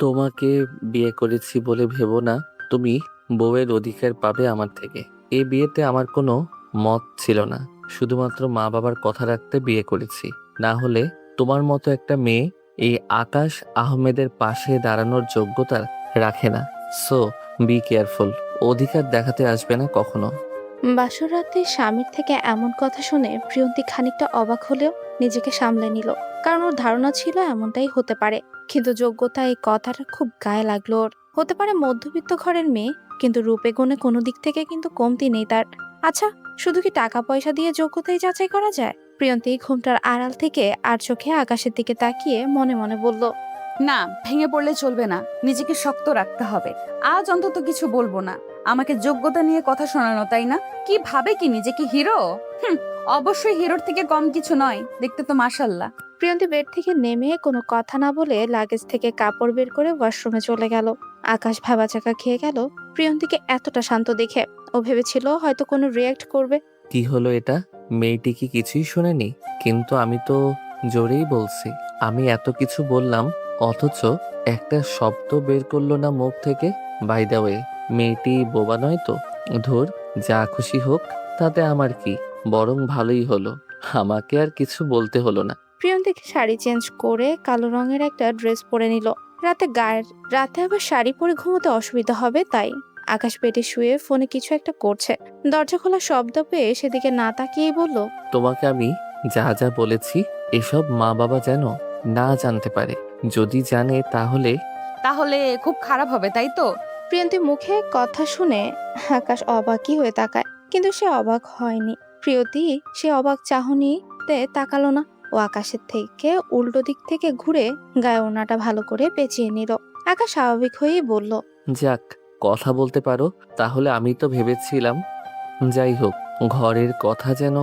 তোমাকে বিয়ে করেছি বলে ভেবো না তুমি বউয়ের অধিকার পাবে আমার থেকে। এই বিয়েতে আমার কোনো মত ছিল না, শুধুমাত্র মা বাবার কথা রাখতে বিয়ে করেছি। না হলে তোমার মতো একটা মেয়ে এই আকাশ আহমেদের পাশে দাঁড়ানোর যোগ্যতা রাখে না। সো বি কেয়ারফুল, অধিকার দেখাতে আসবে না কখনো। বাসর রাতে স্বামীর থেকে এমন কথা শুনে প্রিয়ন্তী খানিকটা অবাক হলেও নিজেকে সামলে নিল। কারণ ওর ধারণা ছিল এমনটাই হতে পারে। কিন্তু যোগ্যতা এই কথাটা খুব গায়ে লাগলো ওর। হতে পারে মধ্যবিত্ত ঘরের মেয়ে, কিন্তু রূপে গুণে কোনো দিক থেকে কিন্তু কমতি নেই তার। আচ্ছা, শুধু কি টাকা পয়সা দিয়ে যোগ্যতাই যাচাই করা যায়? প্রিয়ন্তী ঘুমটার আড়াল থেকে আর চোখে আকাশের দিকে তাকিয়ে মনে মনে বলল, না, ভেঙে পড়লে চলবে না, নিজেকে শক্ত রাখতে হবে। আজ অন্তত কিছু বলবো না। আমাকে যোগ্যতা নিয়ে কথা শোনানো, তাই না? কি ভাবে কি নিজেকে হিরো? হুম, অবশ্যই হিরোর থেকে কম কিছু নয়, দেখতে তো মাশাল্লাহ। প্রিয়ন্তী বেড থেকে নেমে কোনো কথা না বলে লাগেজ থেকে কাপড় বের করে ওয়াশরুমে চলে গেল। আকাশ ভাবাচাকা খেয়ে গেল প্রিয়ন্তীকে এতটা শান্ত দেখে। ও ভেবেছিল হয়তো কোনো রিয়াক্ট করবে। কি হলো এটা? মেয়েটি কি কিছুই শোনেনি? কিন্তু আমি তো জোরেই বলছি। আমি এত কিছু বললাম, অথচ একটা শব্দ বের করলো না মুখ থেকে। বাই দ্য ওয়ে, মেয়েটি বোবা নয় তো? ধুর, যা খুশি হোক, তাতে আমার কি, বরং ভালোই হলো, আমাকে আর কিছু বলতে হলো না। প্রিয়ন্তী শাড়ি চেঞ্জ করে কালো রঙের একটা ড্রেস পরে নিল। রাতে আবার শাড়ি পরে ঘুমোতে অসুবিধা হবে তাই। আকাশ পেটে শুয়ে ফোনে কিছু একটা করছে। দরজা খোলা শব্দ পেয়ে সেদিকে না তাকিয়েই বলল, তোমাকে আমি যা যা বলেছি, এসব মা বাবা যেন না জানতে পারে। যদি জানে তাহলে। তাহলে খুব খারাপ হবে, তাই তো? প্রিয়ন্তী মুখে কথা শুনে আকাশ অবাকই হয়ে তাকায়, কিন্তু সে অবাক হয়নি। প্রিয়তি সে অবাক চাহনিতে তাকালো না। ও আকাশের থেকে উল্টো দিক থেকে ঘুরে গায়ে ওড়নাটা ভালো করে পেঁচিয়ে নিল। আকাশ স্বাভাবিক হয়েই বলল, যাক, কথা বলতে পারো তাহলে। আমি তো ভেবেছিলাম, যাই হোক, ঘরের কথা যেন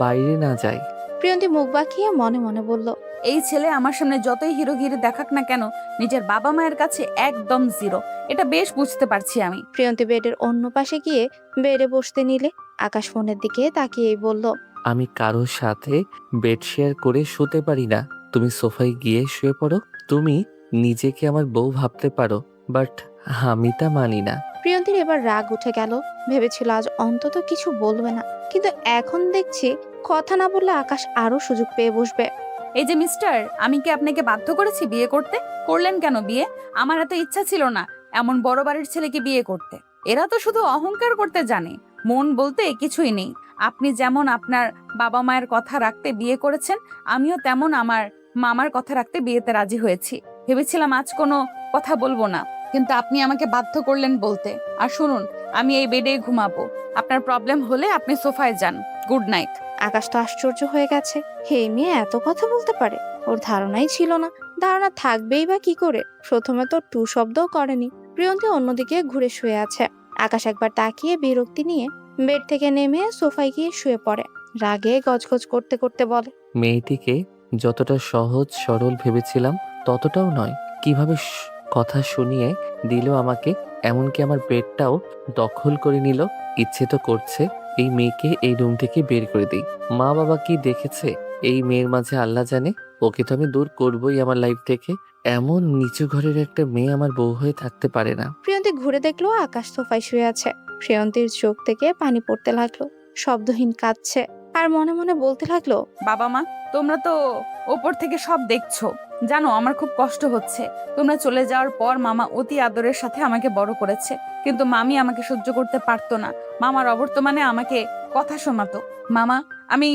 বাইরে না যায়। প্রিয়ন্তী মুখ বাঁকিয়ে মনে মনে বলল, এই ছেলে আমার সামনে যতই হিরোগিরি দেখাক না কেন, নিজের বাবা মায়ের কাছে একদম জিরো। এটা বেশ বুঝতে পারছি আমি। প্রিয়ন্তী বেডের অন্য পাশে গিয়ে বেডে বসতে নিলে আকাশ ফোনের দিকে তাকিয়েই বলল, আমি কারোর সাথে বেড শেয়ার করে শুতে পারি না। তুমি সোফায় গিয়ে শুয়ে পড়ো। তুমি নিজেকে আমার বউ ভাবতে পারো, বাট আমি তা মানি না। প্রিয়ন্তীর এবার রাগ উঠে গেল। ভেবেছিল আজ অন্তত কিছু বলবে না, কিন্তু এখন দেখছি কথা না বললে আকাশ আরো সুযোগ পেয়ে বসবে। এই যে মিস্টার, আমি কি আপনাকে বাধ্য করেছি বিয়ে করতে? করলেন কেন বিয়ে? আমার এত ইচ্ছা ছিল না এমন বড় বাড়ির ছেলেকে বিয়ে করতে। এরা তো শুধু অহংকার করতে জানে, মন বলতে কিছুই নেই। আপনি যেমন আপনার বাবা মায়ের কথা রাখতে বিয়ে করেছেন, আমিও তেমন আমার মামার কথা রাখতে বিয়েতে রাজি হয়েছি। ভেবেছিলাম আজ কোনো কথা বলবো না, কিন্তু আপনি আমাকে বাধ্য করলেন বলতে। আর শুনুন, আমি এই বেডে ঘুমাবো। আপনার প্রবলেম হলে আপনি সোফায় যান। Good night. আকাশ তো আশ্চর্য হয়ে গেছে। হে মেয়ে এত কথা বলতে পারে, ওর ধারণাই ছিল না। ধারণা থাকবেই বা কি করে, প্রথমে তো টু শব্দও করেনি। প্রিয়ন্তী অন্যদিকে ঘুরে শুয়ে আছে। আকাশ একবার তাকিয়ে বিরক্তি নিয়ে বেড থেকে নেমে সোফায় গিয়ে শুয়ে পড়ে। রাগে গজগজ করতে করতে বলে, মেয়েটিকে যতটা সহজ সরল ভেবেছিলাম ততটাও নয়। কিভাবে কথা শুনিয়ে দিল আমাকে, এমনকি আমার বেডটাও দখল করে নিল। ইচ্ছে তো করছে এই মেয়েকে এই রুম থেকে বের করে দিই। মা বাবা কি দেখেছে এই মেয়ের মাঝে আল্লাহ জানে। ওকে তো আমি দূর করবই আমার লাইফ থেকে। এমন নিচু ঘরের একটা মেয়ে আমার বউ হয়ে থাকতে পারে না। প্রিয়ন্তী ঘুরে দেখলো আকাশ সোফায় শুয়ে আছে। প্রিয়ন্তীর চোখ থেকে পানি পড়তে লাগলো। শব্দহীন কাঁদছে আর মনে মনে বলতে লাগলো, বাবা মা, তোমরা তো ওপর থেকে সব দেখছো। জানো আমার খুব কষ্ট হচ্ছে। তোমরা চলে যাওয়ার পর মামা অতি আদরের সাথে আমাকে বড় করেছে, কিন্তু মামি আমাকে সহ্য করতে পারতো না। মামার অবর্তমানে আমাকে কথা শোনাতো। মামা আমি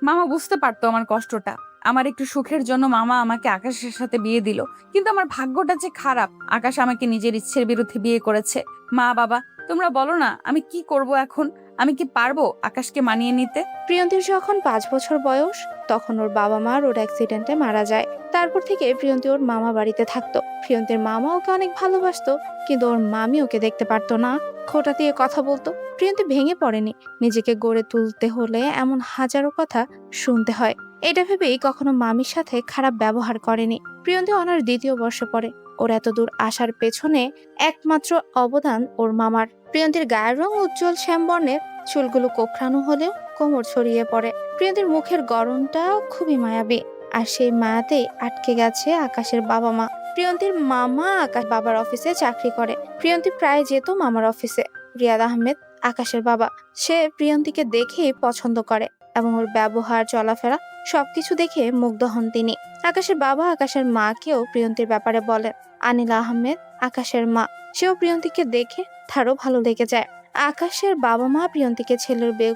মামা বুঝতে পারতো আমার কষ্টটা। আমার একটু সুখের জন্য মামা আমাকে আকাশের সাথে বিয়ে দিল, কিন্তু আমার ভাগ্যটা যে খারাপ। আকাশ আমাকে নিজের ইচ্ছের বিরুদ্ধে বিয়ে করেছে। মা বাবা, তোমরা বলো না আমি কি করব এখন? আমি কি পারবো আকাশকে মানিয়ে নিতে? প্রিয়ন্তীর যখন 5 বছর বয়স, তখন ওর বাবা মা রোড অ্যাক্সিডেন্টে মারা যায়। তারপর থেকে প্রিয়ন্তী ওর মামা বাড়িতে থাকতো। প্রিয়ন্তীর মামা ওকে অনেক ভালোবাসতো, কিন্তু ওর মামি ওকে দেখতে পারতো না, খোঁটা দিয়ে কথা বলতো। প্রিয়ন্তী ভেঙে পড়েনি। নিজেকে গড়ে তুলতে হলে এমন হাজারো কথা শুনতে হয়, এটা ভেবেই কখনো মামির সাথে খারাপ ব্যবহার করেনি। প্রিয়ন্তী অনার 2য় বর্ষে পড়ে। ওর এত দূর আসার পেছনে একমাত্র অবদান ওর মামার। প্রিয়ন্তীর গায়ের রং উজ্জ্বল শ্যামবর্ণের, চুলগুলো কোঁকড়ানো হলেও কোমর ছড়িয়ে পড়ে। প্রিয়ন্তীর মুখের গড়নটা খুবই মায়াবী, আর সেই মায়াতেই আটকে গেছে আকাশের বাবা মা। প্রিয়ন্তীর মামা আকাশ বাবার অফিসে চাকরি করে। প্রিয়ন্তী প্রায় যেত মামার অফিসে। রিয়াদ আহমেদ আকাশের বাবা, সে প্রিয়ন্তীকে দেখেই পছন্দ করে এবং ওর ব্যবহার চলাফেরা সবকিছু দেখে মুগ্ধ হন তিনি। আকাশের বাবা আকাশের মাকেও প্রিয়ন্তীর ব্যাপারে বলেন। আনিলা আহমেদ আকাশের মা, সেও প্রিয়ন্তীকে দেখে তারও ভালো লেগে যায়। আকাশের বাবা মা প্রিয়ন্তীকে ছেলের বউ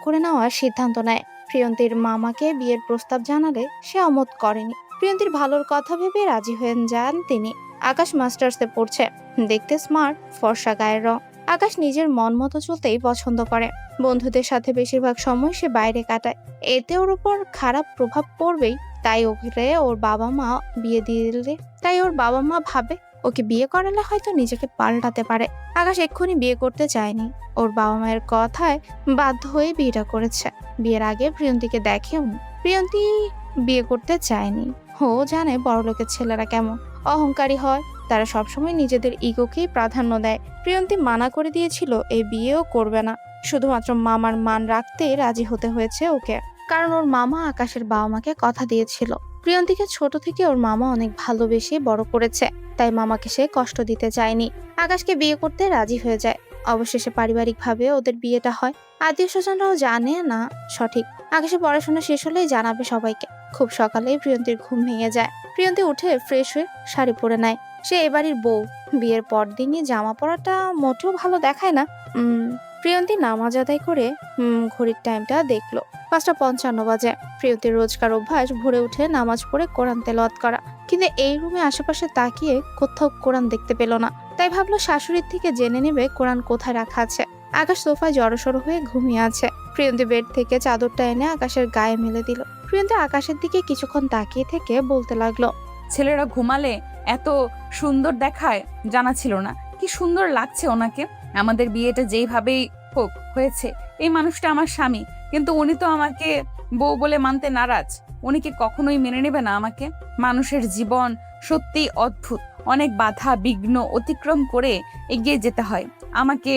করে নেওয়ার সিদ্ধান্ত নেয়। প্রিয়ন্তীর মামাকে বিয়ের প্রস্তাব জানালে সে অমত করেনি। প্রিয়ন্তীর ভালোর কথা ভেবে রাজি হয়ে যান তিনি। আকাশ মাস্টার্সে পড়ছে, দেখতে স্মার্ট, ফর্সা গায়ের রং। আকাশ নিজের মন মতো চলতেই পছন্দ করে। বন্ধুদের সাথে বেশিরভাগ সময় সে বাইরে কাটায়। এতে ওর উপর খারাপ প্রভাব পড়বেই, তাই ওর বাবা মা ভাবে ওকে বিয়ে করালে হয়তো নিজেকে পাল্টাতে পারে। আকাশ এক্ষুনি বিয়ে করতে চায়নি, ওর বাবা মায়ের কথায় বাধ্য হয়ে বিয়েটা করেছে। বিয়ের আগে প্রিয়ন্তীকে দেখেও প্রিয়ন্তী বিয়ে করতে চায়নি। ও জানে বড়লোকের ছেলেরা কেমন অহংকারী হয়, তারা সবসময় নিজেদের ইগোকেই প্রাধান্য দেয়। প্রিয়ন্তী মানা করে দিয়েছিল এই বিয়েও করবে না, শুধুমাত্র মামার মান রাখতে রাজি হতে হয়েছে ওকে, কারণ ওর মামা আকাশের বাবা মাকে কথা দিয়েছিল। প্রিয়ন্তীকে ছোট থেকে ওর মামা অনেক ভালোবেসে বড় করেছে, তাই মামাকে সে কষ্ট দিতে চায়নি। আকাশকে বিয়ে করতে রাজি হয়ে যায়। অবশেষে পারিবারিকভাবে ওদের বিয়েটা হয়। আত্মীয় স্বজনরাও জানে না সঠিক। আকাশের পড়াশোনা শেষ হলেই জানাবে সবাইকে। খুব সকালেই প্রিয়ন্তীর ঘুম ভেঙে যায়। প্রিয়ন্তী উঠে ফ্রেশ হয়ে শাড়ি পরে নেয়। সে এবাড়ির বউ, বিয়ের পর দিনই জামা পরাটা মোটেও ভালো দেখায় না। প্রিয়ন্তী নামাজ আদায় করে ঘড়ির টাইমটা দেখলো, 5:55 বাজে। প্রিয়ন্তীর রোজকার অভ্যাস ভোরে উঠে নামাজ পড়ে কোরআন তেলাওয়াত করা, কিন্তু এই রুমে আশেপাশে তাকিয়ে কোথাও কোরআন দেখতে পেল না। তাই ভাবলো শাশুড়ির থেকে জেনে নেবে কোরআন কোথায় রাখা আছে। আকাশ সোফায় জড়সড় হয়ে ঘুমিয়ে আছে। প্রিয়ন্তী বেড থেকে চাদরটা এনে আকাশের গায়ে মেলে দিল। প্রিয়ন্তী আকাশের দিকে কিছুক্ষণ তাকিয়ে থেকে বলতে লাগলো, ছেলেরা ঘুমালে এত সুন্দর দেখায় জানা ছিল না। কি সুন্দর লাগছে ওনাকে। আমাদের বিয়েটা যেইভাবেই হোক হয়েছে, এই মানুষটা আমার স্বামী, কিন্তু উনি তো আমাকে বউ বলে মানতে নারাজ। উনি কি কখনোই মেনে নেবে না আমাকে? মানুষের জীবন সত্যিই অদ্ভুত, অনেক বাধা বিঘ্ন অতিক্রম করে এগিয়ে যেতে হয়। আমাকে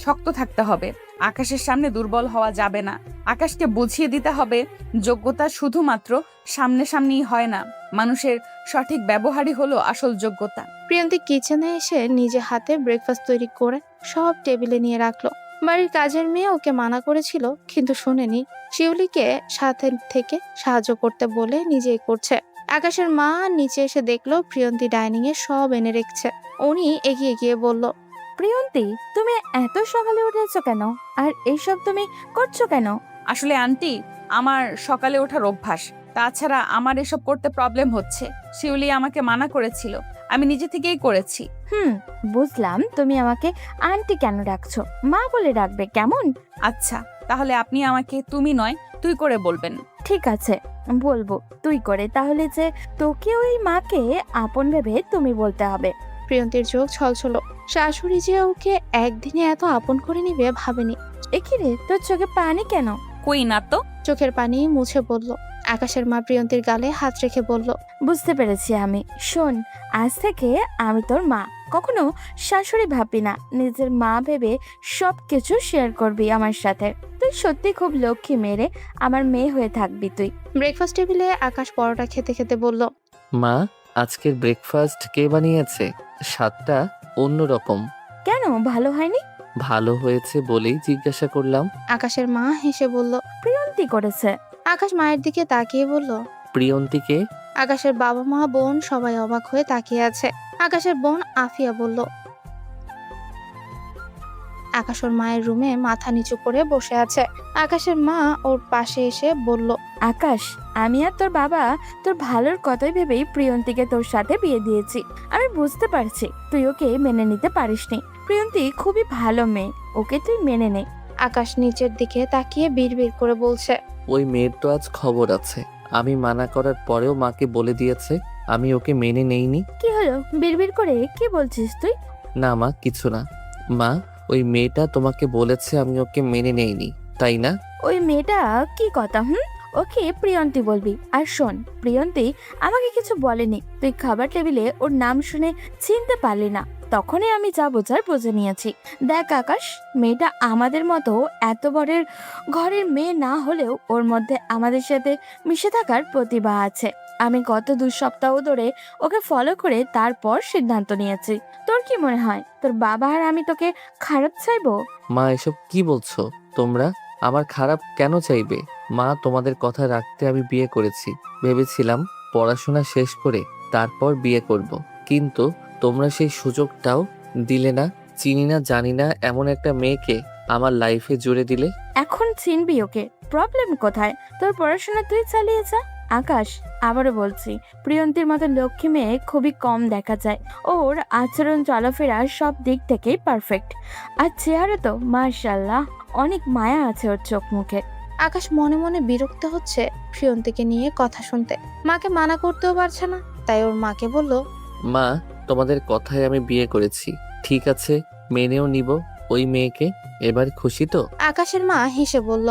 শক্ত থাকতে হবে, আকাশের সামনে দুর্বল হওয়া যাবে না। আকাশকে বুঝিয়ে দিতে হবে যোগ্যতা শুধুমাত্র সামনাসামনি হয় না, মানুষের সঠিক ব্যবহারই হলো আসল যোগ্যতা। প্রিয়ন্তী কিচেনে এসে নিজে হাতে ব্রেকফাস্ট তৈরি করে সব টেবিলে নিয়ে রাখলো। বাড়ির কাজের মেয়ে ওকে মানা করেছিল, কিন্তু শুনেনি। শিউলিকে সাথে থেকে সাহায্য করতে বলে নিজেই করছে। আকাশের মা নিচে এসে দেখলো প্রিয়ন্তী ডাইনিং এ সব এনে রেখেছে। উনি এগিয়ে গিয়ে বলল, প্রিয়ন্তী, তুমি এত সকালে উঠেছো কেন? আর এইসব তুমি করছো কেন? আসলে আন্টি, আমার সকালে ওঠার অভ্যাস, তাছাড়া আমার এসব করতে প্রবলেম হচ্ছে। শিউলি আমাকে মানা করেছিল, আমি নিজে থেকেই করেছি। বুঝলাম। তুমি আমাকে আন্টি কেন ডাকছো? মা বলে ডাকবে কেমন? আচ্ছা, তাহলে আপনি আমাকে তুমি নয় তুই করে বলবেন। ঠিক আছে, বলবো তুই করে। তাহলে যে তোকে ওই মাকে আপন ভেবে তুমি বলতে হবে। প্রিয়ন্তীর চোখ ছলছল। শাশুড়ি যে ওকে একদিনে এত আপন করে নিবে ভাবেনি। একি রে, তোর চোখে পানি কেন? কই না তো। চোখের পানি মুছে বলল। আকাশের মা প্রিয়ন্তীর গালে হাত রেখে বলল, বুঝতে পেরেছি আমি। শোন, আজ থেকে আমি তোর মা। কখনো শাশুড়ি ভাববি না, নিজের মা ভেবে সবকিছু শেয়ার করবি আমার সাথে। তুই সত্যি খুব লক্ষ্মী মেয়ে, আমার মেয়ে হয়ে থাকবি তুই। ব্রেকফাস্ট টেবিলে আকাশ পরোটা খেতে খেতে বলল, মা, আজকের ব্রেকফাস্ট কে বানিয়েছে? স্বাদটা অন্যরকম। কেন, ভালো হয়নি? ভালো হয়েছে বলেই জিজ্ঞাসা করলাম। আকাশের মা হেসে বলল। প্রিয়ন্তী করেছে। আকাশ মায়ের দিকে তাকিয়ে বলল, প্রিয়ন্তীকে? আকাশের বাবা মা বোন সবাই অবাক হয়ে তাকিয়ে আছে। আকাশের বোন আফিয়া বলল। আকাশ ওর মায়ের রুমে মাথা নিচু করে বসে আছে। আকাশের মা ওর পাশে এসে বলল, আকাশ, আমি আর তোর বাবা তোর ভালোর কথাই ভেবেই প্রিয়ন্তীকে তোর সাথে বিয়ে দিয়েছি। আমি বুঝতে পারছি তুই ওকে মেনে নিতে পারিসনি। প্রিয়ন্তী খুবই ভালো মেয়ে, ওকে তুই মেনে নে। আকাশ নিচের দিকে তাকিয়ে বিড়বিড় করে বলছে, ওই মেয়ের তো আজ খবর আছে। আমি মানা করার পরেও মাকে বলে দিয়েছে আমি ওকে মেনে নেইনি। কি হলো, বিড়বিড় করে কি বলছিস তুই? না মা, কিছু না। মা, ওই মেয়েটা তোমাকে বলেছে আমি ওকে মেনে নেইনি, তাই না? ওই মেয়েটা কি কথা? ওকে প্রিয়ন্তী বলবি। আর শোন, প্রিয়ন্তী আমাকে কিছু বলেনি। তুই খাবার টেবিলে ওর নাম শুনে চিনতে পারলি না। তখনই আমি যা বোঝার বুঝে নিয়েছি। দেখ আকাশ, মেয়েটা আমাদের মতো এত বড়ের ঘরের মেয়ে না হলেও ওর মধ্যে আমাদের সাথে মিশে থাকার প্রতিভা আছে। আমি গত 2 সপ্তাহ ধরে ওকে ফলো করে তারপর সিদ্ধান্ত নিয়েছি। তোর কি মনে হয় তোর বাবা আর আমি তোকে খারাপ চাইবো? মা, এসব কি বলছো তোমরা? আমার খারাপ কেন চাইবে? মা, তোমাদের কথা রাখতে আমি বিয়ে করেছি। ভেবেছিলাম পড়াশোনা শেষ করে তারপর বিয়ে করব। কিন্তু তোমরা সেই সুযোগটাও দিলে না। চিনি না জানি না এমন একটা মেয়েকে আমার লাইফে জুড়ে দিলে। এখন চিনবি ওকে, প্রবলেম কোথায়? তোর পড়াশোনা তুই চালিয়ে যা। আকাশ, আবারও বলছি, প্রিয়ন্তীর মতো লক্ষ্মী মেয়ে খুবই কম দেখা যায়। ওর আচরণ, চলাফেরা সব দিক থেকেই পারফেক্ট। আর চেহারা তো মার্শাল্লাহ, অনেক মায়া আছে ওর চোখ মুখে। আকাশ মনে মনে বিরক্ত হচ্ছে প্রিয়ন্তীকে নিয়ে কথা শুনতে। মাকে মানা করতেও পারছে না, তাই ওর মাকে বলল, মা, তোমাদের কথায় আমি বিয়ে করেছি। ঠিক আছে, মেনেও নিব ওই মেয়েকে। এবার খুশি তো? আকাশের মা হেসে বলল,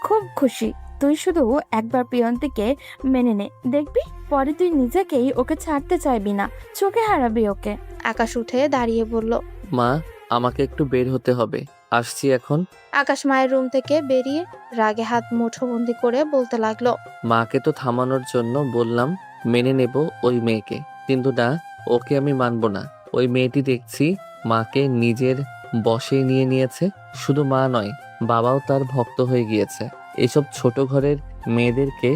খুব খুশি। তুই শুধু একবার প্রিয়ন্তীকে মেনে নে, দেখবি পরে তুই নিজেকেই ওকে ছাড়তে চাইবি না, চোখে হারাবি ওকে। আকাশ উঠে দাঁড়িয়ে বলল। মা, আমাকে একটু বের হতে হবে, আসছি এখন। আকাশ মায়ের রুম থেকে বেরিয়ে রাগে হাত মুঠোবন্দি করে বলতে লাগলো, মাকে তো থামানোর জন্য বললাম মেনে নেব ওই মেয়েকে, কিন্তু না, ওকে আমি মানব না। ওই মেয়েটি দেখছি মাকে নিজের বশে নিয়ে নিয়েছে। শুধু মা নয়, বাবাও তার ভক্ত হয়ে গিয়েছে। এসব ছোট ঘরের মেয়েদেরকে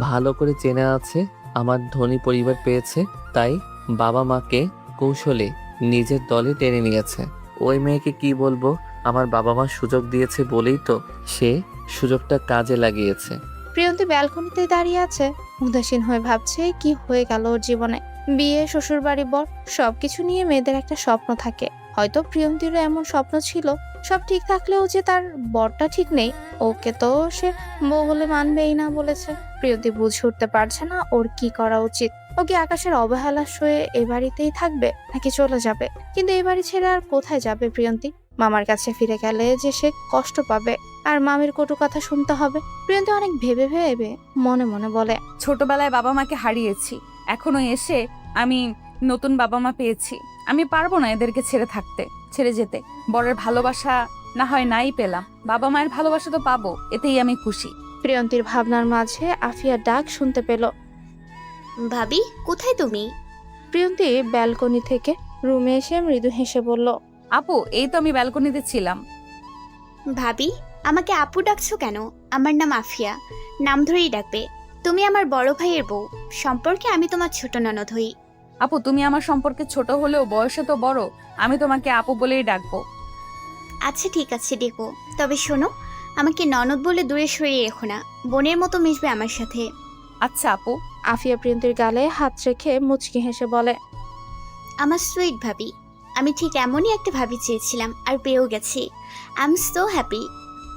ভালো করে চেনা আছে। আমার ধনী পরিবার পেয়েছে, তাই বাবা মাকে কৌশলে নিজের দলে টেনে নিয়েছে। ওই মেয়েকে কি বলবো? আমার বাবা মা সুযোগ দিয়েছে বলেই তো সে সুযোগটা কাজে লাগিয়েছে। প্রিয়ন্তী ব্যালকনিতে দাঁড়িয়ে আছে, উদাসীন হয়ে ভাবছে কি হয়ে গেল ওর জীবনে। বিয়ে, শ্বশুর বাড়ি, বর, সবকিছু নিয়ে মেয়েদের একটা স্বপ্ন থাকে। হয়তো প্রিয়ন্তীরও এমন স্বপ্ন ছিল। সব ঠিক থাকলেও যে তার বরটা ঠিক নেই, ওকে তো সে বউ বলে মানবেই না বলেছে। প্রিয়ন্তী বুঝে উঠতে পারছে না ওর কি করা উচিত। ও কি আকাশের অবহেলা সয়ে এ বাড়িতেই থাকবে নাকি চলে যাবে? কিন্তু এই বাড়ি ছেড়ে আর কোথায় যাবে প্রিয়ন্তী? মামার কাছে ফিরে গেলে যে সে কষ্ট পাবে, আর মামির কটু কথা শুনতে হবে। প্রিয়ন্তী অনেক ভেবে ভেবে মনে মনে বলে, ছোটবেলায় বাবা মাকে হারিয়েছি, এখনো এসে আমি নতুন বাবা মা পেয়েছি। আমি পারবো না এদেরকে ছেড়ে যেতে। বরের ভালোবাসা না হয় নাই পেলাম, বাবা মায়ের ভালোবাসা তো পাবো, এতেই আমি খুশি। প্রিয়ন্তীর ভাবনার মাঝে আফিয়ার ডাক শুনতে পেল। ভাবি, কোথায় তুমি? প্রিয়ন্তী ব্যালকনি থেকে রুমে এসে মৃদু হেসে বলল, আপু, এই তো আমি ব্যালকনিতে ছিলাম। ভাবি, আমাকে আপু ডাকছো কেন? আমার নাম আফিয়া, নাম ধরেই ডাকবে। তুমি আমার বড় ভাইয়ের বউ, সম্পর্কে আমি তোমার ছোট ননদ হই। আপু, তুমি আমার সম্পর্কে ছোট হলেও বয়সে তো বড়, আমি তোমাকে আপু বলেই ডাকবো। আচ্ছা ঠিক আছে, ডেকো। তবে শোনো, আমাকে ননদ বলে দূরে সরিয়ে রেখো না, বোনের মতো মিশবে আমার সাথে। আচ্ছা আপু। আফিয়া প্রিয়ন্তীর গালে হাত রেখে মুচকি হেসে বলে, আমার সুইট ভাবি, আমি ঠিক এমনই একটা ভাবি চেয়েছিলাম আর পেয়েও গেছি। I am so happy.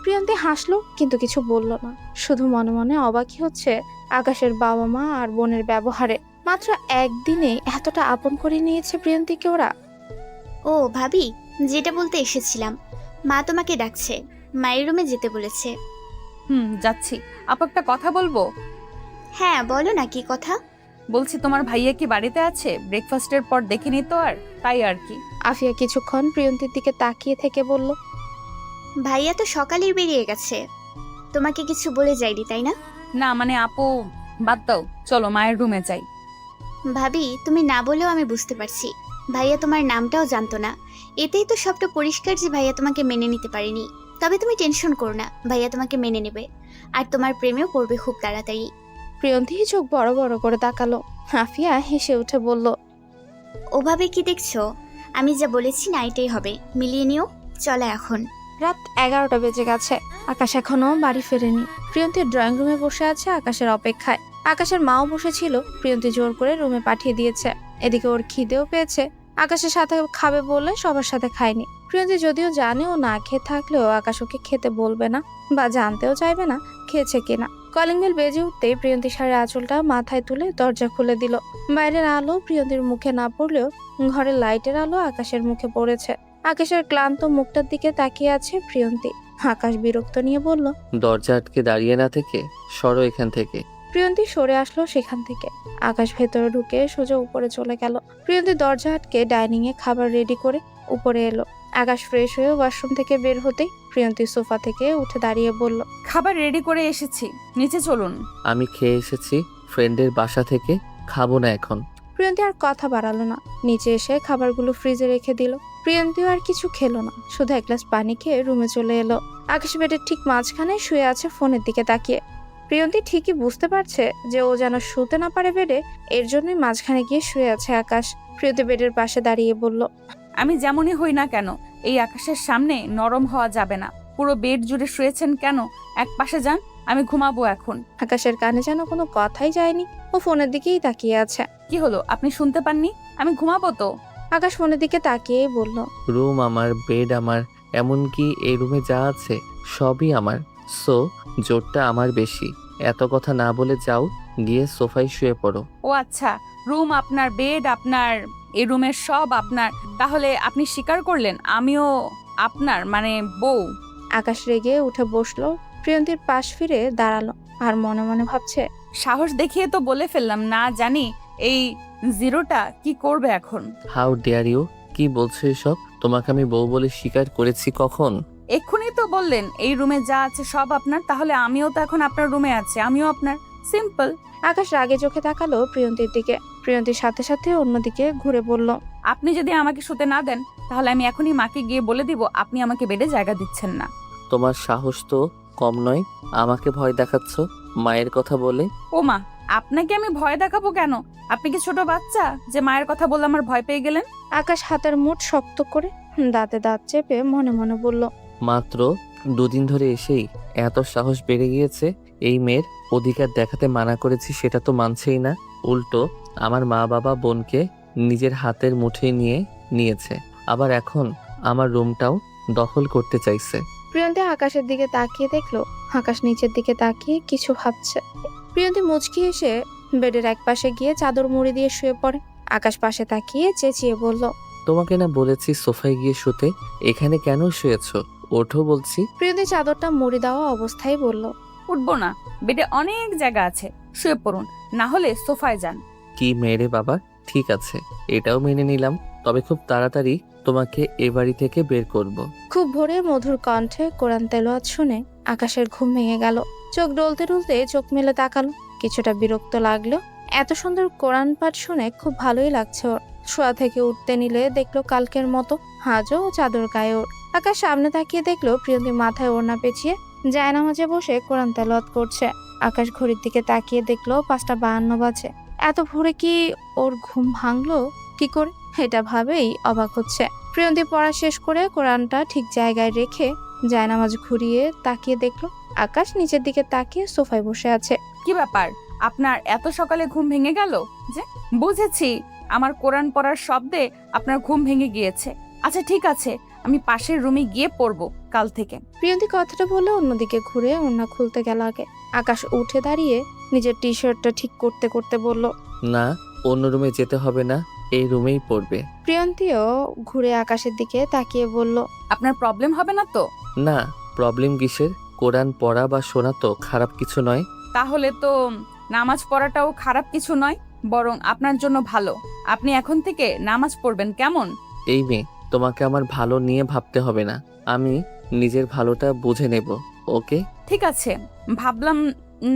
Priyanti হাসলো কিন্তু কিছু বলল না, শুধু মনে মনে অবাকই হচ্ছে আকাশের বাবা মা আর বোনের ব্যবহারে। মাত্র একদিনে এতটা আপন করে নিয়েছে প্রিয়ন্তীকে ওরা। ও ভাবি, যেটা বলতে এসেছিলাম, মা তোমাকে ডাকছে, মায়ের রুমে যেতে বলেছে। যাচ্ছি। আপু, একটা কথা বলবো? হ্যাঁ বলো না, কি কথা? বলছি, তোমার ভাইয়া কি বাড়িতে আছে? ব্রেকফাস্টের পর দেখিনি তো, আর তাই আর কি। আফিয়া কিছুক্ষণ প্রিয়ন্তীর দিকে তাকিয়ে থেকে বলল, ভাইয়া তো সকালেই বেরিয়ে গেছে, তোমাকে কিছু বলে যায়নি তাই না? না মানে আপু, বাদ দাও, চলো মায়ের রুমে যাই। ভাবি, তুমি না বলেও আমি বুঝতে পারছি ভাইয়া তোমার নামটাও জানতো না। এতেই তো সবটা পরিষ্কার যে ভাইয়া তোমাকে মেনে নিতে পারেনি। তবে তুমি টেনশন করো না, ভাইয়া তোমাকে মেনে নেবে, আর তোমার প্রেমেও পড়বে খুব তাড়াতাড়ি। প্রিয়ন্তী চোখ বড় বড় করে তাকালো। আফিয়া হেসে উঠে বলল, ওভাবে কি দেখছো? আমি যা বলেছি না এটাই হবে, মিলিয়ে নিও। চলে এখন। রাত 11টা বেজে গেছে, আকাশ এখনো বাড়ি ফেরেনি। প্রিয়ন্তী ড্রয়িং রুমে বসে আছে আকাশের অপেক্ষায়। আকাশের মাও বসেছিল, প্রিয়ন্তী জোর করে রুমে পাঠিয়ে দিয়েছে। এদিকে ওর খিদেও পেয়েছে, আকাশের সাথে খাবে বলে সবার সাথে খায়নি। প্রিয়ন্তী যদিও জানে ও না খেয়ে থাকলেও আকাশ ওকে খেতে বলবে না, বা জানতেও চাইবে না খেয়েছে কিনা। কলিং বেল বেজে উঠতেই প্রিয়ন্তী শাড়ির আঁচলটা মাথায় তুলে দরজা খুলে দিল। বাইরের আলো প্রিয়ন্তীর মুখে না পড়লেও ঘরের লাইটের আলো আকাশের মুখে পড়েছে। আকাশের ক্লান্ত মুখটার দিকে তাকিয়ে আছে প্রিয়ন্তী। আকাশ বিরক্ত নিয়ে বলল, দরজা আটকে দাঁড়িয়ে না থেকে সরো এখান থেকে। প্রিয়ন্তী সরে আসলো সেখান থেকে। আকাশ ভেতরে ঢুকে সোজা উপরে চলে গেল। প্রিয়ন্তী দরজা আটকে ডাইনিং এ খাবার রেডি করে উপরে এলো। আকাশ ফ্রেশ হয়ে ওয়াশরুম থেকে বের হতেই প্রিয়ন্তী সোফা থেকে উঠে দাঁড়িয়ে বলল, খাবার রেডি করে এসেছি, নিচে চলুন। আমি খেয়ে এসেছি ফ্রেন্ডের বাসা থেকে, খাবো না এখন। প্রিয়ন্তী আর কথা বাড়ালো না, নিচে এসে খাবারগুলো ফ্রিজে রেখে দিল। প্রিয়ন্তীও আর কিছু খেলো না, শুধু এক গ্লাস পানি খেয়ে রুমে চলে এলো। আকাশ বেডের ঠিক মাঝখানে শুয়ে আছে ফোনের দিকে তাকিয়ে। প্রিয়ন্তী ঠিকই বুঝতে পারছে যে ও যেন শুতে না পারে বেডে, এর জন্যই মাঝখানে গিয়ে শুয়ে আছে আকাশ। প্রিয়ন্তী বেডের পাশে দাঁড়িয়ে বলল, আমি যেমনই হই না কেন, এই আকাশের সামনে নরম হওয়া যাবে না। পুরো বেড জুড়ে শুয়েছেন কেন? এক পাশে যান, আমি ঘুমাবো এখন। আকাশের কানে যেন কোনো কথাই যায়নি, ও ফোনের দিকেই তাকিয়ে আছে। কি হলো, আপনি শুনতে পাননি? আমি ঘুমাবো তো। আকাশ ফোনের দিকে তাকিয়েই বলল, রুম আমার, বেড আমার, এমনকি এই রুমে যা আছে সবই আমার। সো জোরটা আমার বেশি। এত কথা না বলে যাও, গিয়ে সোফায় শুয়ে পড়ো। ও আচ্ছা, রুম আপনার, বেড আপনার, এই রুমের সব আপনার। তাহলে আপনি স্বীকার করলেন আমিও আপনার, মানে বউ। আকাশ রেগে উঠে বসলো, প্রিয়ন্তীর পাশ ফিরে দাঁড়ালো আর মনে মনে ভাবছে, সাহস দেখিয়ে তো বলে ফেললাম, না জানি এই জিরোটা কি করবে এখন। How dare you! কি বলছো এসব? তোমাকে আমি বউ বলে স্বীকার করেছি কখন? এক্ষুনি তো বললেন এই রুমে যা আছে সব আপনার, তাহলে আমিও তো এখন আপনার রুমে আছি, আমিও আপনার। সিম্পল। আকাশ রাগে চোখে তাকালো প্রিয়ন্তীর দিকে। প্রিয়ন্তীর সাথে সাথে অন্যদিকে ঘুরে বলল, আপনি যদি আমাকে শুতে না দেন, তাহলে আমি এখনই মাকে গিয়ে বলে দিব আপনি আমাকে বেডে জায়গা দিচ্ছেন না। তোমার সাহস তো কম নয়, আমাকে ভয় দেখাচ্ছ মায়ের কথা বলে। ও মা, আপনাকে আমি ভয় দেখাবো কেন? আপনি কি ছোট বাচ্চা যে মায়ের কথা বললে আমার ভয় পেয়ে গেলেন? আকাশ হাতের মুঠ শক্ত করে দাঁতে দাঁত চেপে মনে মনে বলল, মাত্র দুদিন ধরে এসেই এত সাহস বেড়ে গিয়েছে। এই মেয়ের অধিকার দেখাতে মানা করেছি, সেটা তো মানছেই না। উল্টো আমার মা বাবা বোনকে নিজের হাতের মুঠোয় নিয়েছে, আবার এখন আমার রুমটাও দখল করতে চাইছে। প্রিয়ন্তী আকাশের দিকে তাকিয়ে দেখলো আকাশ নিচের দিকে তাকিয়ে কিছু ভাবছে। প্রিয়ন্তী মুচকি এসে বেডের এক পাশে গিয়ে চাদর মুড়ি দিয়ে শুয়ে পড়ে। আকাশ পাশে তাকিয়ে চেঁচিয়ে বলল, তোমাকে না বলেছি সোফায় গিয়ে শুতে, এখানে কেন শুয়েছো? ওঠো বলছি। প্রিয়ন্তী চাদরটা মুড়ি দেওয়া অবস্থায় বলল, উঠবো না, বেডে অনেক জায়গা আছে, শুয়ে পড়ুন, না হলে সোফায় যান। কি মেরে বাবা, ঠিক আছে, এটাও মেনে নিলাম, তবে খুব তাড়াতাড়ি তোমাকে এ বাড়ি থেকে বের করব। খুব ভোরে মধুর কণ্ঠে কোরআন তেলাওয়াত শুনে আকাশের ঘুম ভেঙে গেল। চোখ ডলতে ডলতে চোখ মেলে তাকালো, কিছুটা বিরক্ত লাগলো। এত সুন্দর কোরআন পাঠ শুনে খুব ভালোই লাগছে ওর। শোয়া থেকে উঠতে নিলে দেখলো কালকের মতো হাজও চাদর গায়ে ওর। আকাশ সামনে তাকিয়ে দেখলো প্রিয়ন্তী মাথায় ওড়না পেঁচিয়ে জায়নামাজে বসে কোরআন তেলাওয়াত করছে। আকাশ ঘড়ির দিকে তাকিয়ে দেখলো 5:52 বাজে। এত ভোরে কি ওর ঘুম ভাঙলো কি করে, এটা ভাবেই অবাক হচ্ছে। প্রিয়ন্তী পড়া শেষ করে কোরআনটা ঠিক জায়গায় রেখে জায়নামাজ ঘুরিয়ে তাকিয়ে দেখলো আকাশ নিচের দিকে তাকিয়ে সোফায় বসে আছে। কি ব্যাপার, আপনার এত সকালে ঘুম ভেঙে গেল যে? বুঝেছি, আমার কোরআন পড়ার শব্দে আপনার ঘুম ভেঙে গিয়েছে। আচ্ছা ঠিক আছে, আমি পাশের রুমে গিয়ে পড়বো কাল থেকে। প্রিয়ন্তী কথাটা বলে অন্যদিকে ঘুরে ওড়না খুলতে গেল আগে। আকাশ উঠে দাঁড়িয়ে নিজের টি শার্টটা ঠিক করতে করতে বলল, না, অন্য রুমে যেতে হবে না, এই রুমেই পড়বে। প্রিয়ন্তীও ঘুরে আকাশের দিকে তাকিয়ে বলল, আপনার প্রবলেম হবে না তো? না, প্রবলেম কিসের? কোরআন পড়া বা শোনা তো খারাপ কিছু নয়। তাহলে তো নামাজ পড়াটাও খারাপ কিছু নয়, বরং আপনার জন্য ভালো। আপনি এখন থেকে নামাজ পড়বেন, কেমন? এই মেয়ে, তোমাকে আমার ভালো নিয়ে ভাবতে হবে না, আমি নিজের ভালোটা বুঝে নেব, ওকে? ঠিক আছে, ভাবলাম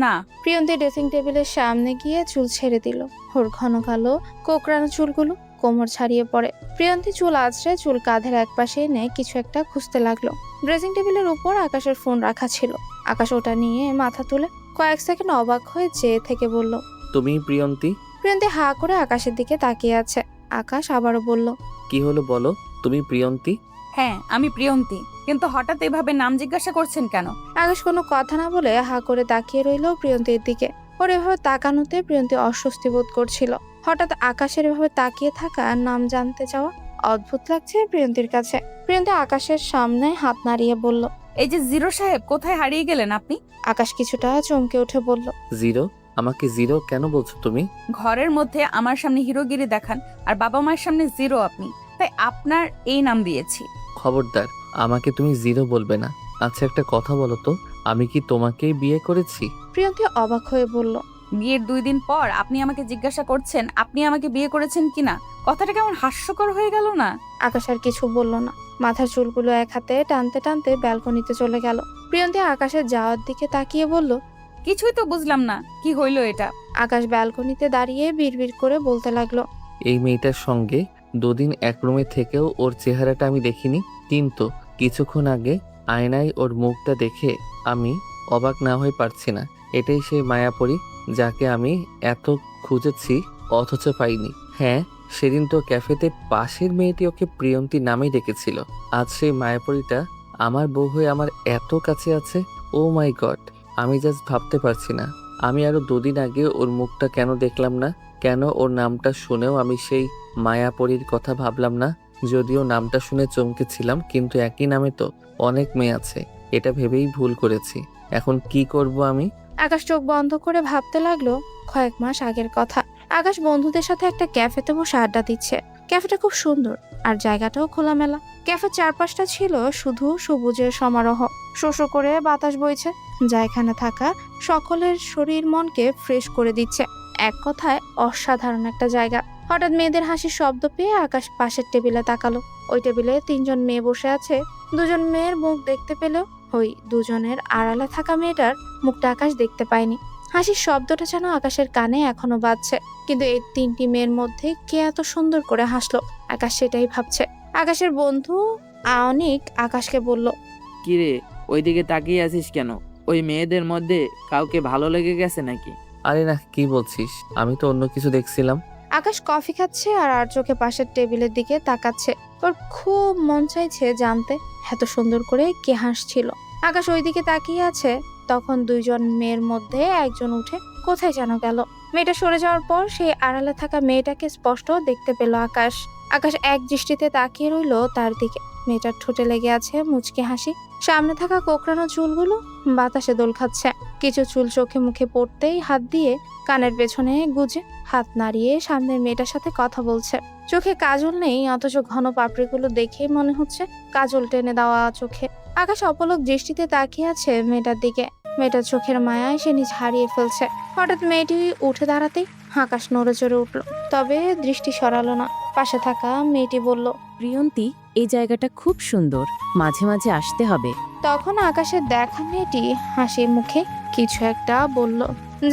না। প্রিয়ন্তী ড্রেসিং টেবিলের সামনে গিয়ে চুল ছেড়ে দিল। ওর ঘন কালো কোকড়ানো চুলগুলো কোমর ছাড়িয়ে পড়ে। প্রিয়ন্তী চুল আঁচড়ে চুল কাঁধের একপাশে এনে কিছু একটা খুঁজতে লাগলো। ড্রেসিং টেবিলের উপর আকাশের ফোন রাখা ছিল। আকাশ ওটা নিয়ে মাথা তুলে কয়েক সেকেন্ড অবাক হয়ে চেয়ে থেকে বলল, তুমি প্রিয়ন্তী? প্রিয়ন্তী হা করে আকাশের দিকে তাকিয়ে আছে। আকাশ আবারও বলল, কি হলো বলো, তুমি প্রিয়ন্তী? হ্যাঁ, আমি প্রিয়ন্তী, কিন্তু হঠাৎ এভাবে নাম জিজ্ঞাসা করছেন কেন? আকাশ কোনো কথা না বলে হা করে তাকিয়ে রইল প্রিয়ন্তীর দিকে। ওর এভাবে তাকানোতে প্রিয়ন্তী অস্বস্তি বোধ করছিল। হঠাৎ আকাশের এভাবে তাকিয়ে থাকা, নাম জানতে চাওয়া অদ্ভুত লাগছে প্রিয়ন্তীর কাছে। প্রিয়ন্তী আকাশের সামনে হাত নাড়িয়ে বলল, এই যে জিরো সাহেব, কোথায় হারিয়ে গেলেন আপনি? আকাশ কিছুটা চমকে উঠে বলল, জিরো? আমাকে জিরো কেন বলছো তুমি? ঘরের মধ্যে আমার সামনে হিরোগিরি দেখান আর বাবা মায়ের সামনে জিরো আপনি, তাই আপনার এই নাম দিয়েছি। খবরদার, আমাকে তুমি জিরো বলবে না। আচ্ছা একটা কথা বলো তো, আমি কি তোমাকেই বিয়ে করেছি? প্রিয়ন্তী অবাক হয়ে বলল, বিয়ের 2 দিন পর আপনি আমাকে জিজ্ঞাসা করছেন আপনি আমাকে বিয়ে করেছেন কিনা। কথাটা কেমন হাস্যকর হয়ে গেল না? আকাশ আর কিছু বলল না, মাথার চুলগুলো এক হাতে টানতে টানতে ব্যালকনিতে চলে গেল। প্রিয়ন্তী আকাশের যাওয়ার দিকে তাকিয়ে বলল, কিছুই তো বুঝলাম না, কি হইল এটা? আকাশ ব্যালকনিতে দাঁড়িয়ে বিড়বিড় করে বলতে লাগলো, এই মেয়েটার সঙ্গে দুদিন এক রুমে থেকেও ওর চেহারাটা আমি দেখিনি, কিন্তু কিছুক্ষণ আগে আয়নায় ওর মুখটা দেখে আমি অবাক না হয়ে পারছি না। এটাই সেই মায়াপরী যাকে আমি এত খুঁজেছি অথচ পাইনি। হ্যাঁ, সেদিন তো ক্যাফেতে পাশের মেয়েটি ওকে প্রিয়ন্তী নামেই ডেকেছিল। আজ সেই মায়াপরীটা আমার বউ হয়ে আমার এত কাছে আছে। ও মাই গড, আমি জাস্ট ভাবতে পারছি না। আমি আরো 2 দিন আগে ওর মুখটা কেন দেখলাম না? কেন ওর নামটা শুনেও আমি সেই মায়াপরীর কথা ভাবলাম না? যদিও নামটা শুনে চমকেছিলাম, কিন্তু একই নামে তো অনেক মেয়ে আছে। এটা ভেবেই ভুল করেছি। এখন কি করব আমি? আকাশ চোখ বন্ধ করে ভাবতে লাগলো কয়েক মাস আগের কথা। আকাশ বন্ধুদের সাথে একটা ক্যাফেতে বসে আড্ডা দিচ্ছে। ক্যাফেটা খুব সুন্দর আর জায়গাটাও খোলামেলা। ক্যাফের চারপাশটা ছিল শুধু সবুজের সমারোহ। শোষো করে বাতাস বইছে, যা এখানে থাকা সকলের শরীর মনকে ফ্রেশ করে দিচ্ছে। এক কথায় অসাধারণ একটা জায়গা। হঠাৎ মেয়েদের হাসির শব্দ পেয়ে আকাশ পাশের টেবিলে তাকালো। ওই টেবিলে 3 জন মেয়ে বসে আছে। 2 জন মেয়ের মুখ দেখতে পেলেও ওই 2 জনের আড়ালে থাকা মেয়েটার মুখটা আকাশ দেখতে পায়নি। হাসির শব্দটা যেন আকাশের কানে এখনো বাজছে, কিন্তু এই 3টি মেয়ের মধ্যে কে এত সুন্দর করে হাসলো? আকাশ সেটাই ভাবছে। আকাশের বন্ধু অনিক আকাশকে বলল, কিরে, ওইদিকে তাকিয়ে আছিস কেন? ওই মেয়েদের মধ্যে কাউকে ভালো লেগে গেছে নাকি? আরে না, কি বলছিস? আমি তো অন্য কিছু দেখছিলাম। আকাশ কফি খাচ্ছে আর চোখে পাশের টেবিলের দিকে তাকাচ্ছে। ওর খুব মন চাইছে জানতে এত সুন্দর করে কে হাসছিল। আকাশ ওইদিকে তাকিয়ে আছে, তখন 2 জন মেয়ের মধ্যে একজন উঠে কোথায় যেন গেল। মেয়েটা সরে যাওয়ার পর সেই আড়ালে থাকা মেয়েটাকে স্পষ্ট দেখতে পেল আকাশ। আকাশ এক দৃষ্টিতে তাকিয়ে রইল তার দিকে। মেয়েটার ঠোঁটে লেগে আছে মুচকি হাসি। সামনে থাকা কোকড়ানো চুলগুলো বাতাসে দোল খাচ্ছে। কিছু চুল চোখে মুখে পড়তেই হাত দিয়ে কানের পেছনে গুজে হাত নাড়িয়ে সামনের মেয়েটার সাথে কথা বলছে। চোখে কাজল নেই, অথচ ঘন পাপড়িগুলো দেখেই মনে হচ্ছে কাজল টেনে দেওয়া চোখে। আকাশ অপলক দৃষ্টিতে তাকিয়ে আছে মেয়েটার দিকে। মেয়েটার চোখের মায়ায় সে নিজ হারিয়ে ফেলছে। হঠাৎ মেয়েটি উঠে দাঁড়াতেই আকাশ নড়ে চড়ে উঠল, তবে দৃষ্টি সরালো না। পাশে থাকা মেয়েটি বলল, প্রিয়ন্তী, এই জায়গাটা খুব সুন্দর, মাঝে মাঝে আসতে হবে। তখন আকাশের দেখা মেয়েটি হাসি মুখে কিছু একটা বলল,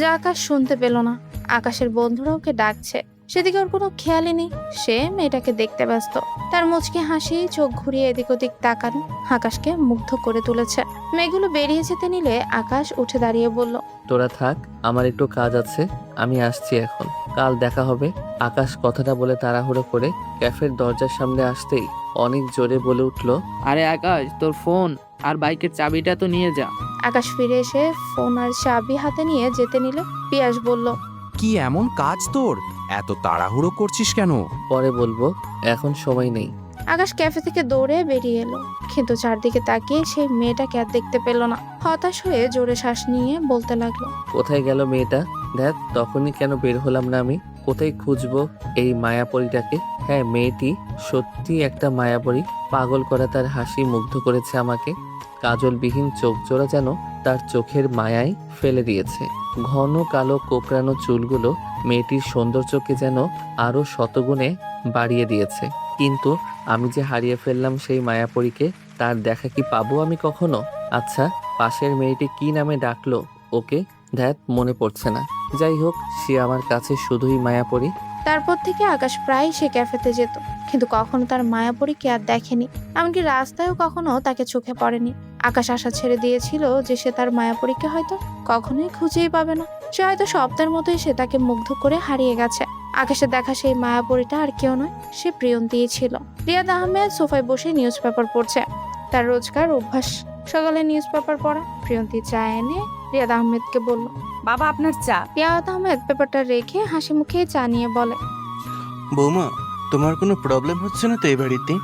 যা আকাশ শুনতে পেল না। আকাশের বন্ধুরা ওকে ডাকছে, সেদিকে ওর কোনো খেয়ালই নেই। সে মেয়েটাকে দেখতে ব্যস্ত। তার মুচকি হাসি, চোখ ঘুরিয়ে এদিক ওদিক তাকানো আকাশকে মুগ্ধ করে তুলেছে। মেয়েগুলো বেরিয়ে যেতে নিলে আকাশ উঠে দাঁড়িয়ে বলল, তোরা থাক, আমার একটু কাজ আছে, আমি আসছি এখন। কাল দেখা হবে। আকাশ কথাটা বলে তাড়াহুড়ো করে ক্যাফের দরজার সামনে আসতেই অনেক জোরে বলে উঠল, আরে আকাশ, তোর ফোন আর বাইকের চাবিটা তো নিয়ে যা। আকাশ ফিরে এসে ফোন আর চাবি হাতে নিয়ে যেতে নিলে পিয়াস বলল, কি এমন কাজ তোর? এত তাড়াহুড়ো করছিস কেন? পরে বলবো, এখন সময় নেই। আকাশ ক্যাফে থেকে দৌড়ে বেরিয়ে এলো, কিন্তু চারদিকে তাকিয়ে সেই মেয়েটাকে আর দেখতে পেল না। হতাশ হয়ে জোরে শ্বাস নিয়ে বলতে লাগলো, কোথায় গেল মেয়েটা? দেখ, তখনই কেন বের হলাম না আমি? কোথায় খুঁজবো এই মায়াপরীটাকে? হ্যাঁ, মেয়েটি সত্যি একটা মায়াপরী। পাগল করা তার হাসি মুগ্ধ করেছে আমাকে। কাজলবিহীন চোখ জোড়া যেন তার চোখের মায়ায় ফেলে দিয়েছে। ঘন কালো কোকড়ানো চুলগুলো মেয়েটির সৌন্দর্যকে যেন আরো শতগুণে বাড়িয়ে দিয়েছে। কিন্তু আমি যে হারিয়ে ফেললাম সেই মায়াপরীকে, তার দেখা কি পাবো আমি কখনো? আচ্ছা, পাশের মেয়েটি কি নামে ডাকলো ওকে? ধ্যাত, মনে পড়ছে না। যাই হোক, সে আমার কাছে শুধুই মায়াপরী। তারপর থেকে আকাশ প্রায় সে ক্যাফেতে যেত, কিন্তু কখনো তার মায়াপরীকে আর দেখেনি। এমনকি রাস্তায়ও কখনো তাকে চোখে পড়েনি। আকাশ আশা ছেড়ে দিয়েছিল যে সে তার মায়াপরীকে হয়তো কখনোই খুঁজেই পাবে না। সে হয়তো শব্দের মতোই সে তাকে মুগ্ধ করে হারিয়ে গেছে। আকাশে দেখা সেই মায়াপরীটা আর কেউ নয়, সে প্রিয়ন্তীই ছিল। রিয়াদ আহমেদ সোফায় বসে নিউজ পেপার পড়ছে। তার রোজকার অভ্যাস সকালে নিউজ পেপার পড়া। প্রিয়ন্তী চা এনে রিয়াদ আহমেদকে বলল, বাবা, আপনার চা। রিয়াদ আহমেদ পেপারটা রেখে হাসি মুখে চা নিয়ে বলে, বৌমা, তোমার কোনো প্রবলেম হচ্ছে না তো এই বাড়িতে?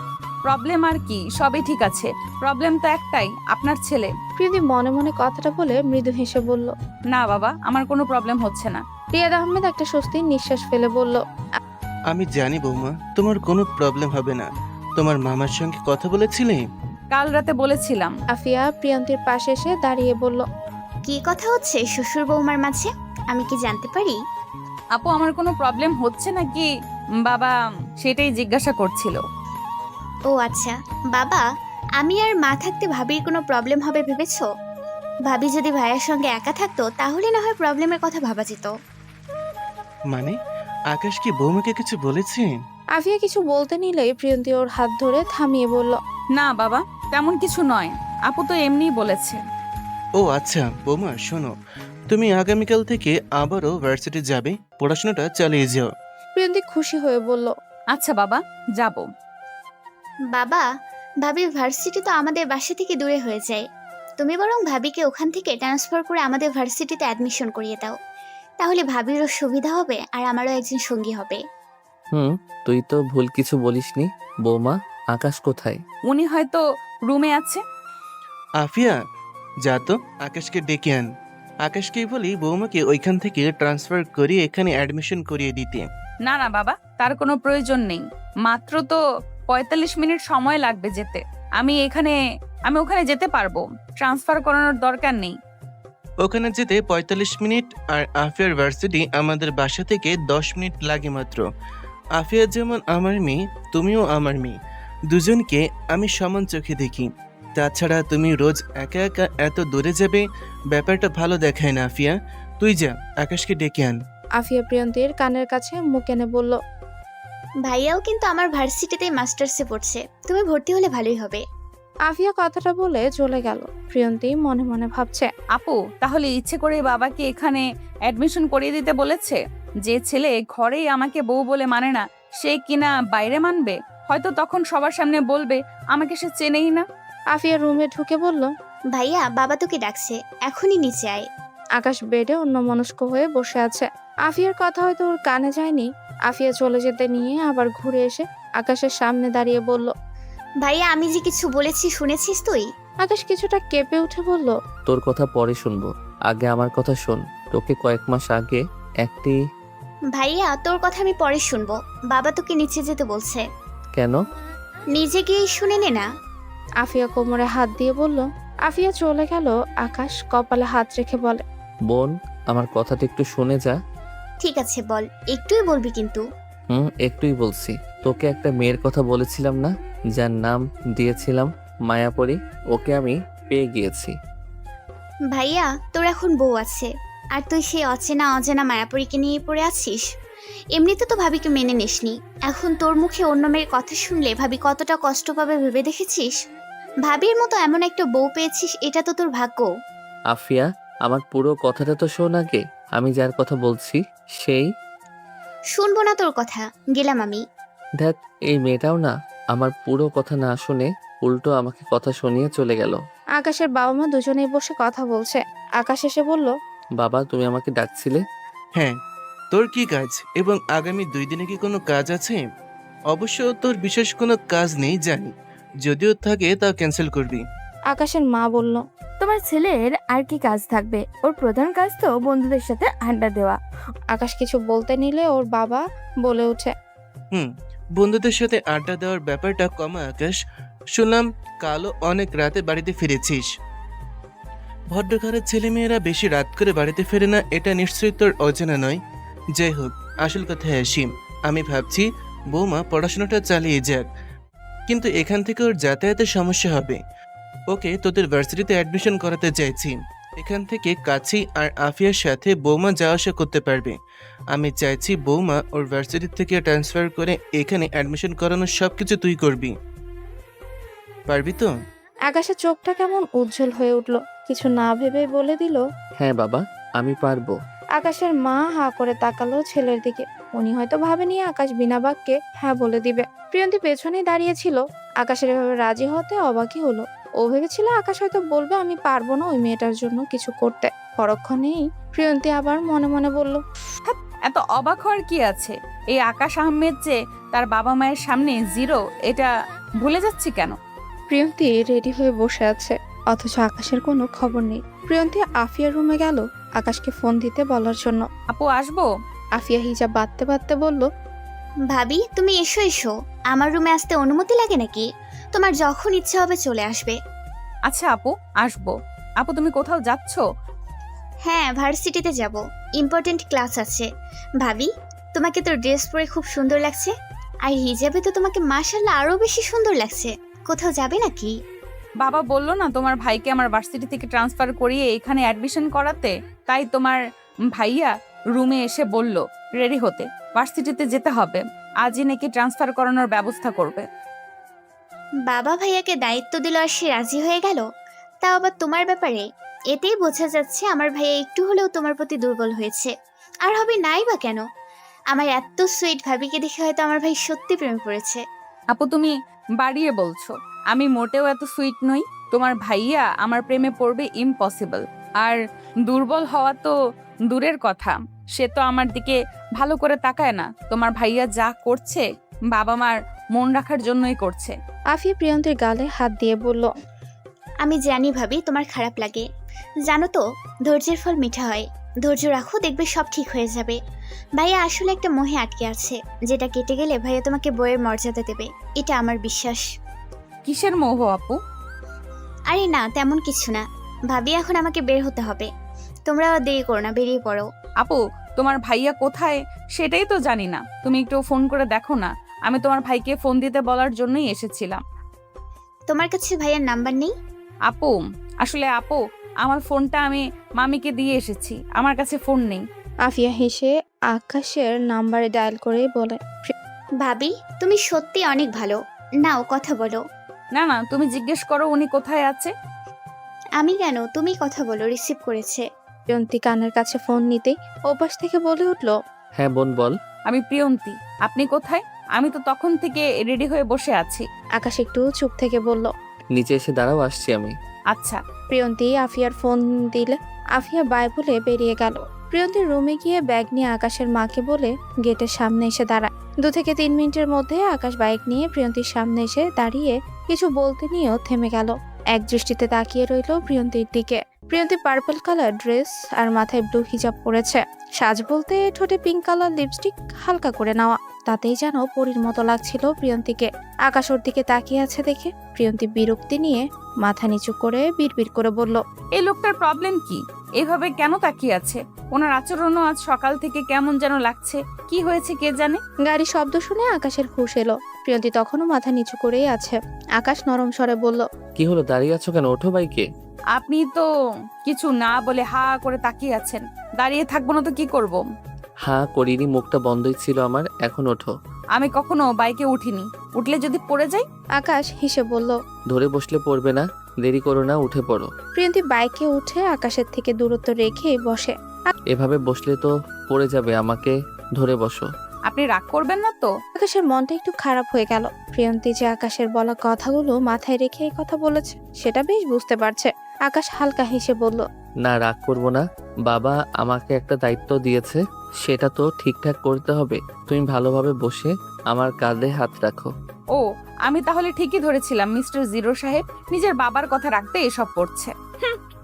প্রবলেম আর কি, সবই ঠিক আছে। প্রবলেম তো একটাই, আপনার ছেলে। প্রিয়ন্তী মনে মনে কথাটা বলে মৃদু হেসে বলল, না বাবা, আমার কোনো প্রবলেম হচ্ছে না। রিয়াদ আহমেদ একটা স্বস্তির নিঃশ্বাস ফেলে বলল, আমি জানি বৌমা, তোমার কোনো প্রবলেম হবে না। তোমার মামার সঙ্গে কথা বলেছিলে? কাল রাতে বলেছিলাম। আফিয়া প্রিয়ন্তীর পাশে এসে দাঁড়িয়ে বলল, কি কথা হচ্ছে শ্বশুর বৌমার মাঝে? আমি কি জানতে পারি? আপু আমার কোনো প্রবলেম হচ্ছে নাকি বাবা সেটাই জিজ্ঞাসা করছিল। ও আচ্ছা বাবা, আমি আর মা থাকতে ভাবির কোনো প্রবলেম হবে ভেবেছো? ভাবি যদি ভাইয়ের সঙ্গে একা থাকতো তাহলে না হয় প্রবলেমের কথা ভাবা যেত। মানে আকাশ কি বৌমাকে কিছু বলেছে? আফিয়া কিছু বলতে নিলেই প্রিয়ন্তী ওর হাত ধরে থামিয়ে বলল, না বাবা, তেমন কিছু নয়, আপু তো এমনিই বলেছে। ও আচ্ছা বৌমা শোনো, তুমি আগামীকাল থেকে আবারও ভার্সিটি যাবে, পড়াশোনাটা চালিয়ে যাও। প্রিয়ন্তী খুশি হয়ে বলল, আচ্ছা বাবা, যাব। বাবা, ভাবির ভার্সিটি তো আমাদের বাসা থেকে দূরে হয়ে যায়। তুমি বরং ভাবিকে ওখান থেকে ট্রান্সফার করে আমাদের ভার্সিটিতে অ্যাডমিশন করিয়ে দাও। তাহলে ভাবিরও সুবিধা হবে আর আমারও একজন সঙ্গী হবে। তুই তো ভুল কিছু বলিসনি। বৌমা, আকাশ কোথায়? উনি হয়তো রুমে আছে। আফিয়া যা তো আকাশকে ডেকে আন। আকাশকেই বলি বৌমাকে ওইখান থেকে ট্রান্সফার করিয়ে এখানে অ্যাডমিশন করিয়ে দিতে। না না বাবা, তার কোনো প্রয়োজন নেই। মাত্র তো 45 মিনিট সময় লাগবে যেতে। আমি ওখানে যেতে পারবো, ট্রান্সফার করানোর দরকার নেই। ওখানে যেতে 45 মিনিট, আর আফিয়ার ভার্সিটি আমাদের বাসা থেকে 10 মিনিট লাগে মাত্র। আফিয়া যেমন আমার মেয়ে, তুমিও আমার মেয়ে, দুজনকে আমি সমান চোখে দেখি। তাছাড়া তুমি রোজ একা একা এত দূরে যাবে, ব্যাপারটা ভালো দেখায় না। আফিয়া তুই যা, আকাশকে ডেকে আন। আফিয়া প্রিয়ন্তীর কানের কাছে মুখ এনে বলল, ভাইয়াও কিন্তু আমার ভার্সিটিতে মাস্টার্সে পড়ছে, তুমি ভর্তি হলে ভালোই হবে। আফিয়া কথাটা বলে চলে গেল। প্রিয়ন্তী মনে মনে ভাবছে, আপু তাহলে ইচ্ছে করে বাবাকে এখানে অ্যাডমিশন করিয়ে দিতে বলেছে? যে ছেলে ঘরেই আমাকে বউ বলে মানে না, সে কিনা বাইরে মানবে? হয়তো তখন সবার সামনে বলবে আমাকে সে চেনেই না। আফিয়া রুমে ঢুকে বলল, ভাইয়া বাবা তোকে ডাকছে, এখনই নিচে আয়। আকাশ বেডে অন্যমনস্ক হয়ে বসে আছে। আফিয়ার কথা হয়তো ওর কানে যায়নি। আফিয়া চলে যেতে নিয়ে আবার ঘুরে এসে আকাশের সামনে দাঁড়িয়ে বলল, ভাইয়া আমি যে কিছু বলেছি শুনেছিস তুই? আকাশ কিছুটা কেঁপে উঠে বলল, তোর কথা পরে শুনবো, আগে আমার কথা শোন। তোকে কয়েক মাস আগে একটি... ভাইয়া তোর কথা আমি পরে শুনবো, বাবা তোকে নিচে যেতে বলছে। কেন? নিজে গিয়ে শুনে নে না। আফিয়া কোমরে হাত দিয়ে বলল। আফিয়া চলে গেল। আকাশ কপালে হাত রেখে বলে, বোন, আমার কথাটা একটু শুনে যা। ঠিক আছে বল, একটুই বলবি কিন্তু। একটুই বলছি। তোকে একটা মেয়ের কথা বলেছিলাম না, যার নাম দিয়েছিলাম মায়াপরি? ওকে আমি পেয়ে গিয়েছি। ভাইয়া তোর এখন বউ আছে, আর তুই সেই অচেনা অজানা মায়াপরীকে নিয়ে পড়ে আছিস। এমনিতে তো ভাবিকে মেনে নিসনি, এখন তোর মুখে অন্য মেয়ের কথা শুনলে ভাবি কতটা কষ্ট পাবে ভেবে দেখেছিস? ভাবির মতো এমন একটা বউ পেয়েছিস, এটা তো তোর ভাগ্য। আফিয়া, আমার পুরো কথাটা তো শোন আগে। আমি যার কথা বলছি সেই... শুনবো না তোর কথা, গেলাম আমি। দেখ, এই মেয়েটাও না আমার পুরো কথা না শুনে উল্টো আমাকে কথা শুনিয়ে চলে গেল। আকাশের বাবা মা দুজনেই বসে কথা বলছে। আকাশ এসে বলল, বাবা, তুমি আমাকে ডাকছিলে? হ্যাঁ, তোর কি কাজ এবং আগামী 2 দিনে কি কোনো কাজ আছে? অবশ্য তোর বিশেষ কোনো কাজ নেই জানি, যদিও থাকে তা ক্যান্সেল করবি। আকাশের মা বলল, তোমার ছেলের আর কি কাজ থাকবে? ওর প্রধান কাজ তো বন্ধুদের সাথে আড্ডা দেওয়া। আকাশ কিছু বলতে নিলে ওর বাবা বলে ওঠে, বন্ধুদের সাথে আড্ডা দেওয়ার ব্যাপারটা কমা আকাশ। শুনলাম কালও অনেক রাতে বাড়িতে ফিরেছিস। ভদ্রঘরের ছেলেমেয়েরা বেশি রাত করে বাড়িতে ফেরে না, এটা নিশ্চয়ই তোর অজানা নয়। যাই হোক, আসল কথায় আসি। আমি ভাবছি বৌমা পড়াশোনাটা চালিয়ে যাক, কিন্তু এখান থেকে ওর যাতায়াতের সমস্যা হবে। ওকে তোদের ভার্সিটিতে অ্যাডমিশন করাতে চাইছি। এখান থেকে কাছেই, আর আফিয়ার সাথে বৌমা যাওয়া আসা করতে পারবে। আমি চাইছি বৌমা ওর ভার্সিটি থেকে ট্রান্সফার করে এখানে অ্যাডমিশন করানোর সব কিছু তুই করবি। পারবি তো? আকাশের চোখটা কেমন উজ্জ্বল হয়ে উঠল। কিছু না ভেবে বলে দিল, হ্যাঁ বাবা, আমি পারবো। আকাশের মা হা করে তাকালো ছেলের দিকে। উনি হয়তো ভাবেনি আকাশ বিনা বাক্যে হ্যাঁ বলে দিবে। প্রিয়ন্তী পেছনেই দাঁড়িয়েছিল। আকাশের এভাবে রাজি হতে অবাকই হলো। ও ভেবেছিল আকাশ হয়তো বলবে আমি পারবো না ওই মেয়েটার জন্য কিছু করতে। পরক্ষণেই প্রিয়ন্তী আবার মনে মনে বলল, এত অবাক হওয়ার কি আছে? এই আকাশ আহমেদ যে তার বাবা মায়ের সামনে জিরো, এটা ভুলে যাচ্ছি কেন? প্রিয়ন্তী রেডি হয়ে বসে আছে, অথচ আকাশের কোনো খবর নেই। প্রিয়ন্তী আফিয়ার রুমে গেল আকাশকে ফোন দিতে বলার জন্য। আপু আসবো? আফিয়া হিজাব বাঁধতে বাঁধতে বলল, ভাবি তুমি এসো এসো, আমার রুমে আসতে অনুমতি লাগে নাকি? তোমার যখন ইচ্ছে হবে চলে আসবে। আচ্ছা আপু, আসবো। আপু তুমি কোথাও যাচ্ছ? হ্যাঁ, ভার্সিটিতে যাব, ইম্পর্টেন্ট ক্লাস আছে। ভাবি, তোমাকে তো ড্রেস পরে খুব সুন্দর লাগছে, আর হিজাবে তো তোমাকে মাশাআল্লাহ আরো বেশি সুন্দর লাগছে। কোথাও যাবে নাকি? বাবা বললো না তোমার ভাইকে আমার ভার্সিটি থেকে ট্রান্সফার করিয়ে এখানে অ্যাডমিশন করাতে, তাই তোমার ভাইয়া রুমে এসে বলল রেডি হতে, ভার্সিটিতে যেতে হবে, আজই নাকি ট্রান্সফার করানোর ব্যবস্থা করবে। বাবা ভাইয়াকে দায়িত্ব দিল আর সে রাজি হয়ে গেল, তাও আবার তোমার ব্যাপারে। এতেই বোঝা যাচ্ছে আমার ভাইয়া একটু হলেও তোমার প্রতি দুর্বল হয়েছে। আর হবে নাই বা কেন? আমার এত সুইট ভাবিকে দেখে হয়তো আমার ভাই সত্যি প্রেমে পড়েছে। আপু তুমি বাড়িয়ে বলছো, আমি মোটেও এত সুইট নই। তোমার ভাইয়া আমার প্রেমে পড়বে ইম্পসিবল। আর দুর্বল হওয়া তো দূরের কথা, সে তো আমার দিকে ভালো করে তাকায় না। তোমার ভাইয়া যা করছে বাবা মার মন রাখার জন্যই করছে। আফিয়া প্রিয়ন্তীর গালে হাত দিয়ে বলল, আমি জানি ভাবি তোমার খারাপ লাগে, জানো তো ধৈর্যের ফল মিঠা হয়। ধৈর্য রাখো, দেখবে সব ঠিক হয়ে যাবে। ভাইয়া আসলে একটা মোহে আটকে আছে, যেটা কেটে গেলে ভাইয়া তোমাকে বইয়ের মর্যাদা দেবে, এটা আমার বিশ্বাস। কিসের মোহ আপু? আরে না, তেমন কিছু না। ভাবি এখন আমাকে বের হতে হবে, তোমরা দেরি করো না, বেরিয়ে পড়ো। আপু তোমার ভাইয়া কোথায় সেটাই তো জানি না, তুমি একটু ফোন করে দেখো না। আমি তোমার ভাইকে ফোন দিতে বলার জন্যই এসেছিলাম। তোমার কাছে ভাইয়ার নাম্বার নেই? আপু আসলে আপু আমার ফোনটা আমি মামিকে দিয়ে এসেছি, আমার কাছে ফোন নেই। আফিয়া হেসে আকাশের নাম্বারে ডায়াল করে বলে, ভাবি তুমি সত্যি অনেক ভালো, নাও কথা বলো। না না, তুমি জিজ্ঞেস করো উনি কোথায় আছে। আমি কেন, তুমি কথা বলো, রিসিভ করেছে। প্রিয়ন্তী কানের কাছে ফোন নিতেই ওপাশ থেকে বলে উঠল, হ্যাঁ বোন বল। আমি প্রিয়ন্তী, আপনি কোথায়? আমি তো তখন থেকে রেডি হয়ে বসে আছি। আকাশ একটু চুপ থেকে বলল, নিচে এসে দাঁড়াও, আসছি আমি। আচ্ছা। প্রিয়ন্তী আফিয়ার ফোন দিলে আফিয়া বাই বলে বেরিয়ে গেল। প্রিয়ন্তীর রুমে গিয়ে ব্যাগ নিয়ে আকাশের মাকে বলে গেটের সামনে এসে দাঁড়ায়। 2 থেকে 3 মিনিটের মধ্যে আকাশ বাইক নিয়ে প্রিয়ন্তীর সামনে এসে দাঁড়িয়ে কিছু বলতে নিয়েও থেমে গেল। এক দৃষ্টিতে তাকিয়ে রইল প্রিয়ন্তীর দিকে। প্রিয়ন্তী পার্পল কালার ড্রেস আর মাথায় ব্লু হিজাব পরেছে। সাজ বলতে ঠোঁটে পিঙ্ক কালার লিপস্টিক হালকা করে নেওয়া, তাতেই যেন পরীর মতো লাগছিল প্রিয়ন্তীকে। আকাশ ওর দিকে তাকিয়ে আছে দেখে প্রিয়ন্তী বিরক্তি নিয়ে মাথা নিচু করে বিড়বিড় করে বলল, এই লোকটার প্রবলেম কি? এভাবে কেন তাকিয়ে আছে? ওনার আচরণও আজ সকাল থেকে কেমন যেন লাগছে, কি হয়েছে কে জানে। গাড়ির শব্দ শুনে আকাশের হুঁশ এলো। প্রিয়ন্তী তখনও মাথা নিচু করেই আছে। আকাশ নরম স্বরে বলল, কি হলো, দাঁড়িয়ে আছো কেন? ওঠো বাইকে। আপনি তো কিছু না বলে হা করে তাকিয়ে আছেন। দাঁড়িয়ে থাকবো না তো কি করব? হ্যাঁ করিনি, মুখটা বন্ধই ছিল আমার। এখন ওঠো। আমি কখনো বাইকে উঠিনি, উঠলে যদি পড়ে যাই। আকাশ হেসে বলল। ধরে বসলে পড়বে না, দেরি করো না, উঠে পড়ো। প্রিয়ন্তী বাইকে উঠে আকাশের থেকে দূরত্ব রেখে বসে। এভাবে বসলে তো পড়ে যাবে, আমাকে ধরে বসো। আপনি রাগ করবেন না তো? আকাশের মনটা একটু খারাপ হয়ে গেল। প্রিয়ন্তী যে আকাশের বলা কথাগুলো মাথায় রেখে এই কথা বলেছে সেটা বেশ বুঝতে পারছে। আকাশ হালকা হেসে বলল, না রাগ করব না, বাবা আমাকে একটা দায়িত্ব দিয়েছে, সেটা তো ঠিকঠাক করতে হবে। তুমি ভালোভাবে বসে আমার কাঁধে হাত রাখো। ও, আমি তাহলে ঠিকই ধরেছিলাম, মিস্টার জিরো সাহেব নিজের বাবার কথা রাখতে এসব করছে।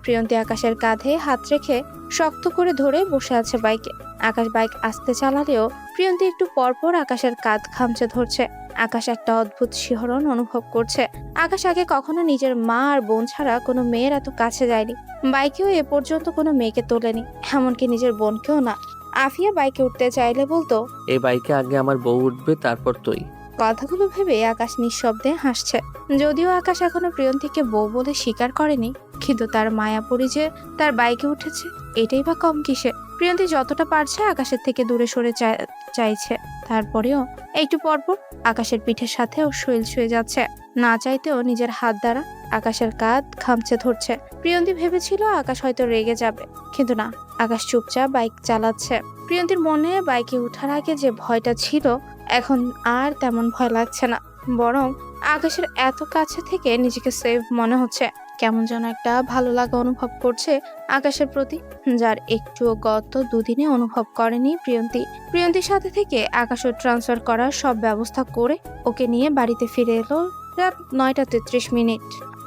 প্রিয়ন্তী আকাশের কাঁধে হাত রেখে শক্ত করে ধরে বসে আছে বাইকে। আকাশ বাইক আস্তে চালালেও প্রিয়ন্তী একটু পরপর আকাশের কাঁধ খামচে ধরছে। আকাশ একটা অদ্ভুত শিহরণ অনুভব করছে। আকাশ আগে কখনো নিজের মা আর বোন ছাড়া কোনো মেয়ের এত কাছে যায়নি। বাইকেও এ পর্যন্ত কোনো মেয়েকে তোলেনি, এমনকি নিজের বোনকেও না। আফিয়া বাইকে উঠতে চাইলে বলতো, এই বাইকে আগে আমার বউ উঠবে, তারপর তুই। কথাগুলো ভেবে আকাশ নিঃশব্দে হাসছে। যদিও আকাশ এখনো প্রিয়ন্তীকে বউ বলে স্বীকার করেনি, কিন্তু তার মায়াপুরী যে তার বাইকে উঠেছে এটাই বা কম কিসে। প্রিয়ন্তী যতটা পারছে আকাশের থেকে দূরে সরে চাইছে, তারপরেও একটু পরপর আকাশের পিঠের সাথে ওর শৈল ছুঁয়ে যাচ্ছে। না চাইতেও নিজের হাত দ্বারা আকাশের কাঁধ খামচে ধরছে। প্রিয়ন্তী ভেবেছিল আকাশ হয়তো রেগে যাবে, কিন্তু না, আকাশ চুপচাপ বাইক চালাচ্ছে। প্রিয়ন্তীর মনে বাইকে ওঠার আগে যে ভয়টা ছিল এখন আর তেমন ভয় লাগছে না, বরং আকাশের এত কাছে থেকে নিজেকে সেফ মনে হচ্ছে। কেমন যেন একটা ভালো লাগা অনুভব করছে আকাশের প্রতি, যার একটুও গত 2 দিনে অনুভব করেনি প্রিয়ন্তী। প্রিয়ন্তীর সাথে থেকে আকাশও ট্রান্সফার করার সব ব্যবস্থা করে ওকে নিয়ে বাড়িতে ফিরে এলো রাত 9:33।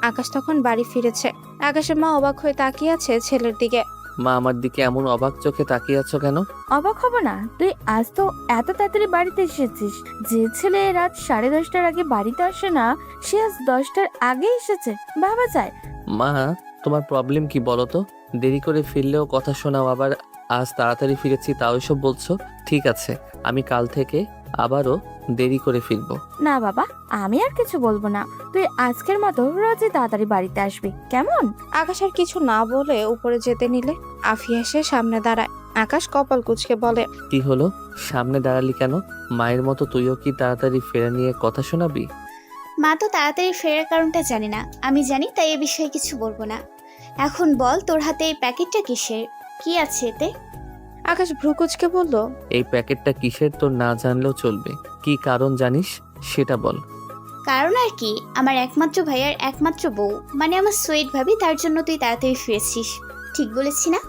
আকাশ তখন বাড়ি ফিরেছে। আকাশের মা অবাক হয়ে তাকিয়ে আছে ছেলের দিকে। মা আমার দিকে এমন অবাক চোখে তাকিয়ে আছো কেন? অবাক হব না, তুই আজ তো এত তাড়াতাড়ি বাড়িতে এসেছিস। যে ছেলে রাত 10:30টার আগে বাড়িতে আসে না, সে আজ 10টার আগে এসেছে, ভাবা যায়। মা তোমার প্রবলেম কি বলো তো? দেরি করে ফিরলেও কথা শোনাও, আবার আজ তাড়াতাড়ি ফিরেছি তাও এসব বলছো। ঠিক আছে, আমি কাল থেকে আবারও দেরি করে ফিরবো। না বাবা, আমি আর কিছু বলবো না। তুই আজকের মতো রোজই তাড়াতাড়ি বাড়িতে আসবি, কেমন? আকাশ আর কিছু না বলে উপরে যেতে নিলে আফিয়া এসে সামনে দাঁড়ায়। আকাশ কপাল কুঁচকে বলে, কি হলো, সামনে দাঁড়ালি কেন? মায়ের মতো তুইও কি তাড়াতাড়ি ফেরা নিয়ে কথা শোনাবি? মা তো তাড়াতাড়ি ফেরার কারণটা জানে না, আমি জানি, তাই এ বিষয়ে কিছু বলবো না। এখন বল, তোর হাতে এই প্যাকেটটা কিসের? কি আছে এতে? আকাশ ভ্রু কুঁচকে বলল, এই প্যাকেটটা কিসের তোর না জানলেও চলবে। কি কারণ জানিস সেটা বল। কারণ আর কি, আমার একমাত্র ভাইয়ার একমাত্র বউ, মানে আমার সুইট ভাবি, তার জন্য তুই তাড়াতাড়ি ফিরেছিস। ঠিক বলেছি না?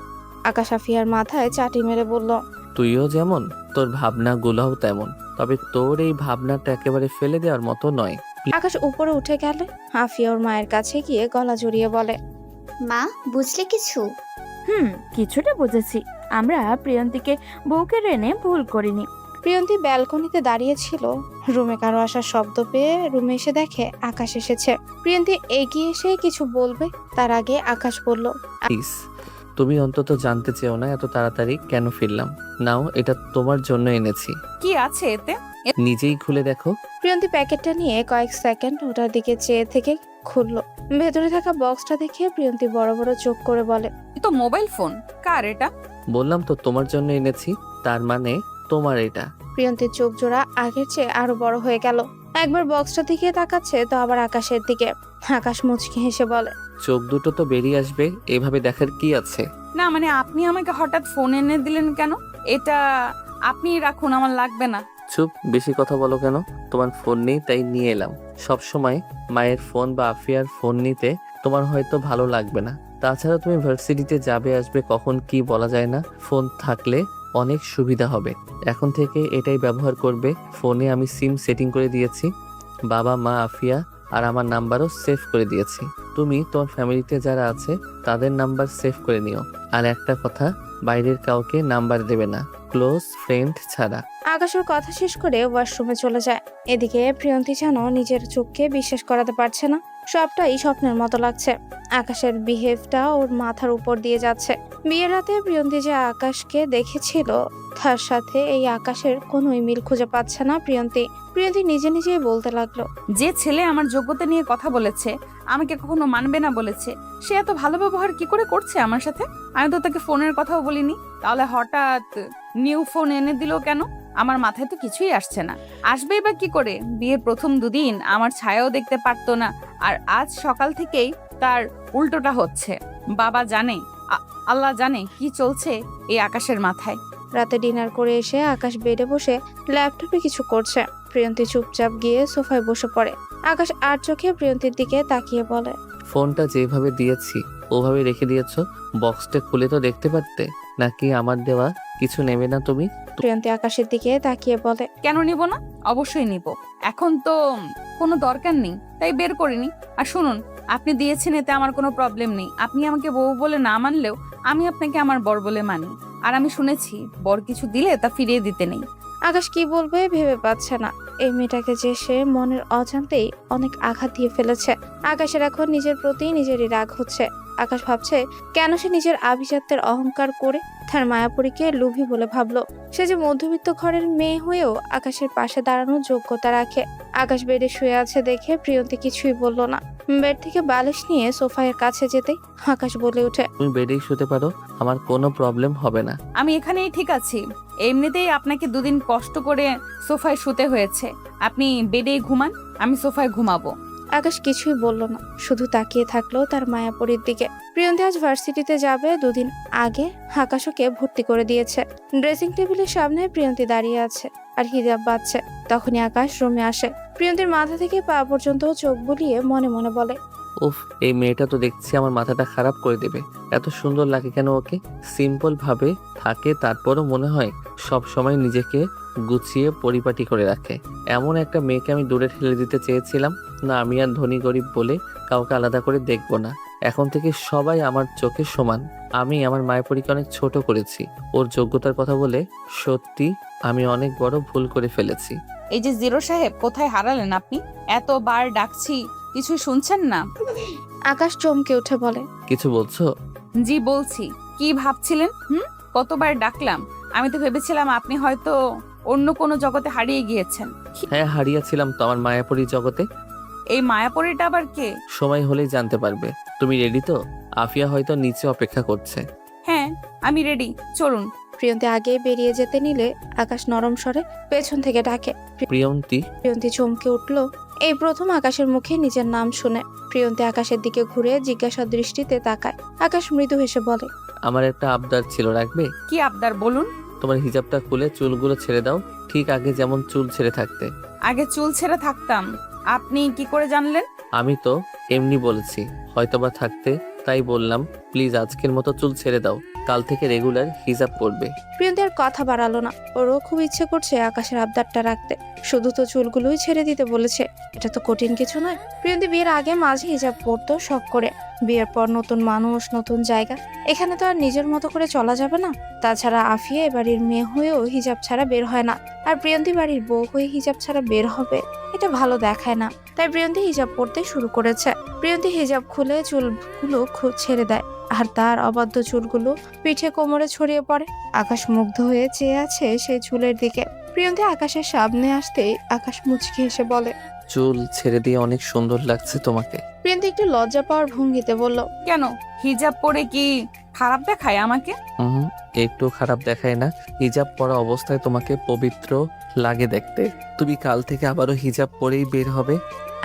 আকাশ আফিয়ার মাথায় চাটি মেরে বলল, তুইও যেমন তোর ভাবনাগুলোও তেমন, তবে তোর এই ভাবনাটা একেবারে ফেলে দেওয়ার মতো নয়। আকাশ উপরে উঠে গেলে আফিয়া ওর মায়ের কাছে গিয়ে গলা জড়িয়ে বলে, মা, বুঝলে কিছু? কিছুটা বুঝেছি। আমরা প্রিয়ন্তীকে বউকে এনে ভুল করিনি। প্রিয়ন্তী ব্যালকনিতে দাঁড়িয়ে ছিল। রুমে কারো আসার শব্দ পেয়ে রুমে এসে দেখে আকাশ এসেছে। প্রিয়ন্তী এগিয়ে এসে কিছু বলবে, তার আগে আকাশ বলল, প্লিজ, তুমি অন্তত জানতে চেও না এত তাড়াতাড়ি কেন ফিরলাম। নাও, এটা তোমার জন্য এনেছি, কি আছে এতে? নিজেই খুলে দেখো। প্রিয়ন্তী প্যাকেটটা নিয়ে কয়েক সেকেন্ড ওটার দিকে চেয়ে থেকে খুললো। ভেতরে থাকা বক্সটা দেখে প্রিয়ন্তী বড় বড় চোখ করে বলে, এ তো মোবাইল ফোন। কার এটা? বললাম তো তোমার জন্য এনেছি, তার মানে তোমার এটা। প্রিয়ন্তীর চোখ জোড়া আগের চেয়ে আরো বড় হয়ে গেল। একবার বক্সটা দিকে তাকাচ্ছে তো আবার আকাশের দিকে। আকাশ মুচকি হেসে বলে, চোখ দুটো তো বেরিয়ে আসবে, এভাবে দেখার কি আছে? না মানে আপনি আমাকে হঠাৎ ফোন এনে দিলেন কেন? এটা আপনিই রাখুন, আমার লাগবে না। চুপ, বেশি কথা বলো কেন? তোমার ফোন নেই তাই নিয়ে এলাম। সব সময় মায়ের ফোন বা আফিয়ার ফোন নিতে তোমার হয়তো ভালো লাগবে না। তাছাড়া তুমি ভার্সিটিতে যাবে আসবে, কখন কি বলা যায় না। ফোন থাকলে অনেক সুবিধা হবে। এখন থেকে এটাই ব্যবহার করবে। ফোনে আমি সিম সেটিং করে দিয়েছি, বাবা মা আফিয়া আর আমার নাম্বারও সেভ করে দিয়েছি। তুমি তোমার ফ্যামিলিতে যারা আছে তাদের নাম্বার সেভ করে নিও। আর একটা কথা, বাইরের কাউকে নাম্বার দেবে না, ক্লোজ ফ্রেন্ড ছাড়া। আকাশের কথা শেষ করে ওয়াশরুমে চলে যায়। এদিকে প্রিয়ন্তী যেন নিজের চোখকে বিশ্বাস করাতে পারছে না। সবটাই স্বপ্নের মতো লাগছে। আকাশের বিহেভটা ওর মাথার উপর দিয়ে যাচ্ছে। বিয়ের রাতে প্রিয়ন্তী যে আকাশকে দেখেছিল তার সাথে এই আকাশের কোনোই মিল খুঁজে পাচ্ছে না প্রিয়ন্তী। প্রিয়ন্তী নিজে নিজেই বলতে লাগলো, যে ছেলে আমার যোগ্যতা নিয়ে কথা বলেছে, আমাকে কখনো মানবে না বলেছে, সে এত ভালো ব্যবহার কি করে করছে আমার সাথে? আমি তো তাকে ফোনের কথাও বলিনি, তাহলে হঠাৎ নিউ ফোন এনে দিল কেন? আমার মাথায় তো কিছুই আসছে না। আসবেই বা কি করে? বিয়ের প্রথম দুদিন আমার ছায়াও দেখতে পারতো না, আর আজ সকাল থেকেই তার উল্টোটা হচ্ছে। বাবা জানে, আল্লাহ জানে কি চলছে এই আকাশের মাথায়। রাতে ডিনার করে এসে আকাশ বেডে বসে ল্যাপটপে কিছু করছে। প্রিয়ন্তী চুপচাপ গিয়ে সোফায় বসে পড়ে। আকাশ আর চোখে প্রিয়ন্তীর দিকে তাকিয়ে বলে, ফোনটা যেভাবে দিয়েছি ওভাবে রেখে দিয়েছো, বক্সটা খুলে তো দেখতে পারতে। নাকি আমার দেওয়া কিছু নেবে না তুমি? প্রিয়ন্তী আকাশের দিকে তাকিয়ে বলে, কেন নিব না? অবশ্যই নিব। এখন তো কোনো দরকার নেই তাই বের করিনি। আর শুনুন, আপনি দিয়েছেন এতে আমার কোনো প্রবলেম নেই। আপনি আমাকে বউ বলে না মানলেও আমি আপনাকে আমার বর বলে মানি। আর আমি শুনেছি বর কিছু দিলে তা ফিরিয়ে দিতে নেই। আকাশ কি বলবে ভেবে পাচ্ছে না। এই মেয়েটাকে যে সে মনের অজান্তেই অনেক আঘাত দিয়ে ফেলেছে। আকাশের এখন নিজের প্রতি নিজেরই রাগ হচ্ছে। আকাশ ভাবছে কেন সে নিজের আভিজাত্যের অহংকার করে তার মায়াপুরীকে লোভী বলে ভাবলো। সে যে মধ্যবিত্ত ঘরের মেয়ে হয়েও আকাশের পাশে দাঁড়ানোর যোগ্যতা রাখে। আকাশ বেডে শুয়ে আছে দেখে প্রিয়ন্তী কিছুই বলল না। বেড থেকে বালিশ নিয়ে সোফায়ের কাছে যেতেই আকাশ বলে ওঠে, তুমি বেডেই শুতে পারো, আমার কোনো প্রবলেম হবে না। আমি এখানেই ঠিক আছি। এমনিতেই আপনাকে দুদিন কষ্ট করে সোফায় শুতে হয়েছে। আপনি বেডেই ঘুমান, আমি সোফায় ঘুমাবো। আকাশ কিছুই বলল না, শুধু তাকিয়ে থাকলো তার মায়াপুরীর দিকে। প্রিয়ন্তী আজ ভার্সিটিতে যাবে। দুদিন আগে আকাশ ওকে ভর্তি করে দিয়েছে। ড্রেসিং টেবিলের সামনে প্রিয়ন্তী দাঁড়িয়ে আছে আর হিজাব বাঁধছে। তখনই আকাশ রুমে আসে। প্রিয়ন্তীর মাথা থেকে পা পর্যন্ত চোখ বুলিয়ে মনে মনে বলে, উফ, এই মেয়েটা তো দেখছি আমার মাথাটা খারাপ করে দেবে। এত সুন্দর লাগে কেন ওকে? সিম্পল ভাবে থাকে, তারপরও মনে হয় সব সময় নিজেকে গুছিয়ে পরিপাটি করে রাখে। এমন একটা মেয়েকে আমি দূরে ঠেলে দিতে চেয়েছিলাম না। আমি আর ধনী গরিব বলে কাউকে আলাদা করে দেখবো না। এখন থেকে সবাই আমার চোখে সমান। আমি আমার মায়াপুরীকে অনেক ছোট করেছি ওর যোগ্যতার কথা বলে। সত্যি আমি অনেক বড় ভুল করে ফেলেছি। এই যে জিরো সাহেব, কোথায় হারালেন আপনি? এতবার ডাকছি, কিছুই শুনছেন না? আকাশ চমকে উঠে বলে, কিছু বলছো? জি বলছি। কি ভাবছিলেন? কতবার ডাকলাম। আমি তো ভেবেছিলাম আপনি হয়তো অন্য কোনো জগতে হারিয়ে গিয়েছেন। হ্যাঁ, হারিয়েছিলাম তো আমার মায়াপুরী জগতে। এই মায়াপরীটা আবার কে? সময় হলেই জানতে পারবে। তুমি রেডি তো? আফিয়া হয়তো নিচে অপেক্ষা করছে। হ্যাঁ, আমি রেডি, চলুন। প্রিয়ন্তী আগে বেরিয়ে যেতে নিলে আকাশ নরম স্বরে পেছন থেকে ডাকে। প্রিয়ন্তী। প্রিয়ন্তী চমকে উঠল এই প্রথম আকাশের মুখে নিজের নাম শুনে। প্রিয়ন্তী আকাশের দিকে ঘুরে জিজ্ঞাসা দৃষ্টিতে তাকায়। আকাশ মৃদু হেসে বলে, আমার একটা আবদার ছিল, রাখবে? কি আবদার বলুন? তোমার হিজাবটা খুলে চুলগুলো ছেড়ে দাও, ঠিক আগে যেমন চুল ছেড়ে থাকতে। আগে চুল ছেড়ে থাকতাম। আপনি কি করে জানলেন? আমি তো এমনি বলেছি, হয়তোবা থাকতে, তাই বললাম। প্লিজ আজকের মতো চুল ছেড়ে দাও, কাল থেকে রেগুলার হিজাব পরবে। প্রিয়ন্তী আর কথা বাড়ালো না। ওরও খুব ইচ্ছে করছে আকাশের আবদারটা রাখতে। শুধু তো চুলগুলোই ছেড়ে দিতে বলেছে, এটা তো কঠিন কিছু নয়। প্রিয়ন্তী বিয়ের আগে মাঝে হিজাব পরতো শখ করে। বিয়ের পর নতুন মানুষ, নতুন জায়গা, এখানে তো আর নিজের মতো করে চলা যাবে না। তাছাড়া আফিয়া এ বাড়ির মেয়ে হয়েও হিজাব ছাড়া বের হয় না, আর প্রিয়ন্তী বাড়ির বউ হয়ে হিজাব ছাড়া বের হবে, এটা ভালো দেখায় না। তাই প্রিয়ন্তী হিজাব পরতে শুরু করেছে। প্রিয়ন্তী হিজাব খুলে চুলগুলো ছেড়ে দেয়, আর তার অবাধ্য চুলগুলো পিঠে কোমরে ছড়িয়ে পড়ে। আকাশ মুগ্ধ হয়ে চেয়ে আছে সেই চুলের দিকে। প্রিয়ন্তী আকাশের সামনে আসতেই আকাশ মুচকি হেসে বলে, চুল ছেড়ে দিয়ে অনেক সুন্দর লাগছে তোমাকে। প্রিয়ন্তী একটু লজ্জা পাওয়ার ভঙ্গিতে বলল, কেন, হিজাব পরে কি খারাপ দেখায় আমাকে? একটু খারাপ দেখায় না। হিজাব পরা অবস্থায় তোমাকে পবিত্র লাগে দেখতে। তুমি কাল থেকে আবারও হিজাব পরেই বের হবে।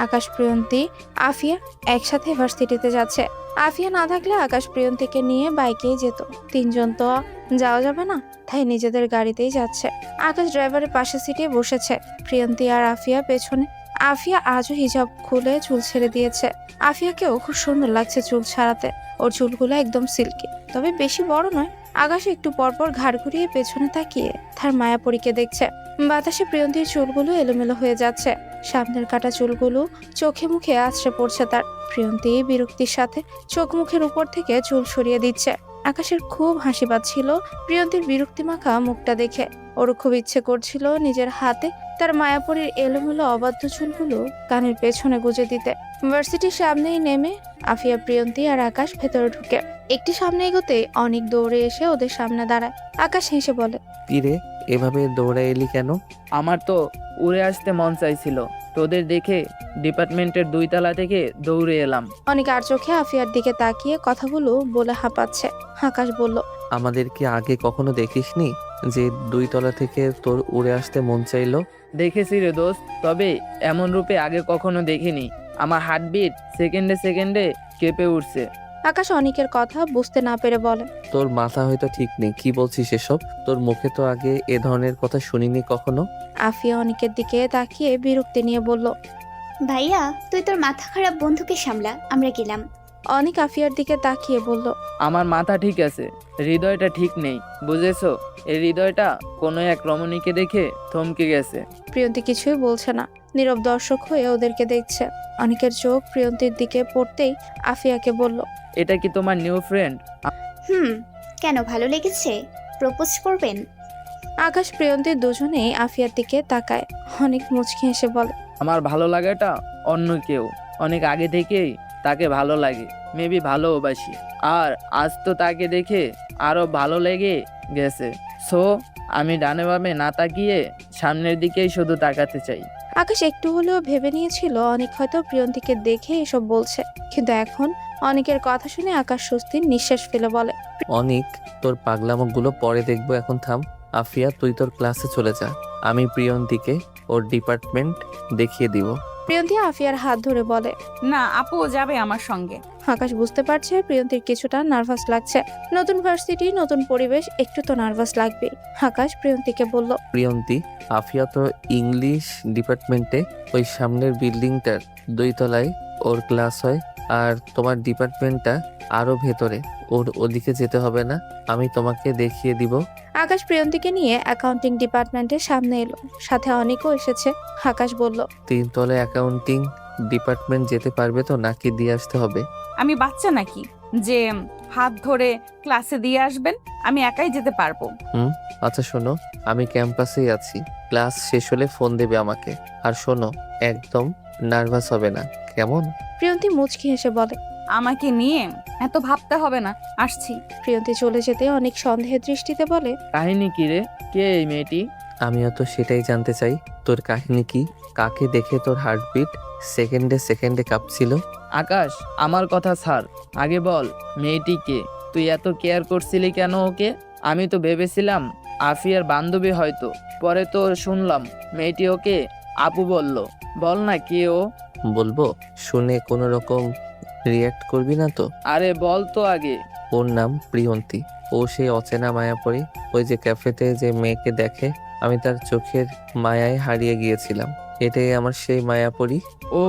আকাশ, প্রিয়ন্তী, আফিয়া একসাথে ভার্সিটিতে যাচ্ছে। আফিয়া না থাকলে আকাশ প্রিয়ন্তীকে নিয়ে বাইকেই যেত। তিনজন তো যাওয়া যাবে না, তাই নিজেদের গাড়িতেই যাচ্ছে। আকাশ ড্রাইভারের পাশে সিটে বসেছে, প্রিয়ন্তী আর আফিয়া পেছনে। আফিয়া আজও হিজাব খুলে চুল ছেড়ে দিয়েছে। আফিয়াকেও খুব সুন্দর লাগছে চুল ছাড়াতে। ওর চুলগুলো একদম সিল্কি, তবে বেশি বড় নয়। আকাশ একটু পরপর ঘাড় ঘুরিয়ে পেছনে তাকিয়ে তার মায়াপরীকে দেখছে। বাতাসে প্রিয়ন্তীর চুলগুলো এলোমেলো হয়ে যাচ্ছে। সামনের কাটা চুলগুলো চোখে মুখে আছড়ে পড়ছে তার। প্রিয়ন্তী বিরক্তির সাথে চোখ মুখের উপর থেকে চুল সরিয়ে দিচ্ছে। আকাশের খুব হাসি পাচ্ছিল প্রিয়ন্তীর বিরক্তি মাখা মুখটা দেখে। ওর খুব ইচ্ছে করছিল নিজের হাতে তার মায়াপরীর এলোমেলো অবাধ্য চুলগুলো কানের পেছনে গুজে দিতে। ভার্সিটির সামনেই নেমে আফিয়া, প্রিয়ন্তী আর আকাশ ভেতরে ঢুকে। একটি সামনে এগোতে অনেক দৌড়ে এসে ওদের সামনে দাঁড়ায়। আকাশ হেসে বলে, কিরে, এভাবে দৌড়ে এলি কেন? আমার তো উড়ে আসতে মন চাইছিল, তোদের দেখে ডিপার্টমেন্টের 2 তলা থেকে দৌড়ে এলাম। অনেক আর চোখে আফিয়ার দিকে তাকিয়ে কথাগুলো বলে হাঁপাচ্ছে। আকাশ বলল, আমাদের কি আগে কখনো দেখিসনি যে 2 তলা থেকে তোর উড়ে আসতে মন চাইলো? দেখেছি রে দোস্ত, তবে এমন রূপে আগে কখনো দেখিনি। আমার হার্টবিট সেকেন্ডে সেকেন্ডে কেঁপে উঠছে। আকাশ অনেকের কথা বুঝতে না পেরে বলে, তোর মাথা হয়তো ঠিক নেই, কি বলছিস এসব? তোর মুখে তো আগে এ ধরনের কথা শুনিনি কখনো। আফিয়া অনেকের দিকে তাকিয়ে বিরক্তি নিয়ে বলল, ভাইয়া তুই তোর মাথা খারাপ বন্ধুকে সামলা, আমরা গেলাম। অনেক আফিয়ার দিকে তাকিয়ে বলল, আমার মাথা ঠিক আছে, হৃদয়টা ঠিক নেই, বুঝেছো? এই হৃদয়টা কোনো এক রমণীকে দেখে থমকে গেছে। প্রিয়ন্তী কিছুই বলছে না, নীরব দর্শক হয়ে ওদেরকে দেখছে। অনেকের চোখ প্রিয়ন্তীর দিকে পড়তেই আফিয়াকে বলল, এটা কি তোমার নিউ ফ্রেন্ড? কেন, ভালো লেগেছে? প্রপোজ করবেন? আকাশ, প্রিয়ন্তী দুজনেই আফিয়ার দিকে তাকায়। অনেক মুচকি হেসে বলে, আমার ভালো লাগাটা অন্য কেউ, অনেক আগে থেকেই তাকে ভালো লাগে, মেবি ভালোবাসি। আর আজ তো তাকে দেখে আরো ভালো লেগে গেছে। সো আমি ডানে বামে না তাকিয়ে সামনের দিকেই শুধু তাকাতে চাই। আকাশ একটু হলেও ভেবে নিয়েছিল অনেক হয়তো প্রিয়ন্তীকে দেখে এসব বলছে, কিন্তু এখন অনেকের কথা শুনে আকাশ স্বস্তির নিঃশ্বাস ফেলে বলে, অনেক, তোর পাগলামোগুলো পরে দেখবো, এখন থাম। আফিয়া, তুই তোর ক্লাসে চলে যা, আমি প্রিয়ন্তীকে ওর ডিপার্টমেন্ট দেখিয়ে দিব। প্রিয়ন্তী আফিয়ার হাত ধরে বলে, না, আপু যাবে আমার সঙ্গে। আকাশ বুঝতে পারছে প্রিয়ন্তীর কিছুটা নার্ভাস লাগছে। নতুন ভার্সিটি, নতুন পরিবেশ, একটু তো নার্ভাস লাগবে। আকাশ প্রিয়ন্তীকে বলল, প্রিয়ন্তী, আফিয়া তো ইংলিশ ডিপার্টমেন্টে, ওই সামনের বিল্ডিংটার 2 তলায় ওর ক্লাস হয়। আর তোমার ডিপার্টমেন্টটা আরো ভেতরে, ওর ওদিকে যেতে হবে না, আমি তোমাকে দেখিয়ে দিব। আকাশ প্রিয়ন্তীকে নিয়ে অ্যাকাউন্টিং ডিপার্টমেন্টের সামনে এলো, সাথে অনেকও এসেছে। আকাশ বলল, 3 তলায় অ্যাকাউন্টিং ডিপার্টমেন্ট যেতে পারবে তো, নাকি দিয়ে আসতে হবে? আমি বাচ্চা নাকি যে হাত ধরে ক্লাসে দিয়ে আসবেন? আমি একাই যেতে পারবো। আচ্ছা শোনো, আমি ক্যাম্পাসেই আছি, ক্লাস শেষ হলে ফোন দেবে আমাকে। আর শোনো, একদম নার্ভাস হবে না, কেমন? প্রিয়ন্তী মুচকি হেসে বলে, আমাকে নিয়ে এত ভাবতে হবে না, আসছি। প্রিয়ন্তী চলে যেতে অনেক সন্দেহের দৃষ্টিতে বলে, কাহিনী কি রে? কে এই মেয়েটি? আমিও তো সেটাই জানতে চাই, তোর কাহিনী কি? কাকে দেখে তোর হার্টবিট সেকেন্ডে সেকেন্ডে কাঁপছিল? আকাশ, আমার কথা ছাড়, আগে বল মেয়েটি কে? তুই এত কেয়ার করছিলি কেন ওকে? আমি তো ভেবেছিলাম আফিয়ার বান্ধবী হয়তো, পরে তো শুনলাম মেয়েটি ওকে আপু বলল। বল না কে ও? বলবো? শুনে কোনো রকম রিয়্যাক্ট করবি না তো? আরে বল তো আগে। ওর নাম প্রিয়ন্তী। ও সেই অচেনা মায়াপরী, ওই যে ক্যাফেতে যে মেয়েকে দেখে আমি তার চোখের মায়ায় হারিয়ে গিয়েছিলাম। এটাই আমার সেই মায়াপরী। ও,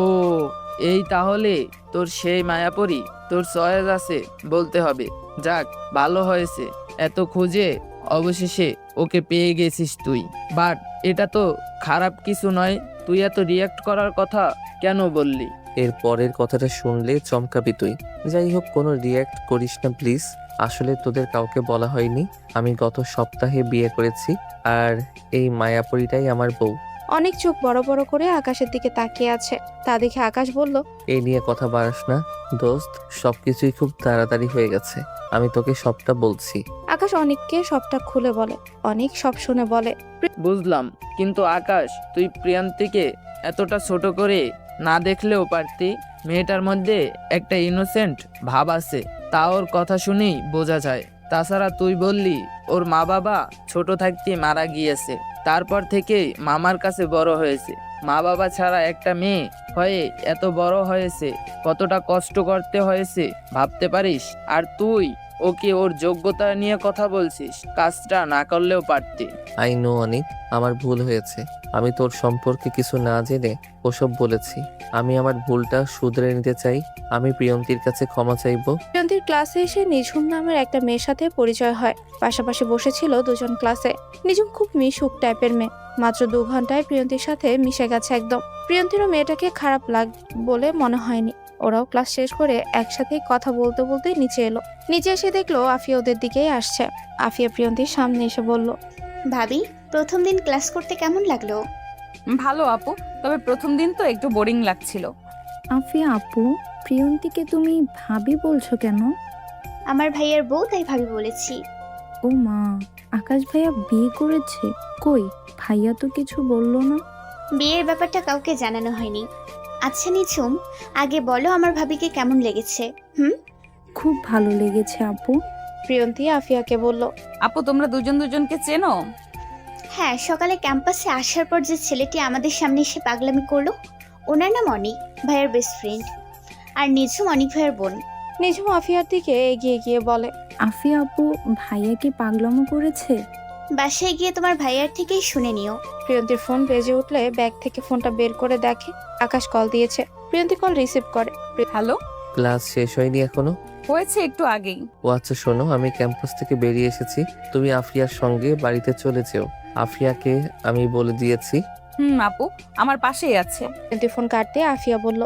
এই তাহলে তোর সেই মায়াপরী। তোর চয়েস আছে বলতে হবে। যাক, ভালো হয়েছে, এত খুঁজে অবশেষে ওকে পেয়ে গেছিস তুই। বাট এটা তো খারাপ কিছু নয়। তুই এত রিয়াক্ট করার কথা কেন বললি? এর পরের কথাটা শুনলে চমকাবি তুই। যাই হোক, কোনো রিয়্যাক্ট করিস না প্লিজ। আসলে তোদের কাউকে বলা হয়নি, আমি গত সপ্তাহে বিয়ে করেছি, আর এই মায়াপরীটাই আমার বউ। অনেক চোখ বড় বড় করে আকাশের দিকে তাকিয়ে আছে। তা দেখে আকাশ বলল, এই নিয়ে কথা বাড়াস না দোস্ত, সবকিছুই খুব তাড়াতাড়ি হয়ে গেছে। আমি তোকে সবটা বলছি। আকাশ অনেককে সবটা খুলে বলে। অনেক সব শুনে বলে, বুঝলাম, কিন্তু আকাশ, তুই প্রিয়ান্তীকে এতটা ছোট করে না দেখলেও পারতি। মেয়েটার মধ্যে একটা ইনোসেন্ট ভাব আছে, তা ওর কথা শুনেই বোঝা যায়। তাছাড়া তুই বললি ওর মা বাবা ছোট থাকতে মারা গিয়েছে, তারপর থেকেই মামার কাছে বড় হয়েছে। মা বাবা ছাড়া একটা মেয়ে হয়ে এত বড় হয়েছে, কতটা কষ্ট করতে হয়েছে ভাবতে পারিস? আর তুই ওকে ওর যোগ্যতা নিয়ে কথা বলছিস, কাজটা না করলেও পারতি। আই নো অনেক, আমার ভুল হয়েছে। আমি তোর সম্পর্কে কিছু না জেনে ওসব বলেছি। আমি আমার ভুলটা শুধরে নিতে চাই। আমি প্রিয়ন্তীর কাছে ক্ষমা চাইবো। প্রিয়ন্তীর ক্লাসে এসে নিঝুম নামের একটা মেয়ের সাথে পরিচয় হয়। পাশাপাশি বসেছিল দুজন ক্লাসে। নিঝুম খুব মিশুক টাইপের মেয়ে। মাত্র 2 ঘন্টায় প্রিয়ন্তীর সাথে মিশে গেছে একদম। প্রিয়ন্তীরও মেয়েটাকে খারাপ বলে মনে হয়নি। ওরাও ক্লাস শেষ করে একসাথে কথা বলতে বলতে নিচে এলো। নিচে এসে দেখলো আফিয়া ওদের দিকেই আসছে। আফিয়া প্রিয়ন্তীর সামনে এসে বলল, ভাবি, প্রথম দিন ক্লাস করতে কেমন লাগলো? ভালো আপু, তবে প্রথম দিন তো একটু বোরিং লাগছিল। আফিয়া আপু, প্রিয়ন্তীকে তুমি ভাবি বলছো কেন? আমার ভাইয়ার বউ, তাই ভাবি বলেছি। ও মা, আকাশ ভাইয়া বিয়ে করেছে? কই, ভাইয়া তো কিছু বললো না। বিয়ের ব্যাপারটা কাউকে জানানো হয়নি। আচ্ছা নিঝুম, আগে বলো আমার ভাবিকে কেমন লেগেছে? খুব ভালো লেগেছে আপু। প্রিয়ন্তী আফিয়াকে বলল, আপু, তোমরা দুজন দুজনকে চেনো? হ্যাঁ, সকালে ক্যাম্পাসে আসার পর যে ছেলেটি আমাদের সামনে এসে পাগলামি করলো, ওনার নাম অনিক, ভাইয়ার বেস্ট ফ্রেন্ড। আর নিঝুম অনিক ভাইয়ার বোন। নিঝুম আফিয়ার দিকে এগিয়ে গিয়ে বলে, আফিয়া আপু, ভাইয়া কি পাগলামো করেছে? বাসায় গিয়ে তোমার ভাইয়ার থেকেই শুনে নিও। প্রিয়ন্তীর ফোন বেজে উঠলে ব্যাগ থেকে ফোনটা বের করে দেখে আকাশ কল দিয়েছে। প্রিয়ন্তী কল রিসিভ করে। হ্যালো, ক্লাস শেষ হয়নি এখনো? হয়েছে একটু আগেই। ও আচ্ছা, শোনো, আমি ক্যাম্পাস থেকে বেরিয়ে এসেছি। তুমি আফিয়ার সঙ্গে বাড়িতে চলে যেও। আফিয়াকে আমি বলে দিয়েছি। আপু, আমার পাশেই আছে। প্রিয়ন্তী ফোন কাটতে আফিয়া বলল,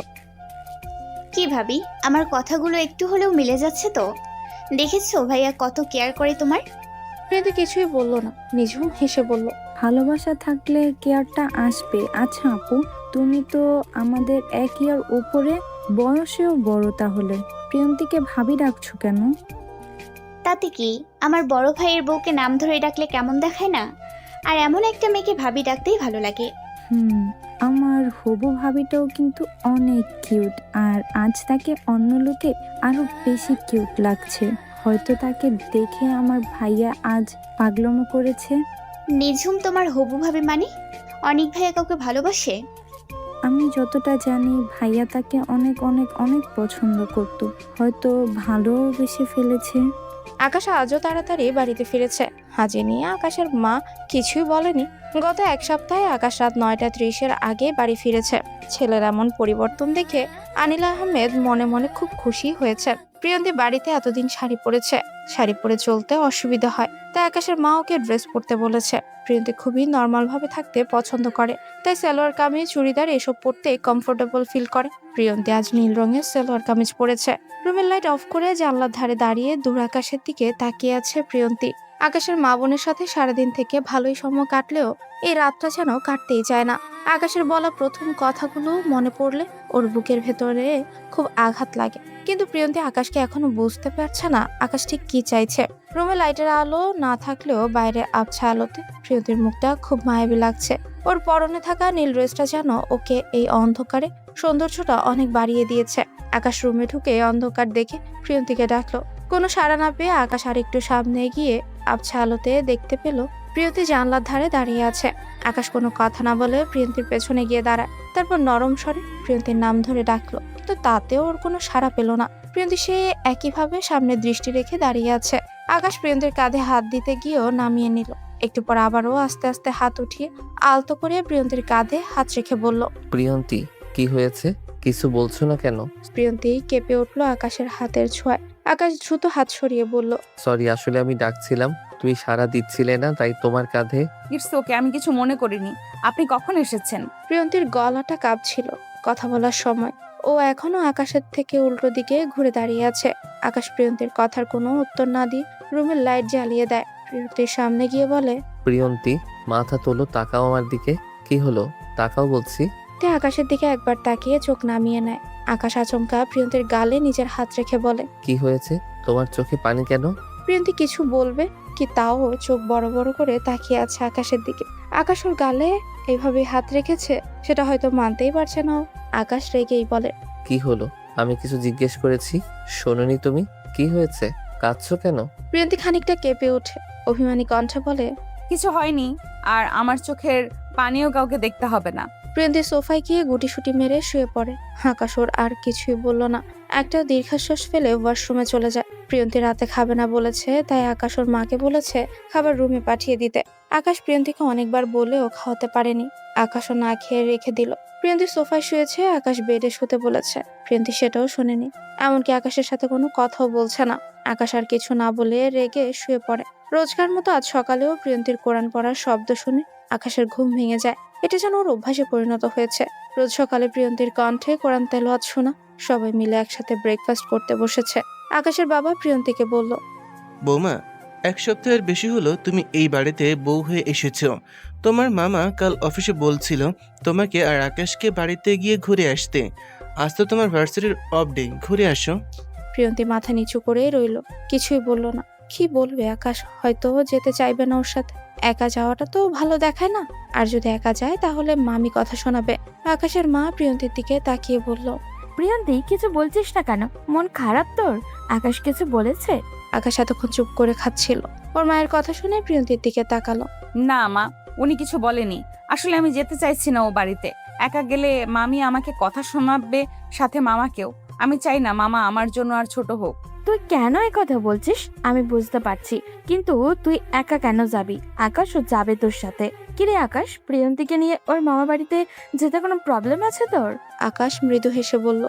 কি ভাবি, আমার কথাগুলো একটু হলেও মিলে যাচ্ছে তো? দেখেছো ভাইয়া কত কেয়ার করে তোমার? প্রিয়ন্তী কিছুই বলল না। নিঝুম হেসে বলল, ভালোবাসা থাকলে কেয়ারটা আসবে। আচ্ছা আপু, তুমি তো আমাদের 1 ইয়ার উপরে, বয়সেও বড়, তাহলে প্রিয়ন্তীকে ভাবি ডাকছো কেন? তাতে কি, আমার বড় ভাইয়ের বউকে নাম ধরে ডাকলে কেমন দেখায় না? আর এমন একটা মেয়েকে ভাবি ডাকতেই ভালো লাগে। আমার হবু ভাবিটাও কিন্তু অনেক কিউট, আর আজ তাকে অন্য লোকে আরো বেশি কিউট লাগছে। হয়তো তাকে দেখে আমার ভাইয়া আজ পাগলামো করেছে। নিঝুম তোমার হবু ভাবি মানে? অনিক ভাইয়া কাউকে ভালোবাসে? আমি যতটা জানি ভাইয়া তাকে অনেক অনেক অনেক পছন্দ করত, হয়তো ভালোবেসে ফেলেছে। আকাশ আজও তাড়াতাড়ি বাড়িতে ফিরেছে। হাজি নিয়ে আকাশের মা কিছুই বলেনি। গত 1 সপ্তাহে আকাশ রাত 9:30-এর আগে বাড়ি ফিরেছে। ছেলের এমন পরিবর্তন দেখে আনিল আহমেদ মনে মনে খুব খুশি হয়েছে। প্রিয়ন্তী বাড়িতে এতদিন শাড়ি পরেছে, শাড়ি পরে চলতে অসুবিধা হয়, তাই আকাশের মা ওকে ড্রেস পরতে বলেছে। প্রিয়ন্তী খুবই নর্মাল ভাবে থাকতে পছন্দ করে, তাই সালোয়ার কামিজ, চুড়িদার এসব পরতে কমফোর্টেবল ফিল করে। প্রিয়ন্তী আজ নীল রঙের সালোয়ার কামিজ পরেছে। রুমের লাইট অফ করে জানলার ধারে দাঁড়িয়ে দূর আকাশের দিকে তাকিয়ে আছে প্রিয়ন্তী। আকাশের মা বোনের সাথে সারাদিন থেকে ভালোই সময় কাটলেও এই রাতটা যেন কাটতেই চায় না। আকাশের বলা প্রথম কথাগুলো মনে পড়লে ওর বুকের ভেতরে খুব আঘাত লাগে। কিন্তু প্রিয়ন্তী আকাশকে এখনো বুঝতে পারছে না আকাশ ঠিক কি চাইছে। রুমে লাইটের আলো না থাকলেও বাইরে আবছা আলোতে প্রিয়ন্তীর মুখটা খুব মায়াবী লাগছে। ওর পরনে থাকা নীল ড্রেসটা যেন ওকে এই অন্ধকারে সৌন্দর্যটা অনেক বাড়িয়ে দিয়েছে। আকাশ রুমে ঢুকে অন্ধকার দেখে প্রিয়ন্তীকে ডাকলো। কোনো সাড়া না পেয়ে আকাশ আর একটু সামনে গিয়ে আবছা আলোতে দেখতে পেল প্রিয়ন্তী জানলার ধারে দাঁড়িয়ে আছে। আকাশ কোনো কথা না বলে প্রিয়ন্তীর পেছনে গিয়ে দাঁড়ায়। তারপর নরম স্বরে প্রিয়ন্তীর নাম ধরে ডাকলো, কিন্তু তাতেও ওর কোনো সাড়া পেল না। প্রিয়ন্তী সে একইভাবে সামনে দৃষ্টি রেখে দাঁড়িয়ে আছে। আকাশ প্রিয়ন্তীর কাঁধে হাত দিতে গিয়েও নামিয়ে নিল। একটু পর আবারও আস্তে আস্তে হাত উঠিয়ে আলতো করে প্রিয়ন্তীর কাঁধে হাত রেখে বলল। প্রিয়ন্তী, কি হয়েছে? কিছু বলছো না কেন? প্রিয়ন্তী কেঁপে উঠলো আকাশের হাতের ছোঁয়ায়। আকাশ দ্রুত হাত সরিয়ে বলল, সরি, আসলে আমি ডাকছিলাম, তুমি সাড়া দিচ্ছিলে না, তাই তোমার কাঁধে। ইটস ওকে, আমি কিছু মনে করিনি। আপনি কখন এসেছেন? প্রিয়ন্তীর গলাটা কাঁপছিল কথা বলার সময়। ও এখনো আকাশের থেকে উল্টো দিকে ঘুরে দাঁড়িয়ে আছে। আকাশ প্রিয়ন্তীর কথার কোনো উত্তর না দিয়ে রুমের লাইট জ্বালিয়ে দেয়। প্রিয়ন্তীর সামনে গিয়ে বলে, প্রিয়ন্তী, মাথা তোলো, তাকাও আমার দিকে। কি হলো? তাকাও বলছি। তে আকাশের দিকে একবার তাকিয়ে চোখ নামিয়ে নেয়। আকাশ আচমকা প্রিয়ন্তীর গালে নিজের হাত রেখে বলে, কি হয়েছে? তোমার চোখে পানি কেন? প্রিয়ন্তী কিছু বলবে কি তাও চোখ বড় বড় করে তাকিয়ে আছে আকাশের দিকে। আকাশ ওর গালে এইভাবে হাত রেখেছে সেটা হয়তো মানতেই পারছে না ও। আকাশ রেগেই বলে, কি হলো? আমি কিছু জিজ্ঞেস করেছি, শোনোনি তুমি? কি হয়েছে? কাঁদছো কেন? প্রিয়ন্তী খানিকটা কেঁপে ওঠে, অভিমানী কণ্ঠে বলে, কিছু হয়নি, আর আমার চোখের পানিও কাউকে দেখতে হবে না। প্রিয়ন্তী সোফায় গিয়ে গুটিসুটি মেরে শুয়ে পড়ে। আকাশ ওর আর কিছুই বলল না। একটা দীর্ঘশ্বাস ফেলে ওয়াশরুমে চলে যায়। প্রিয়ন্তী রাতে খাবে না বলেছে, তাই আকাশ ওর মাকে বলেছে খাবার রুমে পাঠিয়ে দিতে। আকাশ প্রিয়ন্তীকে অনেকবার বলেও খাওয়াতে পারেনি। আকাশও না খেয়ে রেখে দিল। প্রিয়ন্তী সোফায় শুয়েছে, আকাশ বেডে শুতে বলেছে। প্রিয়ন্তী সেটাও শোনেনি, এমনকি আকাশের সাথে কোনো কথাও বলছে না। আকাশ আর কিছু না বলে রেগে শুয়ে পড়ে। রোজকার মতো আজ সকালেও প্রিয়ন্তীর কোরআন পড়ার শব্দ শুনে আকাশের ঘুম ভেঙে যায়। এটা যেন ওর অভ্যাসে পরিণত হয়েছে। রোজ সকালে প্রিয়ন্তীর কণ্ঠে কোরআন তেলাওয়াত শোনা। সবাই মিলে একসাথে ব্রেকফাস্ট করতে বসেছে। আকাশের বাবা প্রিয়ন্তীকে বলল, বৌমা, 1 সপ্তাহের বেশি হলো তুমি এই বাড়িতে বউ হয়ে এসেছো। তোমার মামা কাল অফিসে বলছিল তোমাকে আর আকাশকে বাড়িতে গিয়ে ঘুরে আসতে। আজ তো তোমার ভার্সিটির অফ ডে, ঘুরে আসো। প্রিয়ন্তী মাথা নিচু করে রইল, কিছুই বলল না। কি বলবে আকাশ? হয়তো যেতে চাইবে না ওর সাথে। একা যাওয়াটা তো ভালো দেখায় না, আর যদি একা যায় তাহলে মামি কথা শোনাবে। আকাশের মা প্রিয়ন্তীর দিকে তাকিয়ে বলল, প্রিয়ন্তী, কিছু বলছিস না কেন? মন খারাপ তোর? আকাশ কিছু বলেছে? আকাশ এতক্ষণ চুপ করে খাচ্ছিল। ওর মায়ের কথা শুনে প্রিয়ন্তীর দিকে তাকালো। না মা, উনি কিছু বলেনি। আসলে আমি যেতে চাইছি না ও বাড়িতে। একা গেলে মামি আমাকে কথা শোনাবে, সাথে মামাকেও। আমি চাই না মামা আমার জন্য আর ছোট হোক। তুই কেন এই কথা বলছিস আমি বুঝতে পারছি, কিন্তু তুই একা কেন যাবি? আকাশও যাবে তোর সাথে। কিরে আকাশ, প্রিয়ন্তীকে নিয়ে ওর মামা বাড়িতে যেতে কোনো প্রবলেম আছে তোর? আকাশ মৃদু হেসে বলল,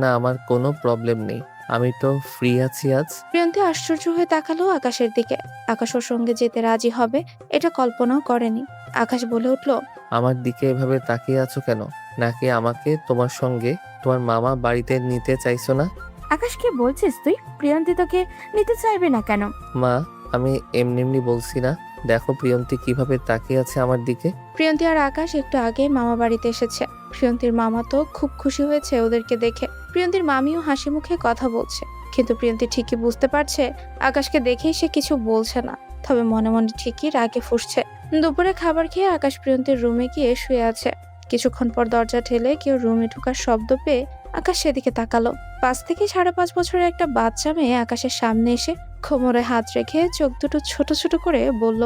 না, আমার কোনো প্রবলেম নেই, আমি তো ফ্রি আছি আজ। প্রিয়ন্তী আশ্চর্য হয়ে তাকালো আকাশের দিকে। আকাশ ওর সঙ্গে যেতে রাজি হবে এটা কল্পনাও করেনি। আকাশ বলে উঠল, আমার দিকে এভাবে তাকিয়ে আছো কেন? নাকি আমাকে তোমার সঙ্গে তোমার মামা বাড়িতে নিতে চাইছো না? আকাশ, কি বলছিস তুই? প্রিয়ন্তী তোকে নিতে চাইবে না কেন? মা, আমি এমনি এমনি বলছি না, দেখো প্রিয়ন্তী কিভাবে তাকিয়ে আছে আমার দিকে। প্রিয়ন্তী আর আকাশ একটু আগে মামা বাড়িতে এসেছে। প্রিয়ন্তীর মামা তো খুব খুশি হয়েছে ওদেরকে দেখে। প্রিয়ন্তীর মামিও হাসি মুখে কথা বলছে, কিন্তু প্রিয়ন্তী ঠিকই বুঝতে পারছে আকাশকে দেখেই সে কিছু বলছে না, তবে মনে মনে ঠিকই রাগে ফুঁসছে। দুপুরে খাবার খেয়ে আকাশ প্রিয়ন্তীর রুমে গিয়ে শুয়ে আছে। কিছুক্ষণ পর দরজা ঠেলে কেউ রুমে ঢোকার শব্দ পেয়ে আকাশ সেদিকে তাকালো। 5 থেকে 5.5 বছরের একটা বাচ্চা মেয়ে আকাশের সামনে এসে কোমরে হাত রেখে চোখ দুটো ছোট ছোট করে বলল,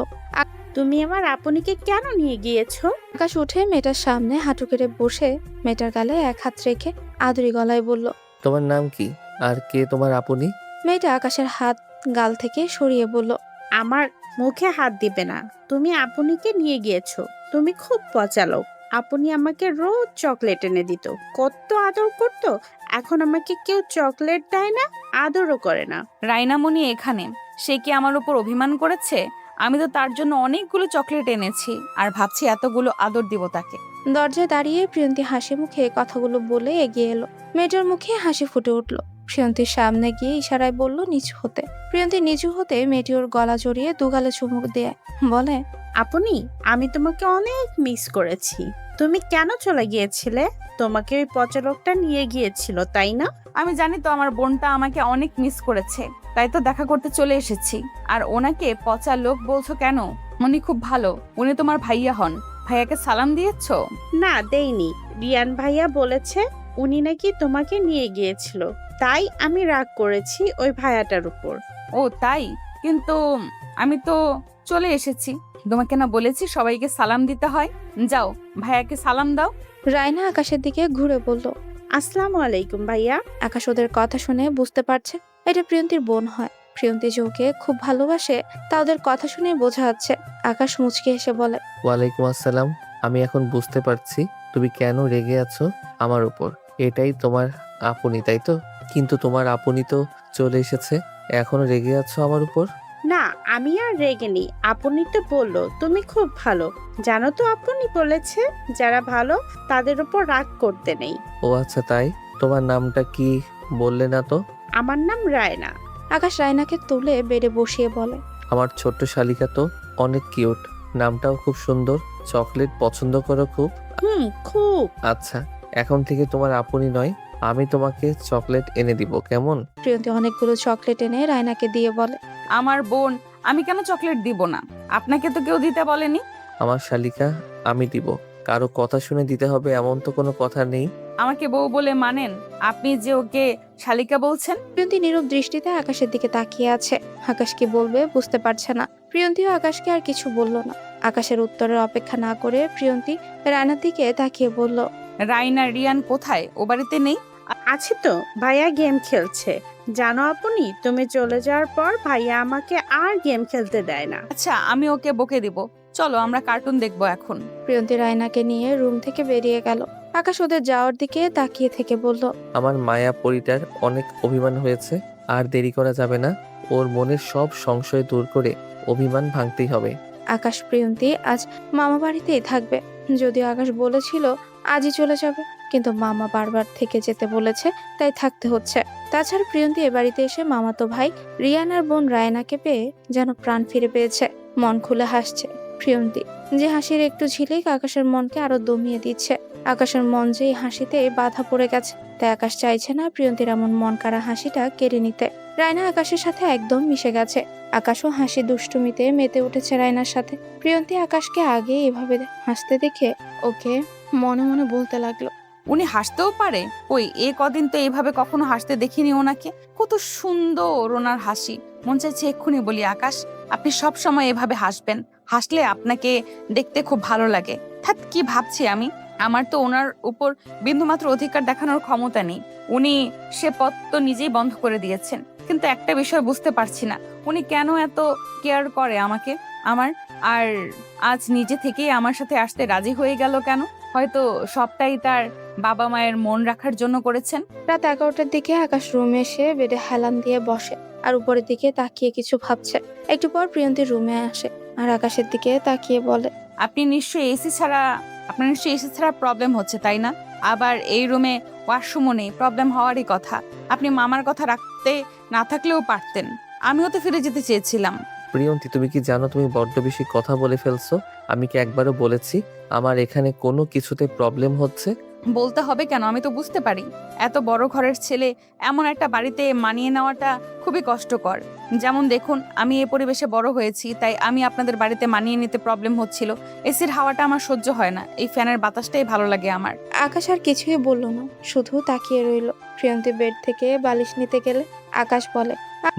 তুমি আমার আপনিকে কেন নিয়ে গিয়েছো? আকাশ উঠে মেয়েটার সামনে হাঁটু কেটে বসে মেয়েটার গালে এক হাত রেখে আদুরি গলায় বলল, তোমার নাম কি? আর কে তোমার আপনি? মেয়েটা আকাশের হাত গাল থেকে সরিয়ে বলল, আমার মুখে হাত দিবে না। তুমি আপনিকে নিয়ে গিয়েছো। তুমি খুব পচা লোক। আপনি আমাকে রোজ চকলেট এনে দিত, কত আদর করতো। এখন আমাকে কেউ চকলেট দেয় না, আদরও করে না। রাইনামণি এখানে, সে কি আমার উপর অভিমান করেছে? আমি তো তার জন্য অনেকগুলো চকলেট এনেছি, আর ভাবছি এতগুলো আদর দিব তাকে। দরজায় দাঁড়িয়ে প্রিয়ন্তী হাসি মুখে কথাগুলো বলে এগিয়ে এলো। মেয়েটার মুখে হাসি ফুটে উঠল। প্রিয়ন্তীর সামনে গিয়ে ইশারায় বলল নিচু হতে। প্রিয়ন্তী নিচু হতে মেয়েটি ওর গলা জড়িয়ে দুগালে চুমুক দেয়, বলে, আপনি, আমি তোমাকে অনেক মিস করেছি। তুমি কেন চলে গিয়েছিলে? তোমাকে ওই পচা লোকটা নিয়ে গিয়েছিল, তাই না? আমি জানি তো আমার বোনটা আমাকে অনেক মিস করেছে, তাই তো দেখা করতে চলে এসেছি। আর ওনাকে পচা লোক বলছো কেন? উনি খুব ভালো, উনি তোমার ভাইয়া হন। ভাইয়াকে সালাম দিয়েছো? না, দেইনি। রিয়ান ভাইয়া বলেছে উনি নাকি তোমাকে নিয়ে গিয়েছিল, তাই আমি রাগ করেছি ওই ভাইয়াটার উপর। ও তাই? কিন্তু আমি তো চলে এসেছি। তোমাকে না বলেছি সবাইকে সালাম দিতে হয়? যাও ভাইয়াকে সালাম দাও। রায়না আকাশের দিকে ঘুরে বলল। আসসালামু আলাইকুম ভাইয়া। আকাশ ওদের কথা শুনে বুঝতে পারছে এটা প্রিয়ন্তীর বোন হয়। প্রিয়ন্তী যে ওকে খুব ভালোবাসে তা ওদের কথা শুনে বোঝা যাচ্ছে। আকাশ মুচকি হেসে বলে, ওয়ালাইকুম আসসালাম। আমি এখন বুঝতে পারছি তুমি কেন রেগে আছো আমার উপর। এটাই তোমার আপনি, তাই তো? কিন্তু তোমার আপনি তো চলে এসেছে, এখনো রেগে আছো আমার উপর? না, আমি আর রেগেনি। আপনি তো বললো তুমি খুব ভালো। জানো তো, আপনি বলেছে যারা ভালো তাদের উপর রাগ করতে নেই। ও আচ্ছা তাই? তোমার নামটা কি বললে না তো? আমার নাম রায়না। আকাশ রায়নাকে তুলে বেডে বসিয়ে বলে, আমার ছোট্ট শালিকা তো অনেক কিউট, নামটাও খুব সুন্দর। চকলেট পছন্দ করো খুব? খুব। আচ্ছা, এখন থেকে তোমার আপনি নয়, আমি তোমাকে চকলেট এনে দিব, কেমন? প্রিয়ন্তী অনেকগুলো চকলেট এনে রায়নাকে দিয়ে বলে, আমার বোন, আমি কেন চকলেট দিব না? আপনাকে তো কেউ দিতে বলেনি। আমার শালিকা, আমি দিব। কারো কথা শুনে দিতে হবে এমন তো কোনো কথা নেই। আমাকে বউ বলে মানেন? আপনি যে ওকে শালিকা বলছেন। প্রিয়ন্তী নীরব দৃষ্টিতে আকাশের দিকে তাকিয়ে আছে। আকাশ কি বলবে বুঝতে পারছে না। প্রিয়ন্তীও আকাশকে আর কিছু বলল না। আকাশের উত্তরের অপেক্ষা না করে প্রিয়ন্তী রায়নার দিকে তাকিয়ে বলল, রাইনা রিয়ান কোথায়? ও বাড়িতে নেই? আছে তো, ভাইয়া গেম খেলছে। জানো আপনি, তুমি চলে যাওয়ার পর ভাইয়া আমাকে আর গেম খেলতে দেয় না। আচ্ছা, আমি ওকে বকে দিব। চলো আমরা কার্টুন দেখবো এখন। প্রিয়ন্তী রায়নাকে নিয়ে রুম থেকে বেরিয়ে গেল। আকাশ ওদের যাওয়ার দিকে তাকিয়ে থেকে বলল, আমার মায়া পরিটার অনেক অভিমান হয়েছে, আর দেরি করা যাবে না। ওর মনের সব সংশয় দূর করে অভিমান ভাঙতেই হবে। আকাশ প্রিয়ন্তী আজ মামা বাড়িতেই থাকবে। যদিও আকাশ বলেছিল আজই চলে যাবে, কিন্তু মামা বারবার থেকে যেতে বলেছে, তাই থাকতে হচ্ছে। তাছাড়া প্রিয়ন্তী এ বাড়িতে এসে মামাতো ভাই রিয়ানার বোন রায়নাকে পেয়ে যেন প্রাণ ফিরে পেয়েছে। মন খুলে হাসছে প্রিয়ন্তী, যে হাসির একটু ঝিলিক আকাশের মনকে আরো দমিয়ে দিচ্ছে। আকাশের মন যে এই হাসিতে বাধা পড়ে গেছে, তাই আকাশ চাইছে না প্রিয়ন্তীর এমন মন কাড়া হাসিটা কেড়ে নিতে। রায়না আকাশের সাথে একদম মিশে গেছে। আকাশও হাসি দুষ্টুমিতে মেতে উঠেছে রায়নার সাথে। প্রিয়ন্তী আকাশকে আগে এভাবে হাসতে দেখে ওকে মনে মনে বলতে লাগলো, উনি হাসতেও পারে? ওই কদিন তো এইভাবে কখনো হাসতে দেখিনি ওনাকে। কত সুন্দর ওনার হাসি। মন চাইছে এক্ষুনি বলি, আকাশ আপনি সব সময় এভাবে হাসবেন। হাসলে আপনাকে দেখতে খুব ভালো লাগে। হ্যাঁ, কি ভাবছি আমি? আমার তো ওনার উপর বিন্দুমাত্র অধিকার দেখানোর ক্ষমতা নেই। উনি সে পথ তো নিজেই বন্ধ করে দিয়েছেন। কিন্তু একটা বিষয় বুঝতে পারছি না, উনি কেন এত কেয়ার করে আমাকে, আমার। আর আজ নিজে থেকেই আমার সাথে আসতে রাজি হয়ে গেল কেন? হয়তো সবটাই তার বাবা মায়ের মন রাখার জন্য করেছেন। রাত 11টার দিকে আকাশ রুমে এসে বেডে হেলান দিয়ে বসে আর উপরের দিকে তাকিয়ে কিছু ভাবছে। একটু পর প্রিয়ন্তী রুমে আসে আর আকাশের দিকে তাকিয়ে বলে, আপনার নিশ্চয়ই এসি ছাড়া প্রবলেম হচ্ছে, তাই না? আবার এই রুমে ওয়াশরুমও নেই, প্রবলেম হওয়ারই কথা। আপনি মামার কথা রাখতে না থাকলেও পারতেন। আমিও তো ফিরে যেতে চেয়েছিলাম। প্রিয়ন্তী, তুমি কি জানো তুমি বড্ড বেশি কথা বলে ফেলছো? আমি কি একবারও বলেছি আমার এখানে কোনো কিছুতে প্রবলেম হচ্ছে? বলতে হবে কেন? আমি তো বুঝতে পারি। এত বড় ঘরের ছেলে এমন একটা বাড়িতে মানিয়ে নেওয়াটা খুবই কষ্টকর। যেমন দেখুন, আমি এই পরিবেশে বড় হয়েছি, তাই আমি আপনাদের বাড়িতে মানিয়ে নিতে প্রবলেম হচ্ছিল। এসির হাওয়াটা আমার সহ্য হয় না, এই ফ্যানের বাতাসটাই ভালো লাগে আমার। আকাশ আর কিছুই বলল না, শুধু তাকিয়ে রইল। প্রিয়ন্তী বেড থেকে বালিশ নিতে গেলে আকাশ বলে,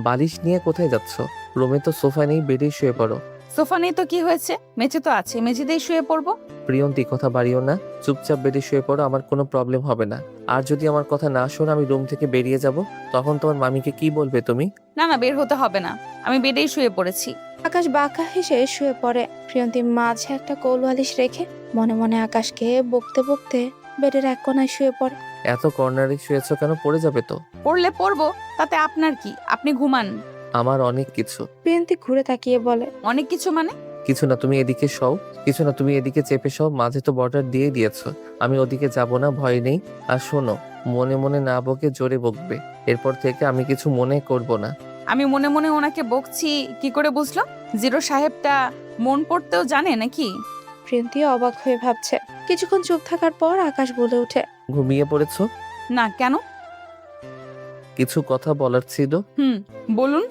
বালিশ নিয়ে কোথায় যাচ্ছ? রুমে তো সোফা নেই, বেডেই শুয়ে পড়ো। সোফা নেই তো কি হয়েছে? মেঝে তো আছে, মেঝেতেই শুয়ে পড়বো। প্রিয়ন্তী, কথা বাড়িও না, চুপচাপ বেডে শুয়ে পড়ো, আমার কোনো প্রবলেম হবে না। আর যদি আমার কথা না শোনো, আমি রুম থেকে বেরিয়ে যাব, তখন তোমার মামিকে কি বলবে তুমি? না না, বের হতে হবে না, আমি বেডেই শুয়ে পড়েছি। আকাশ বাঁকা হেসে শুয়ে পড়ে। প্রিয়ন্তী মাঝে একটা কোল বালিশ রেখে মনে মনে আকাশকে বকতে বকতে বেডের এক কোনায় শুয়ে পড়ে। এত কর্নারে শুয়েছো কেন? পড়ে যাবে তো। পড়লে পড়বো, তাতে আপনার কি? আপনি ঘুমান। আমার অনেক কিছু। প্রিয়ন্তী ঘুরে তাকিয়ে বলে, অনেক কিছু মানে? কিছু না, তুমি এদিকে শও। কিছু না, তুমি এদিকে চেপে শও। মাঝে তো বর্ডার দিয়ে দিয়েছো, আমি ওদিকে যাব না, ভয় নেই। আর শোনো, মনে মনে না বকে জোরে বকবে। এরপর থেকে আমি কিছু মনে করব না। আমি মনে মনে ওনাকে বকছি কি করে বুঝলো? জিরো সাহেবটা মন পড়তেও জানে নাকি? প্রিয়ন্তী অবাক হয়ে ভাবছে কিছুক্ষণ চুপ থাকার পর আকাশ বলে ওঠে, ঘুমিয়ে পড়েছো? না, কেন? কিছু কথা বলার ছিল। বলুন।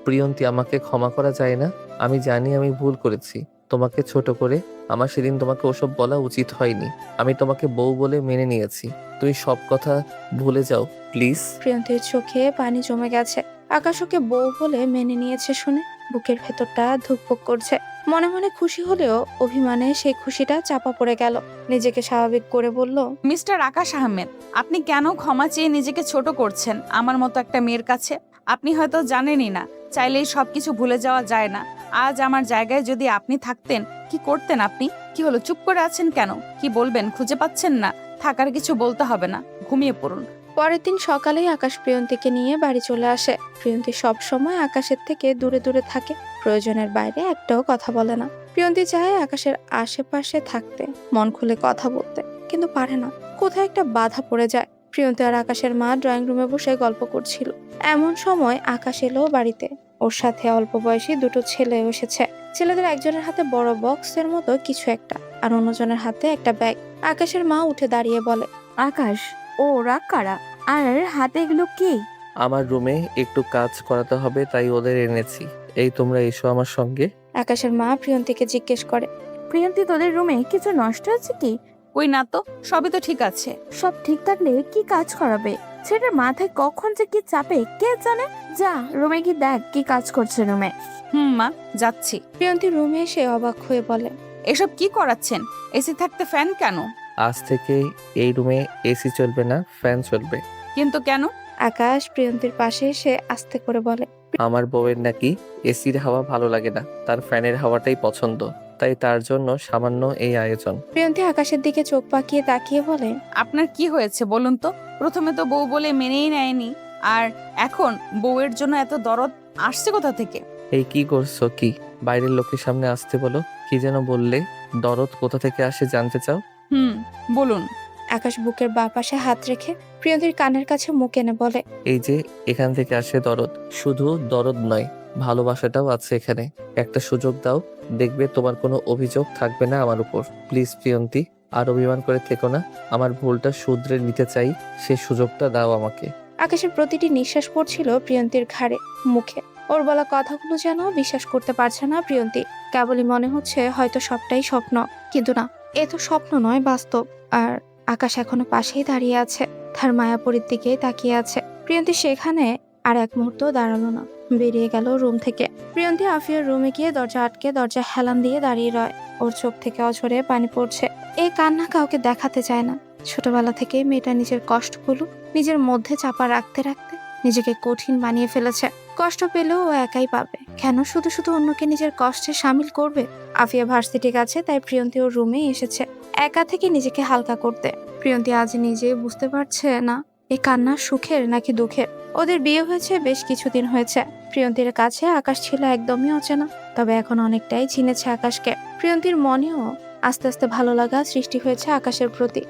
প্রিয়ন্তী, আমাকে ক্ষমা করা যায় না? আমি জানি আমি ভুল করেছি, তোমাকে ছোট করে। আমার সেদিন তোমাকে ওসব বলা উচিত হয়নি। আমি তোমাকে বউ বলে মেনে নিয়েছি। তুমি সব কথা ভুলে যাও প্লিজ। প্রিয়ন্তীর চোখে পানি জমে গেছে। আকাশ ওকে বউ বলে মেনে নিয়েছে শুনে বুকের ভেতরটা ধুকপুক করছে। মনে মনে খুশি হলেও অভিমানে সেই খুশিটা চাপা পড়ে গেল। নিজেকে স্বাভাবিক করে বলল, মিস্টার আকাশ আহমেদ, আপনি কেন ক্ষমা চেয়ে নিজেকে ছোট করছেন আমার মতো একটা মেয়ের কাছে? আপনি হয়তো জানেনই না, চাইলেই সবকিছু ভুলে যাওয়া যায় না। আজ আমার জায়গায় যদি আপনি থাকতেন, কি করতেন আপনি? কি হলো, চুপ করে আছেন কেন? কি বলবেন খুঁজে পাচ্ছেন না? থাকার কিছু বলতে হবে না, ঘুমিয়ে পড়ুন। পরের দিন সকালেই আকাশ প্রিয়ন্তীকে নিয়ে বাড়ি চলে আসে। প্রিয়ন্তী সব সময় আকাশের থেকে দূরে দূরে থাকে, প্রয়োজনের বাইরে একটাও কথা বলে না। প্রিয়ন্তী চায় আকাশের আশেপাশে থাকতে, মন খুলে কথা বলতে, কিন্তু পারে না। কোথায় একটা বাধা পড়ে যায়। প্রিয়ন্তী আর আকাশের মা ড্রয়িং রুমে বসে গল্প করছিল। এমন সময় আকাশ এলো বাড়িতে। ওর সাথে অল্প বয়সী দুটো ছেলে এসেছে। ছেলেদের একজনের হাতে বড় বক্সের মতো কিছু একটা, আর অন্যজনের হাতে একটা ব্যাগ। আকাশের মা উঠে দাঁড়িয়ে বলে, আকাশ, ওরা কারা? আর হাতে এগুলো কি? আমার রুমে একটু কাজ করাতে হবে, তাই ওদের এনেছি। এই তোমরা এসো আমার সঙ্গে। আকাশের মা প্রিয়ন্তীকে জিজ্ঞেস করে, প্রিয়ন্তী, তোদের রুমে কিছু নষ্ট হচ্ছে কি? কই না তো, সবই তো ঠিক আছে। সব ঠিক থাকলে কি কাজ করাবে? ছেলের মাথায় কখন যে কি চাপে কে জানে। যা রুমে কি দেখ কি কাজ করছে রুমে। মা, যাচ্ছি। প্রিয়ন্তী রুমে এসে অবাক হয়ে বলে, এসব কি করাচ্ছেন? এসি থাকতে ফ্যান কেন? আজ থেকে এই রুমে এসি চলবে না, ফ্যান চলবে। কিন্তু কেন? আকাশ প্রিয়ন্তীর পাশে এসে আস্তে করে বলে, আমার বউয়ের নাকি এসির হাওয়া ভালো লাগে না, তার ফ্যানের হাওয়াটাই পছন্দ, তাই তার জন্য সামান্য এই আয়োজন। প্রিয়ন্তী আকাশের দিকে চোখ পাকিয়ে তাকিয়ে বলে, আপনার কি হয়েছে বলুন তো? প্রথমে তো বউ বলে মেনেই নেয়নি, আর এখন বউয়ের জন্য এত দরদ আসছে কোথা থেকে? এই কি করছো? কি বাইরের লোকের সামনে আসতে বলো? কি যেন বললে? দরদ কোথা থেকে আসে জানতে চাও? বলুন। আকাশ বুকের বাঁ পাশে হাত রেখে প্রিয়ন্তীর কানের কাছে মুখ এনে বলে, এই যে এখান থেকে আসে দরদ। শুধু দরদ নয়, ভালোবাসাটাও আছে এখানে। একটা সুযোগ দাও, দেখবে তোমার কোনো অভিযোগ থাকবে না আমার উপর। প্লিজ প্রিয়ন্তী, আর অভিমান করে থেকো না। আমার ভুলটা শুধরে নিতে চাই, সেই সুযোগটা দাও আমাকে। আকাশের প্রতিটি নিঃশ্বাস পড়ছিল প্রিয়ন্তীর ঘাড়ে, মুখে। ওর বলা কথাগুলো যেন বিশ্বাস করতে পারছে না প্রিয়ন্তী। কেবলই মনে হচ্ছে হয়তো সবটাই স্বপ্ন, কিন্তু না, এ তো স্বপ্ন নয়, বাস্তব। আর আকাশ এখনো পাশেই দাঁড়িয়ে আছে, তার মায়াপুরীর দিকে তাকিয়ে আছে। প্রিয়ন্তী সেখানে আর এক মুহূর্ত দাঁড়ালো না, বেরিয়ে গেল রুম থেকে। প্রিয়ন্তী আফিয়ার রুমে গিয়ে দরজা আটকে দরজা হেলান দিয়ে দাঁড়িয়ে রয়। ওর চোখ থেকে অঝরে পানি পড়ছে। এই কান্না কাউকে দেখাতে চায় না। ছোটবেলা থেকে মেয়েটা নিজের কষ্টগুলো নিজের মধ্যে চাপা রাখতে রাখতে নিজেকে কঠিন বানিয়ে ফেলেছে। কষ্ট পেলেও ও একাই পাবে, কেন শুধু শুধু অন্যকে নিজের কষ্টে সামিল করবে? আফিয়া ভার্সিটি গেছে, তাই প্রিয়ন্তী ওর রুমে এসেছে একা থেকে নিজেকে হালকা করতে। প্রিয়ন্তী আজ নিজে বুঝতে পারছে না এ কান্না সুখের নাকি দুঃখের। ওদের বিয়ে হয়েছে বেশ কিছুদিন হয়েছে। প্রিয়ন্তীর কাছে আকাশ ছিল একদমই অচেনা, তবে এখন অনেকটাই চিনেছে আকাশকে। প্রিয়ন্তীর মনেও আস্তে আস্তে ভালো লাগা সৃষ্টি হয়েছে আকাশের প্রতি,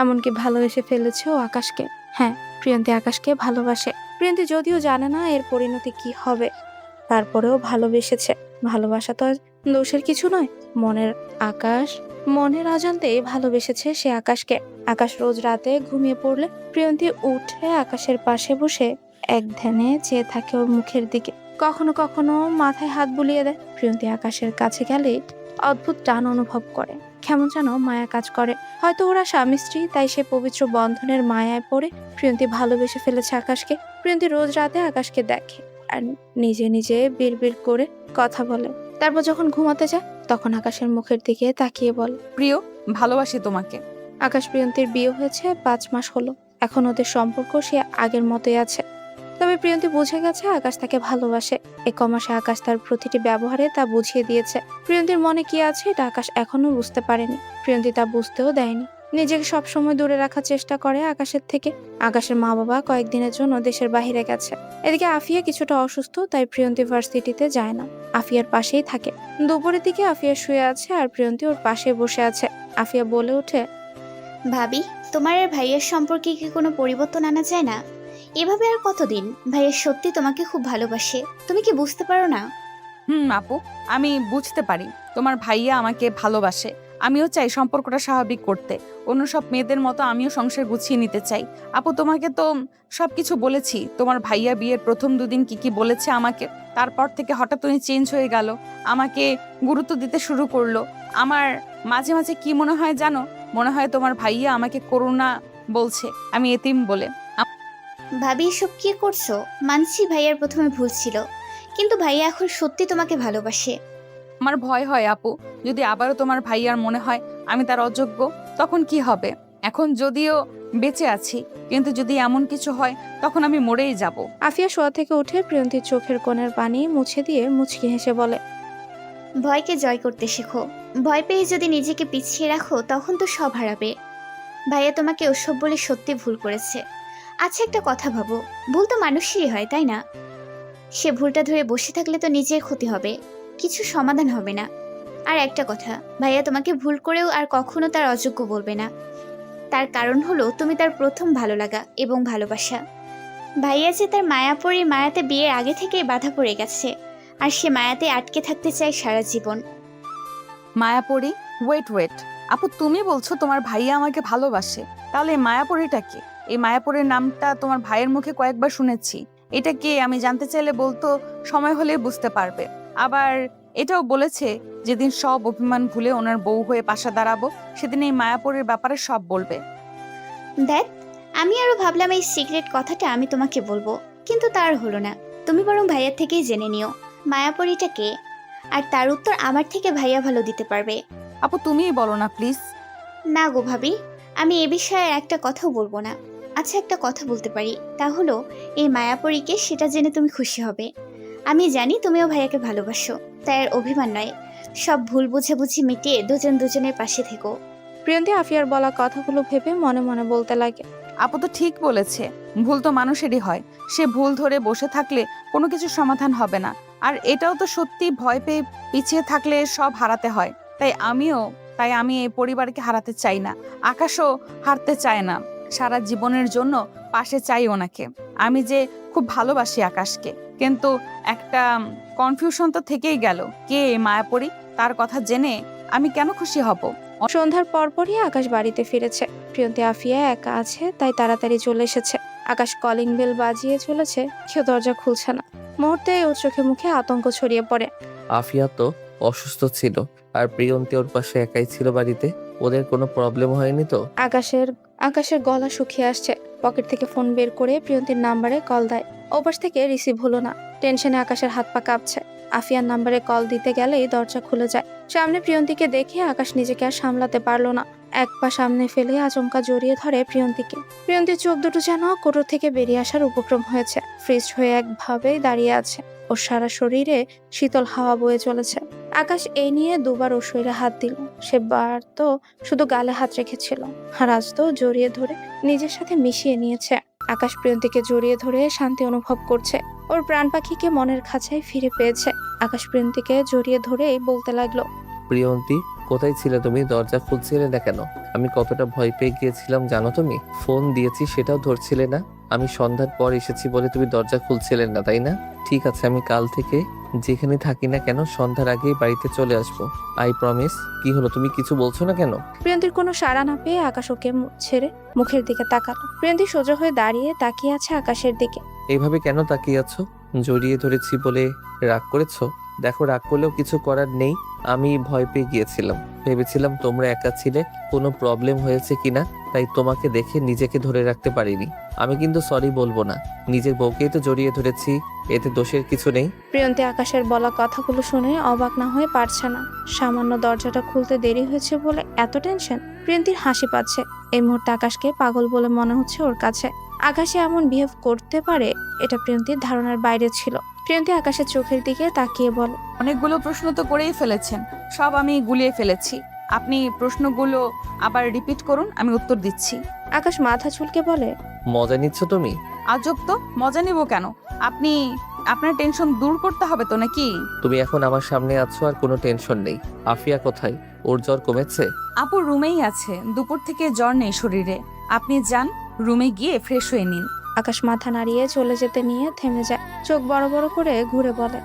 এমনকি ভালোবেসে ফেলেছে ও আকাশকে। হ্যাঁ, প্রিয়ন্তী আকাশকে ভালোবাসে। প্রিয়ন্তী যদিও জানে না এর পরিণতি কি হবে, তারপরেও ভালোবেসেছে। ভালোবাসা তো আর দোষের কিছু নয়। মনের অজান্তেই ভালোবেসেছে সে আকাশকে। আকাশ রোজ রাতে ঘুমিয়ে পড়লে প্রিয়ন্তী উঠে আকাশের পাশে বসে এক ধ্যানে চেয়ে থাকে ওর মুখের দিকে। কখনো কখনো মাথায় হাত বুলিয়ে দেয়। প্রিয়ন্তী আকাশের কাছে গেলে অদ্ভুত টান অনুভব করে, কেমন যেন মায়া কাজ করে। হয়তো ওরা স্বামী স্ত্রী, তাই সে পবিত্র বন্ধনের মায়ায় পড়ে প্রিয়ন্তী ভালোবেসে ফেলেছে আকাশকে। প্রিয়ন্তী রোজ রাতে আকাশকে দেখে আর নিজে নিজে বিড়বিড় করে কথা বলে। তারপর যখন ঘুমাতে যায় তখন আকাশের মুখের দিকে তাকিয়ে বলে, প্রিয়, ভালোবাসি তোমাকে। আকাশ প্রিয়ন্তীর বিয়ে হয়েছে 5 মাস হলো। এখন ওদের সম্পর্ক সে আগের মতোই আছে, তবে প্রিয়ন্তী বুঝে গেছে আকাশ তাকে ভালোবাসে। এ কমাসে আকাশ তার প্রতিটি ব্যবহারে তা বুঝিয়ে দিয়েছে। প্রিয়ন্তীর মনে কি আছে এটা আকাশ এখনো বুঝতে পারেনি। প্রিয়ন্তী তা বুঝতেও দেয়নি। নিজেকে সবসময় দূরে রাখার চেষ্টা করে আকাশের থেকে। আকাশের মা বাবা কয়েকদিনের জন্য দেশের বাইরে গেছে। এদিকে আফিয়া কিছুটা অসুস্থ, তাই প্রিয়ন্তী ভার্সিটিতে যায় না, আফিয়ার পাশেই থাকে। দুপুরের দিকে আফিয়া শুয়ে আছে আর প্রিয়ন্তী ওর পাশে বসে আছে। আফিয়া বলে ওঠে, ভাবি, তোমার আর ভাইয়ের সম্পর্কে কি কোনো পরিবর্তন আনা যায় না? এভাবে আর কতদিন? ভাইয়া সত্যি তোমাকে খুব ভালোবাসে, তুমি কি বুঝতে পারো না? আপু, আমি বুঝতে পারি তোমার ভাইয়া আমাকে ভালোবাসে, আমিও চাই সম্পর্কটা স্বাভাবিক করতে। অন্য সব মেয়েদের মতো আমিও সংসার গুছিয়ে নিতে চাই। আপু, তোমাকে তো সবকিছু বলেছি। তোমার ভাইয়া বিয়ের প্রথম দুদিন কি কি বলেছে আমাকে, তারপর থেকে হঠাৎ উনি চেঞ্জ হয়ে গেল, আমাকে গুরুত্ব দিতে শুরু করলো। আমার মাঝে মাঝে কি মনে হয় জানো, মনে হয় তোমার ভাইয়া আমাকে করুণা বলছে, আমি এতিম বলে। ভাবি এসব কি করছো? মানছি ভাইয়ার প্রথমে ভুল ছিল, কিন্তু ভাইয়া এখন সত্যি তোমাকে ভালোবাসে। আমার ভয় হয় আপু, যদি আবারও তোমার ভাইয়ার মনে হয় আমি তার অযোগ্য, তখন কি হবে? এখন যদিও বেঁচে আছি, কিন্তু যদি এমন কিছু হয় তখন আমি মরেই যাব। আফিয়া শোয়া থেকে উঠে প্রিয়ন্তীর চোখের কোণের পানি মুছে দিয়ে মুচকি হেসে বলে, ভয়কে জয় করতে শেখো। ভয় পেয়ে যদি নিজেকে পিছিয়ে রাখো তখন তো সব হারাবে। ভাইয়া তোমাকে ওসব বলে সত্যি ভুল করেছে। আচ্ছা, একটা কথা ভাবো, ভুল তো মানুষেরই হয়, তাই না? সে ভুলটা ধরে বসে থাকলে তো নিজের ক্ষতি হবে, কিছু সমাধান হবে না। আর একটা কথা, ভাইয়া তোমাকে ভুল করেও আর কখনো তার অযোগ্য বলবে না। তার কারণ হলো তুমি তার প্রথম ভালো লাগা এবং ভালোবাসা। ভাইয়া যে তার মায়াপরীর মায়াতে বিয়ের আগে থেকেই বাধা পড়ে গেছে, আর সে মায়াতে আটকে থাকতে চায় সারা জীবন। মায়াপরী? ওয়েট, আপু তুমি বলছো তোমার ভাইয়া আমাকে ভালোবাসে, তাহলে এই মায়াপরীটা কি? এই মায়াপরীর নামটা তোমার ভাইয়ের মুখে কয়েকবার শুনেছি। এটা কে আমি জানতে চাইলে বলতো সময় হলে বুঝতে পারবে। আবার এটাও বলেছে যেদিন সব অভিমান ভুলে ওনার বউ হয়ে পাশে দাঁড়াবো, সেদিন এই মায়াপরীর ব্যাপারে সব বলবে। দেখ, আমি আরো ভাবলাম এই সিক্রেট কথাটা আমি তোমাকে বলবো, কিন্তু তার হলো না। তুমি বরং ভাইয়ার থেকেই জেনে নিও মায়াপরীটা কে, আর তার উত্তর আমার থেকে ভাইয়া ভালো দিতে পারবে। আপু তুমিই বলো না প্লিজ। না গো ভাবি, আমি এ বিষয়ে একটা কথাও বলবো না। আচ্ছা, একটা কথা বলতে পারি, তা হলো এই মায়াপরীকে সেটা জেনে তুমি খুশি হবে। আমি জানি তুমিও ভাইয়াকে ভালোবাসো, তাই আর অভিমান নয়, সব ভুল বুঝাবুঝি মিটিয়ে দুজন দুজনের পাশে থেকো। প্রিয়ন্তী আফিয়ার বলা কথাগুলো ভেবে মনে মনে বলতে লাগে, আপু তো ঠিক বলেছে, ভুল তো মানুষেরই হয়। সে ভুল ধরে বসে থাকলে কোনো কিছু সমাধান হবে না। আর এটাও তো সত্যি, ভয় পেয়ে পিছিয়ে থাকলে সব হারাতে হয়। তাই আমি এই পরিবারকে হারাতে চাই না, আকাশও হারতে চায় না। সারা জীবনের জন্য পাশে চাই ওনাকে। আমি যে খুব ভালোবাসি আকাশকে, কিন্তু একটা কনফিউশন তো থেকেই গেল, কে এই মায়াপরী? তার কথা জেনে আমি কেন খুশি হব? সন্ধ্যার পরপরই আকাশ বাড়িতে ফিরেছে। প্রিয়ন্তী আফিয়া একা আছে, তাই তাড়াতাড়ি চলে এসেছে। আকাশ কলিং বেল বাজিয়ে চলেছে, কেউ দরজা খুলছে না। মুহূর্তে ওর চোখে মুখে আতঙ্ক ছড়িয়ে পড়ে। আফিয়া তো অসুস্থ ছিল, আর প্রিয়ন্তী ওর পাশে একাই ছিল বাড়িতে। ওদের কোনো প্রবলেম হয়নি তো? আকাশের গলা শুকিয়ে আসছে। পকেট থেকে ফোন বের করে প্রিয়ন্তীর নাম্বারে কল দেয়। ওপাশ থেকে রিসিভ হলো না। টেনশনে আকাশের হাত পা কাঁপছে। আফিয়ার নাম্বারে কল দিতে গেলেই দরজা খুলে যায়। সামনে প্রিয়ন্তীকে দেখে আকাশ নিজেকে আর সামলাতে পারলো না। এক পা সামনে ফেলে আচমকা জড়িয়ে ধরে প্রিয়ন্তীকে। প্রিয়ন্তীর চোখ দুটো যেন কোটর থেকে বেরিয়ে আসার উপক্রম হয়েছে। ফ্রিজ হয়ে একভাবেই দাঁড়িয়ে আছে। ওর সারা শরীরে শীতল হাওয়া বয়ে চলেছে। আকাশ এই নিয়ে দুবার ওর শরীরে হাত দিল। সেবার তো শুধু গালে হাত রেখেছিল, আর আজ তো জড়িয়ে ধরে নিজের সাথে মিশিয়ে নিয়েছে। আকাশ প্রিয়ন্তীকে জড়িয়ে ধরে শান্তি অনুভব করছে। ওর প্রাণ পাখিকে মনের খাঁচায় ফিরে পেয়েছে। আকাশ প্রিয়ন্তীকে জড়িয়ে ধরেই বলতে লাগলো, প্রিয়ন্তী, কোথায় ছিলে তুমি? দরজা খুলছিলে না কেন? আমি কতটা ভয় পেয়ে গিয়েছিলাম জানো তুমি? ফোন দিয়েছি সেটাও ধরছিলে না। আমি সন্ধ্যার পর এসেছি বলে তুমি দরজা খুলছিলেন না, তাই না? ঠিক আছে, আমি কাল থেকে যেখানে থাকি না কেন সন্ধ্যার আগেই বাড়িতে চলে আসবো। I promise. কি হলো, তুমি কিছু বলছো না কেন? প্রিয়ন্তীর কোনো সাড়া না পেয়ে আকাশ ওকে ছেড়ে মুখের দিকে তাকালো। প্রিয়ন্তী সোজা হয়ে দাঁড়িয়ে তাকিয়ে আছে আকাশের দিকে। এইভাবে কেন তাকিয়ে আছো? জড়িয়ে ধরেছি বলে রাগ করেছো? দেখো, রাগ করলেও কিছু করার নেই। আমি ভয় পেয়ে গিয়েছিলাম, ভেবেছিলাম তোমরা একা ছিলে, কোনো প্রবলেম হয়েছে কিনা, তাই তোমাকে দেখে নিজেকে ধরে রাখতে পারিনি। আমি কিন্তু সরি বলবো না, নিজের বউকেই তো জড়িয়ে ধরেছি, এতে দোষের কিছু নেই। প্রিয়ন্তী আকাশের বলা কথাগুলো শুনে অবাক না হয়ে পারছে না। সামান্য দরজাটা খুলতে দেরি হয়েছে বলে এত টেনশন। প্রিয়ন্তীর হাসি পাচ্ছে। এই মুহূর্তে আকাশকে পাগল বলে মনে হচ্ছে ওর কাছে। আকাশে এমন বিহেভ করতে পারে, এটা প্রিয়ন্তীর ধারণার বাইরে ছিল। প্রিয়ন্তী আকাশের চোখের দিকে তাকিয়ে বলে, অনেকগুলো প্রশ্ন তো করেই ফেলেছেন, সব আমি গুলিয়ে ফেলেছি। আপনি প্রশ্নগুলো আবার রিপিট করুন, আমি উত্তর দিচ্ছি। আকাশ মাথা চুলকে বলে, মজা নিচ্ছ তুমি? আজব তো, মজা নিব কেন? আপনার টেনশন দূর করতে হবে তো নাকি? তুমি এখন আমার সামনে আছো আর কোনো টেনশন নেই। আফিয়া কোথায়? ওর জ্বর কমেছে? আপু রুমেই আছে, দুপুর থেকে জ্বর নেই শরীরে। আপনি যান, রুমে গিয়ে ফ্রেশ হয়ে নিন। আকাশ মাথা নাড়িয়ে চলে যেতে নিয়ে থেমে যায়, চোখ বড় বড় করে ঘুরে বলে।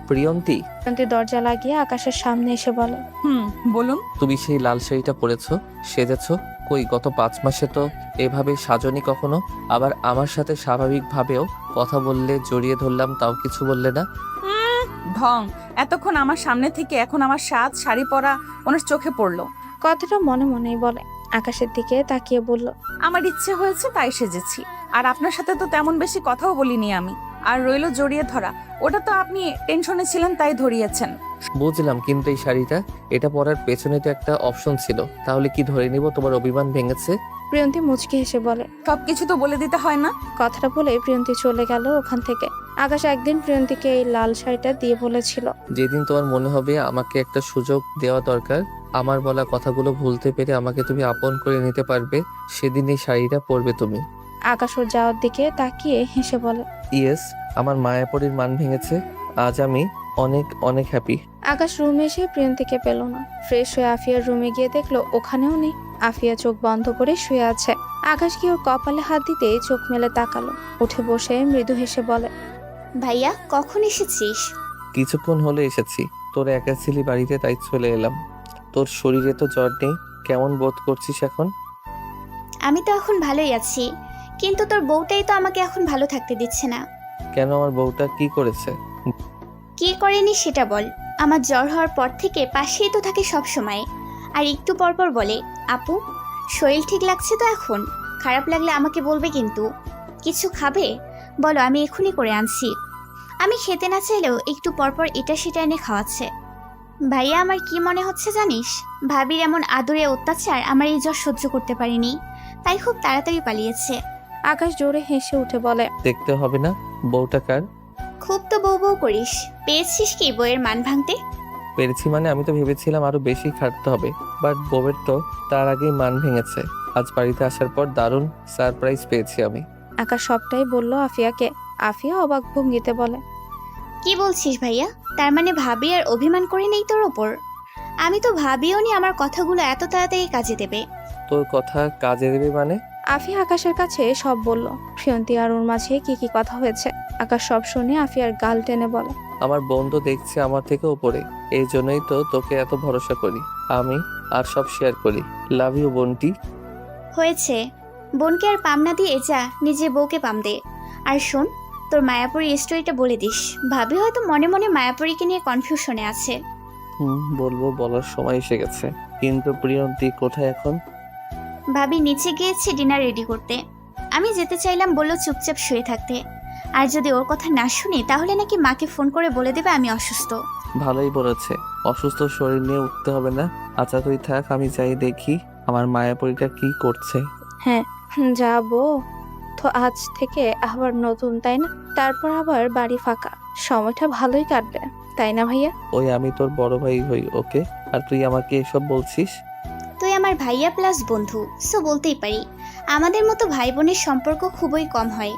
প্রিয়ন্তী, প্রিয়ন্তী দরজা লাগিয়ে আকাশের সামনে এসে বলে, বলুন। তুমি সেই লাল শাড়িটা পরেছো, সেজেছো, কই গত 5 মাসে তো এভাবে সাজনি কখনো। আবার আমার সাথে স্বাভাবিকভাবেও কথা বললে, জড়িয়ে ধরলাম, তাও কিছু বললে না। ঢং, এতক্ষণ আমার সামনে থেকে এখন আমার সাজ শাড়ি পরা ওনার চোখে পড়লো। কথাটা মনে মনেই বলে। আকাশের দিকে তাকিয়ে বলল, আমার ইচ্ছে হয়েছে তাই সেজেছি। আর আপনার সাথে তো তেমন বেশি কথাও বলিনি আমি। আর রইলো জড়িয়ে ধরা, ওটা তো আপনি টেনশনে ছিলেন তাই ধরিয়েছেন। বুঝলাম, কিন্তু এই শাড়িটা, এটা পরার পেছনে তো একটা অপশন ছিল। তাহলে কি ধরে নিব তোমার অভিমান ভেঙেছে? প্রিয়ন্তী মুচকি হেসে বলে। সবকিছু তো বলে দিতে হয় না। কথাটা বলে প্রিয়ন্তী চলে গেল ওখান থেকে। আকাশ একদিন প্রিয়ন্তীকে এই লাল শাড়িটা দিয়ে বলেছিল, যেদিন তোমার মনে হবে আমাকে একটা সুযোগ দেওয়া দরকার, আমার বলা কথাগুলো ভুলতে পেরে আমাকে তুমি আপন করে নিতে পারবে, সেদিন এই শাড়িটা পরবে তুমি। আকাশ ওর যাওয়ার দিকে তাকিয়ে হেসে বলে। ইয়েস, আমার মায়াপরীর মান ভেঙেছে। আজ আমি অনেক অনেক হ্যাপি। আকাশ রুমে এসে প্রিয়ন্তীকে পেল না। ফ্রেশ হয়ে আফিয়ার রুমে গিয়ে দেখলো ওখানেও নেই। আফিয়া চোখ বন্ধ করে শুয়ে আছে। আকাশ কি ওর কপালে হাত দিতে চোখ মেলে তাকালো। উঠে বসে মৃদু হেসে বলে, ভাইয়া কখন এসেছিস? কিছুক্ষণ হলে এসেছি। তোর একা ছিলি বাড়িতে, তাই চলে এলাম। তোর শরীরে তো জ্বর নেই, কেমন বোধ করছিস এখন? আমি তো এখন ভালোই আছি, কিন্তু তোর বউটাই তো আমাকে এখন ভালো থাকতে দিচ্ছে না। কেন, আমার বউটা কি করেছে? কি করেনি সেটা বল। আমার জ্বর হওয়ার পর থেকে পাশেই তো থাকে সব সময়। আর একটু পর পর বলে, আপু শরীর ঠিক লাগছে তো এখন? খারাপ লাগলে আমাকে বলবে কিন্তু। কিছু খাবে? বলো, আমি এখনই করে আনছি। আমি খেতে না চাইলেও একটু পরপর এটা সেটা এনে খাওয়াচ্ছে। ভাইয়া আমার কি মনে হচ্ছে জানিস? ভাবির এমন আদরে অত্যাচার আমার এই জ্বর সহ্য করতে পারিনি, তাই খুব তাড়াতাড়ি পালিয়েছে। আকাশ জোরে হেসে উঠে বলে, দেখতে হবে না বউটা কার? খুব তো বউ বউ করিস, পেয়েছিস কি বইয়ের মান ভাঙতে? পেরেছি মানে, আমি তো ভেবেছিলাম আরো বেশি খাটতে হবে, বাট বউয়ের তো তার আগেই মান ভেঙেছে। আজ বাড়িতে আসার পর দারুণ সারপ্রাইজ পেয়েছি আমি। আকাশ সবটাই বলল আফিয়াকে। আফিয়া অবাক ভঙ্গিতে বলে, কি বলছিস ভাইয়া? তার মানে ভাবি আর অভিমান করে নেই তোর ওপর? আমি তো ভাবিও নি আমার কথাগুলো এত তাড়াতাড়ি কাজে দেবে। তোর কথা কাজে দেবে মানে? আফিয়া আকাশের কাছে সব বলল। প্রিয়ন্তী আর ওর মাঝে কি কি কথা হয়েছে। আকাশ সব শুনে আফিয়ার গাল টেনে বলে, আমার বন্ধু দেখছে আমার থেকে উপরে, এই জন্যই তো তোকে এত ভরসা করি আমি, আর সব শেয়ার করি। Love you বন্টি। হয়েছে, বোনকে আর পাম না দিয়ে যা নিজের বউকে পাম দে। আর শোন, তোর মায়াপুরী স্টোরিটা বলে দিস। ভাবি হয়তো মনে মনে মায়াপুরীকে নিয়ে কনফিউশনে আছে। বলবো, বলার সময় এসে গেছে। কিন্তু প্রিয়ন্তী কোথায় এখন? ভাবি নিচে গিয়েছে ডিনার রেডি করতে। আমি যেতে চাইলাম, বললো চুপচাপ শুয়ে থাকতে। আর যদি ওর কথা না শুনি তাহলে নাকি মাকে ফোন করে বলে দেবে আমি অসুস্থ। ভালোই বলেছে, অসুস্থ শরীর নিয়ে উঠতে হবে না। আচ্ছা তুই থাক, আমি যাই দেখি আমার মায়াপরীটা কি করছে। হ্যাঁ যাবো তো, আজ থেকে আবার নতুন, তাই না? তারপর আবার বাড়ি ফাঁকা, সময়টা ভালোই কাটবে, তাই না ভাইয়া? ওই আমি তোর বড় ভাই হই, ওকে? আর তুই আমাকে এসব বলছিস? তুই আমার ভাইয়া প্লাস বন্ধু, সো বলতেই পারি। আমাদের মতো ভাই বোনের সম্পর্ক খুবই কম হয়।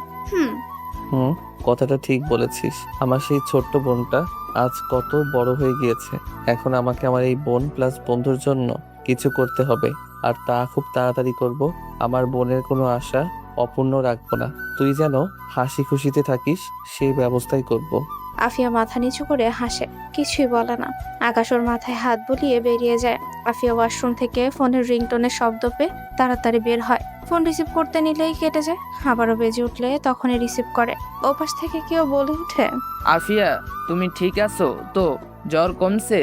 কথাটা ঠিক বলেছিস। আমার সেই ছোট্ট বোনটা আজ কত বড় হয়ে গিয়েছে। এখন আমাকে আমার এই বোন প্লাস বন্ধুর জন্য কিছু করতে হবে, আর তা খুব তাড়াতাড়ি করব। আমার বোনের কোনো আশা অপূর্ণ রাখবো না। তুই যেন হাসি খুশিতে থাকিস, সেই ব্যবস্থাই করব। আফিয়া মাথা নিচু করে হাসে, কিছুই বলে না। আকাশ ওর মাথায় হাত বুলিয়ে বেরিয়ে যায়। আফিয়া ওয়াশরুম থেকে ফোনের রিংটোনের শব্দ পেয়ে তাড়াতাড়ি বের হয়। ফোন রিসিভ করতে নিলেই কেটে যায়, আবারও বেজে উঠলে তখনই রিসিভ করে। ওপাশ থেকে কেউ বলে উঠে, আফিয়া তুমি ঠিক আছো তো? জ্বর কমছে?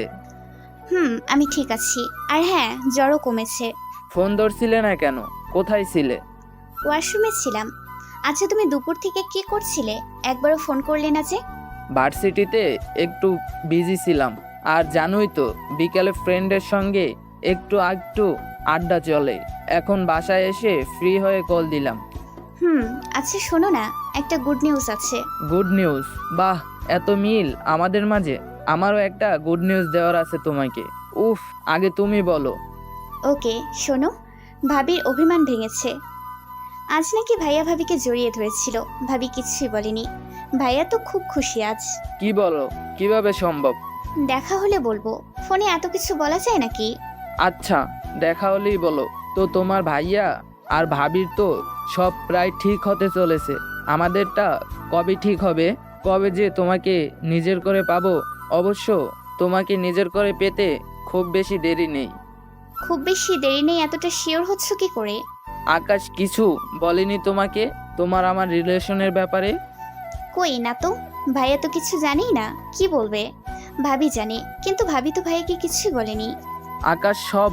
আমি ঠিক আছি। আর হ্যাঁ, জ্বরও কমেছে। ফোন ধরছিলে না কেন? কোথায় ছিলে? ওয়াশরুমে ছিলাম। আচ্ছা, তুমি দুপুর থেকে কি করছিলে? একবারও ফোন করলে না যে? ভার্সিটিতে একটু বিজি ছিলাম, আর জানোই তো বিকেলে ফ্রেন্ডের সঙ্গে একটু আড্ডা চলে। এখন বাসায় এসে ফ্রি হয়ে কল দিলাম। আচ্ছা শোনো না, একটা গুড নিউজ আছে। Good news? বাহ, এত মিল আমাদের মাঝে। আমারও একটা গুড নিউজ দেওয়ার আছে তোমাকে। উফ, আগে তুমি বলো। ওকে শোনো, ভাবির অভিমান ভেঙেছে। আজ নাকি ভাইয়া ভাবিকে জড়িয়ে ধরেছিল। ভাবি কিছুই বলেনি। ভাইয়া তো খুব খুশি আজ। কি বলো? কিভাবে সম্ভব? দেখা হলে বলবো, ফোনে এত কিছু বলা যায় নাকি? আচ্ছা, দেখা হলেই বলো। তো তোমার ভাইয়া আর ভাবির তো সব প্রায় ঠিক হতে চলেছে। আমাদেরটা কবে ঠিক হবে, কবে যে তোমাকে নিজের করে পাবো। অবশ্য তোমাকে নিজের করে পেতে খুব বেশি দেরি নেই। খুব বেশি দেরি নেই এতটা শিওর হচ্ছ কি করে? আকাশ কিছু বলেনি তোমাকে তোমার আমার রিলেশনের ব্যাপারে? কই না তো, ভাইয়া তো কিছু জানেই না, কি বলবে? ভাবি জানে, কিন্তু ভাবি তো ভাইয়াকে কিছুই বলেনি। আকাশ সব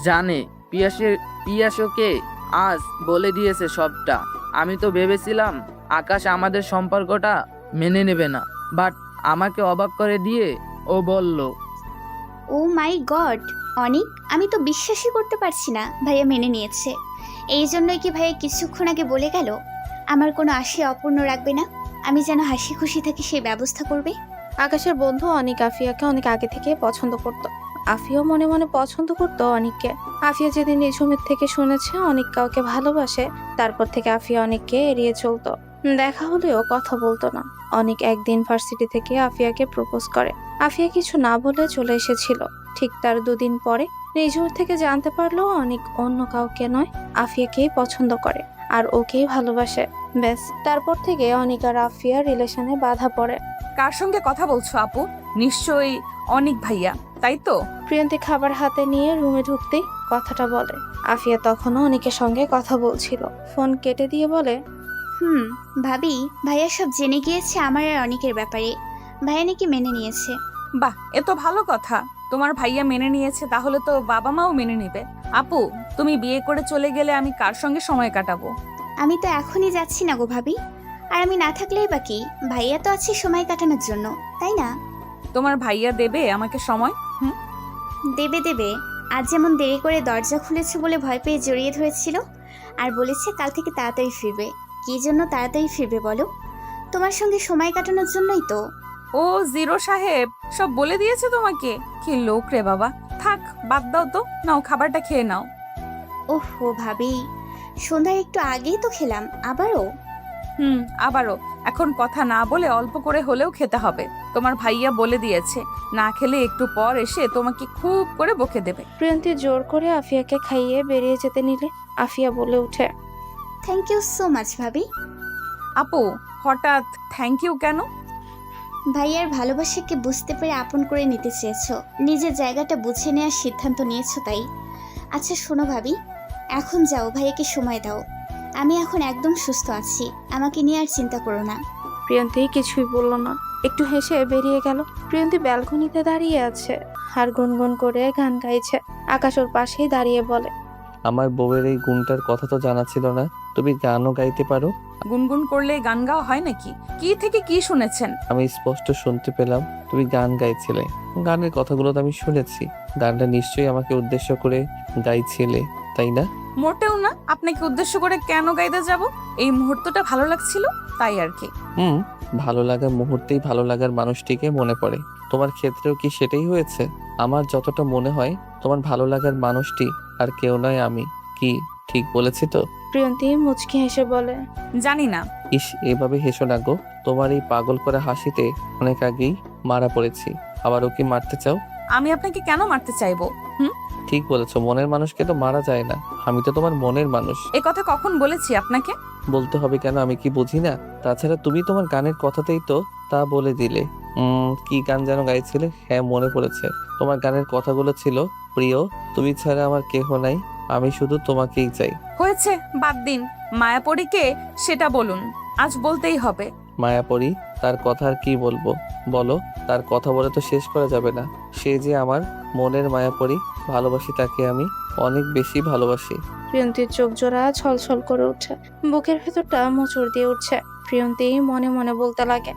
জানে, পিয়াসকে আজ বলে দিয়েছে সবটা। আমি তো ভেবেছিলাম আকাশ আমাদের সম্পর্কটা মেনে নেবে না, বাট আমাকে অবাক করে দিয়ে ও বলল। ও মাই গড, অনেক, আমি তো বিশ্বাসই করতে পারছি না ভাইয়া মেনে নিয়েছে। এই জন্যই কি ভাইয়া কিছুক্ষণ আগে বলে গেল আমার কোনো আশা অপূর্ণ রাখবে না, আমি যেন হাসি খুশি থাকি সেই ব্যবস্থা করবে। আকাশের বন্ধু অনিক আফিয়াকে অনেক আগে থেকে পছন্দ করত। আফিয়াও মনে মনে পছন্দ করত অনিককে। আফিয়া যেদিন নিঝুমের থেকে শুনেছে অনিক কাউকে ভালোবাসে, তারপর থেকে আফিয়া অনিককে এড়িয়ে চলতো। দেখা হলেও কথা বলতো না। অনিক একদিন ভার্সিটি থেকে আফিয়াকে প্রপোজ করে। আফিয়া কিছু না বলে চলে এসেছিল। ঠিক তার 2 দিন পরে নিঝুমের থেকে জানতে পারলো অনিক অন্য কাউকে নয়, আফিয়াকেই পছন্দ করে আর ওকেই ভালোবাসে। ব্যাস, তারপর থেকে অনিক আর আফিয়া রিলেশনে বাধা পড়ে। কার সঙ্গে কথা বলছো আপু? নিশ্চয়ই অনিক ভাইয়া, তাই তো? প্রিয়ন্তী খাবার হাতে নিয়ে রুমে ঢুকতেই কথাটা বলে। আফিয়া তখনও অনিকের সঙ্গে কথা বলছিল। ফোন কেটে দিয়ে বলে, ভাবি, ভাইয়া সব জেনে গিয়েছে আমার আর অনিকের ব্যাপারে। ভাইয়া নাকি মেনে নিয়েছে। বাহ, এ তো ভালো কথা। তোমার ভাইয়া মেনে নিয়েছে, তাহলে তো বাবা মাও মেনে নেবে। আপু, তুমি বিয়ে করে চলে গেলে আমি কার সঙ্গে সময় কাটাবো? আমি তো এখনই যাচ্ছি না গো ভাবি, আর আমি না থাকলেই বা কি, ভাইয়া তো আছে সময় কাটানোর জন্য, তাই না? তোমার ভাইয়া দেবে আমাকে সময়? দেবে দেবে। আজ যেমন দেরি করে দরজা খুলেছে বলে ভয় পেয়ে জড়িয়ে ধরেছিল, আর বলেছে কাল থেকে তাড়াতাড়ি ফিরবে। কি জন্য তাড়াতাড়ি ফিরবে বলো? তোমার সঙ্গে সময় কাটানোর জন্যই তো। ও জিরো সাহেব সব বলে দিয়েছে তোমাকে? কি লোক রে বাবা। থাক, বাদ দাও তো, নাও খাবারটা খেয়ে নাও। ওহো ভাবি, সন্ধ্যার একটু আগেই তো খেলাম, আবারও? আবারও? এখন কথা না বলে অল্প করে হলেও খেতে হবে। তোমার ভাইয়া বলে দিয়েছে না খেলে একটু পর এসে তোমাকে খুব করে বকে দেবে। প্রিয়ন্তী জোর করে আফিয়াকে খাইয়ে বেরিয়ে যেতে নিলে আফিয়া বলে উঠে, থ্যাংক ইউ সো মাচ ভাবি। আপু, হঠাৎ থ্যাংক ইউ কেন? ভাইয়ার ভালোবাসাকে বুঝতে পেরে আপন করে নিতে চেয়েছো, নিজের জায়গাটা বুঝে নেওয়ার সিদ্ধান্ত নিয়েছো তাই। আচ্ছা শোনো ভাবি, এখন যাও, ভাইয়াকে সময় দাও। আমি এখন একদম সুস্থ আছি, আমাকে নিয়ে আর চিন্তা করো না। প্রিয়ন্তী কিছুই বলল না, একটু হেসে বেরিয়ে গেল। প্রিয়ন্তী ব্যালকনিতে দাঁড়িয়ে আছে আর গুনগুন করে গান গাইছে। আকাশ ওর পাশেই দাঁড়িয়ে বলে, আমার বউয়ের এই গুণটার কথা তো জানা ছিল না। তুমি গানও গাইতে পারো? গুনগুন করলে গান গাওয়া হয় নাকি? কি থেকে কি শুনেছেন? আমি স্পষ্ট শুনতে পেলাম তুমি গান গাইছিলে। গানের কথাগুলো তো আমি শুনেছি। গানটা নিশ্চয়ই আমাকে উদ্দেশ্য করে গাইছিলে, তাই না? মোটেও না। আপনাকে উদ্দেশ্য করে কেন গাইতে যাব? এই মুহূর্তটা ভালো লাগছিল তাই আর কি। ভালো লাগার মুহূর্তেই ভালো লাগার মানুষটিকে মনে পড়ে। তোমার ক্ষেত্রেও কি সেটাই হয়েছে? আমার যতটা মনে হয় তোমার ভালো লাগার মানুষটি আর কেউ নয় আমি। কি ঠিক বলেছি তো? প্রিয়ন্তী মুচকি হেসে বলে, জানি না। ইস, এভাবে হেসো না গো। তোমার এই পাগল করা হাসিতে অনেক আগেই মারা পড়েছি। আবারও কি মারতে চাও? আমি আপনাকে কেন মারতে চাইবো? ঠিক বলেছো, মনের মানুষকে তো মারা যায় না। আমি তো তোমার মনের মানুষ। এ কথা কখন বলেছি আপনাকে? বলতে হবে কেন? আমি কি বুঝি না? তাছাড়া তুমি তোমার গানের কথাতেই তো তা বলে দিলে। কি গান যেন গাইছিলে? হ্যাঁ, মনে পড়েছে। তোমার গানের কথাগুলো ছিল, প্রিয় তুমি ছাড়া আমার কেহ নাই, আমি শুধু তোমাকেই চাই। হয়েছে, বাদ দিন। মায়াপরীকে সেটা বলুন, আজ বলতেই হবে। মায়াপরী, তার কথা আর কি বলবো বলো? তার কথা বলে তো শেষ করা যাবে না। সে যে আমার মনের মায়াপরী, ভালোবাসি তাকে, আমি অনেক বেশি ভালোবাসি। প্রিয়ন্তীর চোখ জোড়া ছলছল করে উঠছে, বুকের ভেতরটা মোচড় দিয়ে উঠছে। প্রিয়ন্তী মনে মনে বলতে লাগে,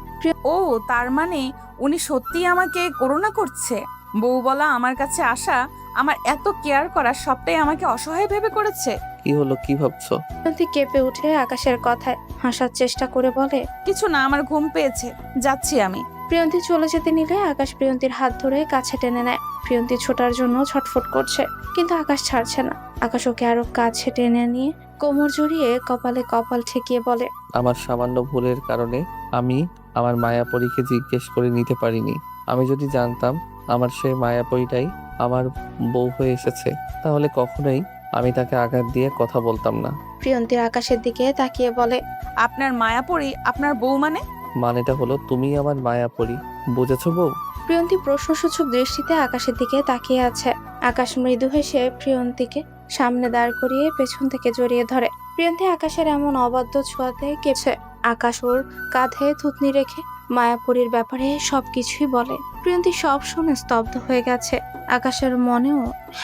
ও তার মানে উনি সত্যি আমাকে করুণা করছে। বউ বলা আমার কাছে আসা, আমার এত কেয়ার করা সবটাই আমাকে অসহায় ভেবে করেছে। কি হলো, কি ভাবছো? প্রিয়ন্তী কেঁপে উঠে আকাশের কথায় হাসার চেষ্টা করে বলে, কিছু না, আমার ঘুম পেয়েছে, যাচ্ছি আমি। প্রিয়ন্তী চলে যেতে নিলে আকাশ প্রিয়ন্তীর হাত ধরে কাছে টেনে নেয়। প্রিয়ন্তী ছোটার জন্য ছটফট করছে, কিন্তু আকাশ ছাড়ছে না। আকাশ ওকে আরো কাছে টেনে নিয়ে কোমর জড়িয়ে কপালে কপাল ঠেকিয়ে বলে, আমার সামান্য ভুলের কারণে আমি আমার মায়াপরীকে জিজ্ঞেস করে নিতে পারিনি। আমি যদি জানতাম আমার সেই মায়াপরীটাই আমার বউ হয়ে এসেছে, তাহলে কখনোই আমি তাকে আঘাত দিয়ে কথা বলতাম না। প্রিয়ন্তীর আকাশের দিকে তাকিয়ে বলে, আপনার মায়াপরি আপনার বউ মানে? মানেটা হলো তুমি আমার মায়াপরি, বুঝেছো বউ? প্রিয়ন্তী প্রশ্নসূচক দৃষ্টিতে আকাশের দিকে তাকিয়ে আছে। আকাশ মৃদু হেসে প্রিয়ন্তীকে সামনে দাঁড় করিয়ে পেছন থেকে জড়িয়ে ধরে। প্রিয়ন্তী আকাশের এমন অবাধ্য ছোঁয়াতে কেঁপছে। আকাশ ওর কাঁধে থুতনি রেখে মায়াপুরীর ব্যাপারে সবকিছুই বলে। প্রিয়ন্তী সব শুনে স্তব্ধ হয়ে গেছে। আকাশের মনেও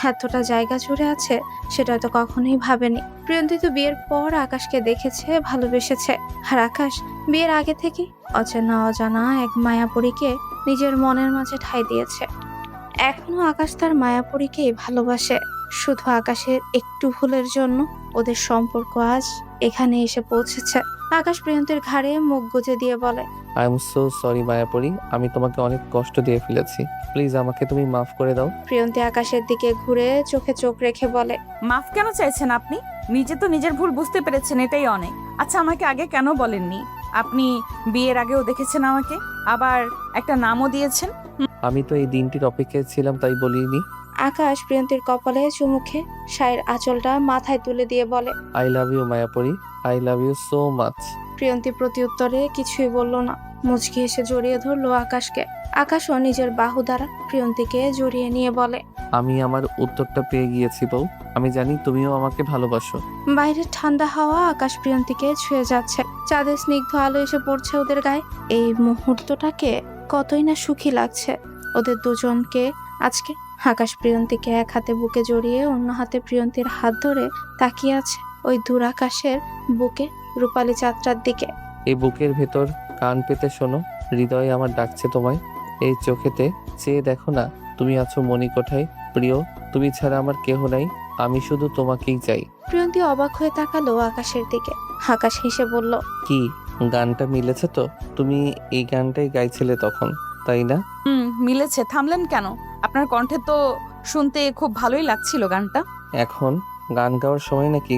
এতটা জায়গা জুড়ে আছে সেটা তো কখনোই ভাবেনি। প্রিয়ন্তী তো বিয়ের পর আকাশকে দেখেছে, ভালোবেসেছে। আর আকাশ বিয়ের আগে থেকে অচেনা অজানা এক মায়াপুরীকে নিজের মনের মাঝে ঠাঁই দিয়েছে। এখনো আকাশ তার মায়াপুরীকেই ভালোবাসে। শুধু আকাশের একটু ভুলের জন্য ওদের সম্পর্ক আজ এখানে এসে পৌঁছেছে। আকাশ প্রিয়ন্তীর ঘাড়ে মুখ গুজে দিয়ে বলে, আই এম সো সরি মায়াপরি, আমি তোমাকে অনেক কষ্ট দিয়ে ফেলেছি। প্লিজ আমাকে তুমি মাফ করে দাও। প্রিয়ন্তী আকাশের দিকে ঘুরে চোখে চোখ রেখে বলে, মাফ কেন চাইছেন আপনি? নিজে তো নিজের ভুল বুঝতে পেরেছেন, এটাই অনেক। আচ্ছা, আমাকে আগে কেন বলেননি? আপনি বিয়ের আগেও দেখেছেন আমাকে, আবার একটা নামও দিয়েছেন। আমি তো এই দিনটির অপেক্ষায় ছিলাম, তাই বলিনি। আকাশ প্রিয়ন্তীর কপালে চুমুখে শাড়ির আঁচলটা মাথায় তুলে দিয়ে বলে, I love you Mayapari, I love you so much. Priyanti প্রত্যুত্তরে কিছুই বলল না, মুচকি এসে জড়িয়ে ধরলো আকাশকে। আকাশও নিজের বাহু দ্বারা প্রিয়ন্তীকে জড়িয়ে নিয়ে বলে, আমি আমার উত্তরটা পেয়ে গিয়েছি বউ, আমি জানি তুমিও আমাকে ভালোবাসো। বাইরের ঠান্ডা হাওয়া আকাশ প্রিয়ন্তীকে ছুঁয়ে যাচ্ছে। চাঁদের স্নিগ্ধ আলো এসে পড়ছে ওদের গায়ে। এই মুহূর্তটাকে কতই না সুখী লাগছে ওদের দুজনকে আজকে। আকাশ প্রিয়ন্তীকে এক হাতে বুকে জড়িয়ে অন্য হাতে প্রিয়ন্তীর হাত ধরে তাকিয়ে আছে ওই দূর আকাশের বুকে রূপালী চাঁদটার দিকে। এই বুকের ভেতর কান পেতে শোনো, হৃদয়ে আমার ডাকছে তোমায়। এই চোখেতে চেয়ে দেখো না, তুমি আছো মণিকোঠায়। প্রিয়, তুমি ছাড়া আমার কেহ নাই, আমি শুধু তোমাকেই চাই। প্রিয়ন্তী অবাক হয়ে তাকালো আকাশের দিকে। আকাশ হেসে বলল, কি গানটা মিলেছে তো? তুমি এই গানটাই গাইছিলে তখন, তাই না? মিলেছে। থামলেন কেন? আপনার কণ্ঠে তো শুনতে খুব ভালোই লাগছিল গানটা। এখন গান গাওয়ার সময় নাকি?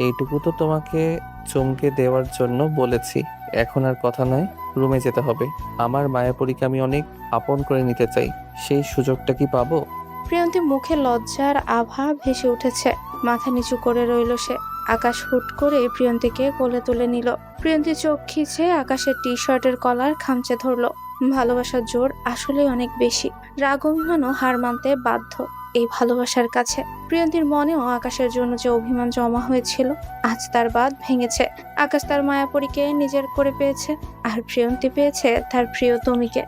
এইটুকু তো তোমাকে চমকে দেওয়ার জন্য বলেছি। এখন আর কথা নয়, রুমে যেতে হবে। আমার মায়াপরীকে আমি অনেক আপন করে নিতে চাই, সেই সুযোগটা কি পাবো? প্রিয়ন্তী মুখে লজ্জার আভা ভেসে উঠেছে। মাথা নিচু করে রইল সে। আকাশ হুট করে প্রিয়ন্তীকে কোলে তুলে নিল। প্রিয়ন্তী চোখ খিচে আকাশের টি শার্টের কলার খামচে ধরলো। ভালোবাসার জোর আসলে অনেক বেশি। রাগ অভিমানও হার মানতে বাধ্য এই ভালোবাসার কাছে। প্রিয়ন্তীর মনেও আকাশের জন্য যে অভিমান জমা হয়েছিল আজ তার বাঁধ ভেঙেছে। আকাশ তার মায়াপরীকে নিজের করে পেয়েছে, আর প্রিয়ন্তী পেয়েছে তার প্রিয়তমীকে।